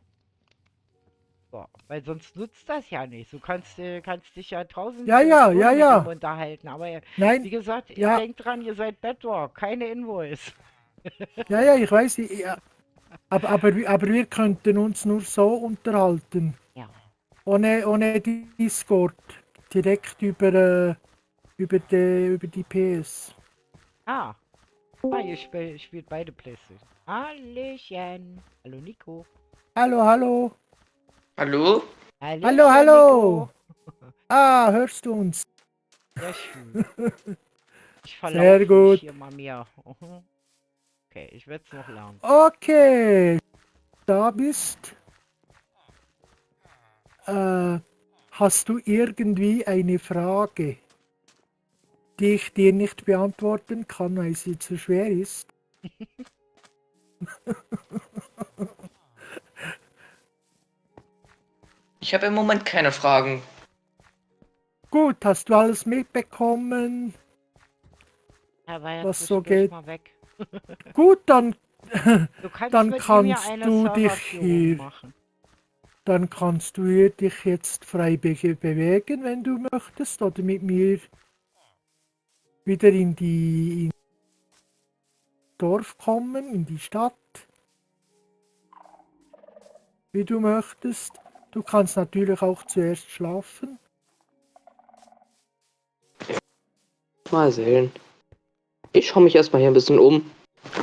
So, weil sonst nutzt das ja nicht. Du kannst dich ja draußen Ja, ja, ja, Stunden mit ihm ja. unterhalten. Aber Nein, wie gesagt, ja, denkt dran, ihr seid Bedrock, keine Invoice. ja, ja, ich weiß, ja, aber wir könnten uns nur so unterhalten. Ja. Ohne Discord. Direkt über die PS. Ah, ihr spielt beide PlayStation. Hallöchen. Hallo Nico. Hallo, hallo. Hallo? Hallo, Hallöchen, hallo. Nico. Ah, hörst du uns? Sehr schön. Ich Sehr verlaufe mich gut. hier mal mehr. Mhm. Okay, ich werde es noch lernen. Okay, da bist. Hast du irgendwie eine Frage, die ich dir nicht beantworten kann, weil sie zu schwer ist? Ich habe im Moment keine Fragen. Gut, hast du alles mitbekommen, Er war ja was so zwischendurch geht? mal weg. Gut, dann, Du kannst dann mit ihm ja kannst eine du dich Serverführung hier, machen. dann kannst du hier dich jetzt frei bewegen, wenn du möchtest, oder mit mir wieder ins Dorf kommen, in die Stadt, wie du möchtest. Du kannst natürlich auch zuerst schlafen. Mal sehen. Ich schaue mich erstmal hier ein bisschen um.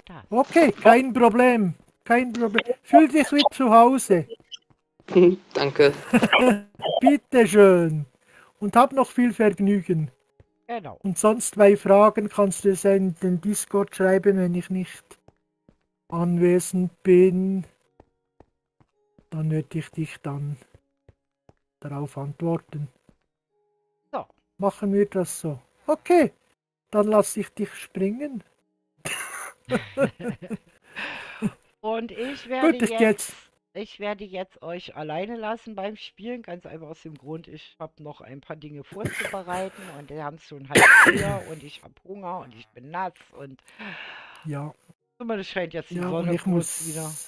Das. Okay, kein Problem. Kein Problem. Fühl dich wie zu Hause. Danke. Bitte schön. Und hab noch viel Vergnügen. Genau. Und sonst bei Fragen kannst du es in den Discord schreiben, wenn ich nicht anwesend bin. Dann werde ich dich dann darauf antworten. So. Machen wir das so. Okay, dann lasse ich dich springen. Und Gut, ich gehe jetzt. ich werde jetzt euch alleine lassen beim Spielen, ganz einfach aus dem Grund, ich habe noch ein paar Dinge vorzubereiten und wir haben es schon 3:30 und ich habe Hunger und ich bin nass und Ja, zumindest scheint jetzt die ja, und Sonne kurz wieder.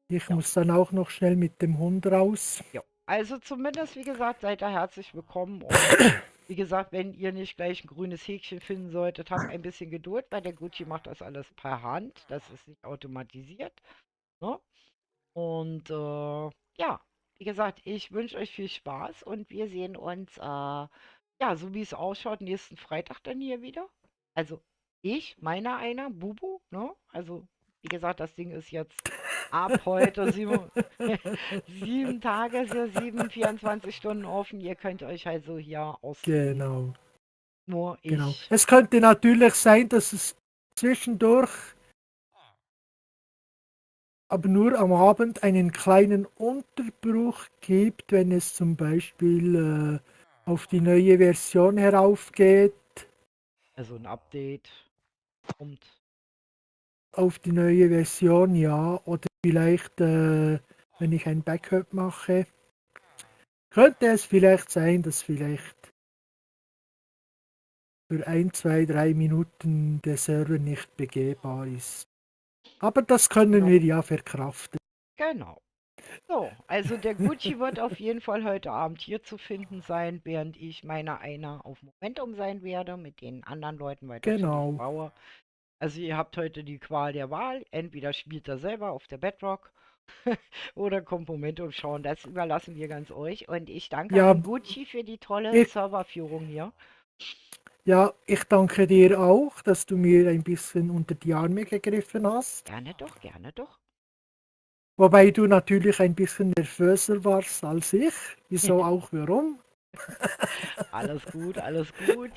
ich Ja, muss dann auch noch schnell mit dem Hund raus. ja. Also zumindest, wie gesagt, seid ihr herzlich willkommen und wie gesagt, wenn ihr nicht gleich ein grünes Häkchen finden solltet, habt ein bisschen Geduld, weil der Gucci macht das alles per Hand, das ist nicht automatisiert. Ne? Und ja, wie gesagt, ich wünsche euch viel Spaß und wir sehen uns, ja, so wie es ausschaut, nächsten Freitag dann hier wieder. Also ich, meiner einer, Bubu, ne? Also, wie gesagt, das Ding ist jetzt ab heute 7 Tage, so 24 Stunden offen. Ihr könnt euch also hier ausleben. Genau, Nur genau. ich. Es könnte natürlich sein, dass es zwischendurch, aber nur am Abend, einen kleinen Unterbruch gibt, wenn es zum Beispiel auf die neue Version heraufgeht. Also ein Update kommt. Auf die neue Version, ja. Oder vielleicht, wenn ich ein Backup mache, könnte es vielleicht sein, dass vielleicht für 1, 2, 3 Minuten der Server nicht begehbar ist. Aber das können No. wir ja verkraften. Genau. So, also der Gucci wird auf jeden Fall heute Abend hier zu finden sein, während ich meiner einer auf Momentum sein werde, mit den anderen Leuten weiter chillig Genau. baue. Also ihr habt heute die Qual der Wahl. Entweder spielt er selber auf der Bedrock oder kommt Momentum schauen. Das überlassen wir ganz euch. Und ich danke Ja, an Gucci für die tolle ich, Serverführung hier. ja, ich danke dir auch, dass du mir ein bisschen unter die Arme gegriffen hast. Gerne doch, gerne doch. Wobei du natürlich ein bisschen nervöser warst als ich. Wieso auch, warum? Alles gut, alles gut.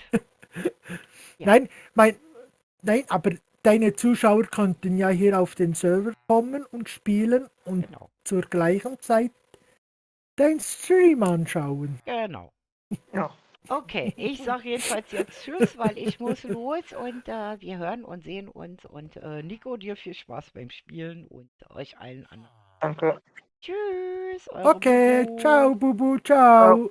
Ja, Nein, mein, nein, aber deine Zuschauer könnten ja hier auf den Server kommen und spielen und genau, zur gleichen Zeit den Stream anschauen. genau. Ja. Okay, ich sage jedenfalls jetzt Tschüss, weil ich muss los und wir hören und sehen uns. Und Nico, dir viel Spaß beim Spielen und euch allen anderen. Danke. Tschüss, eure Okay, ciao, Bubu. Bubu, Ciao. ciao.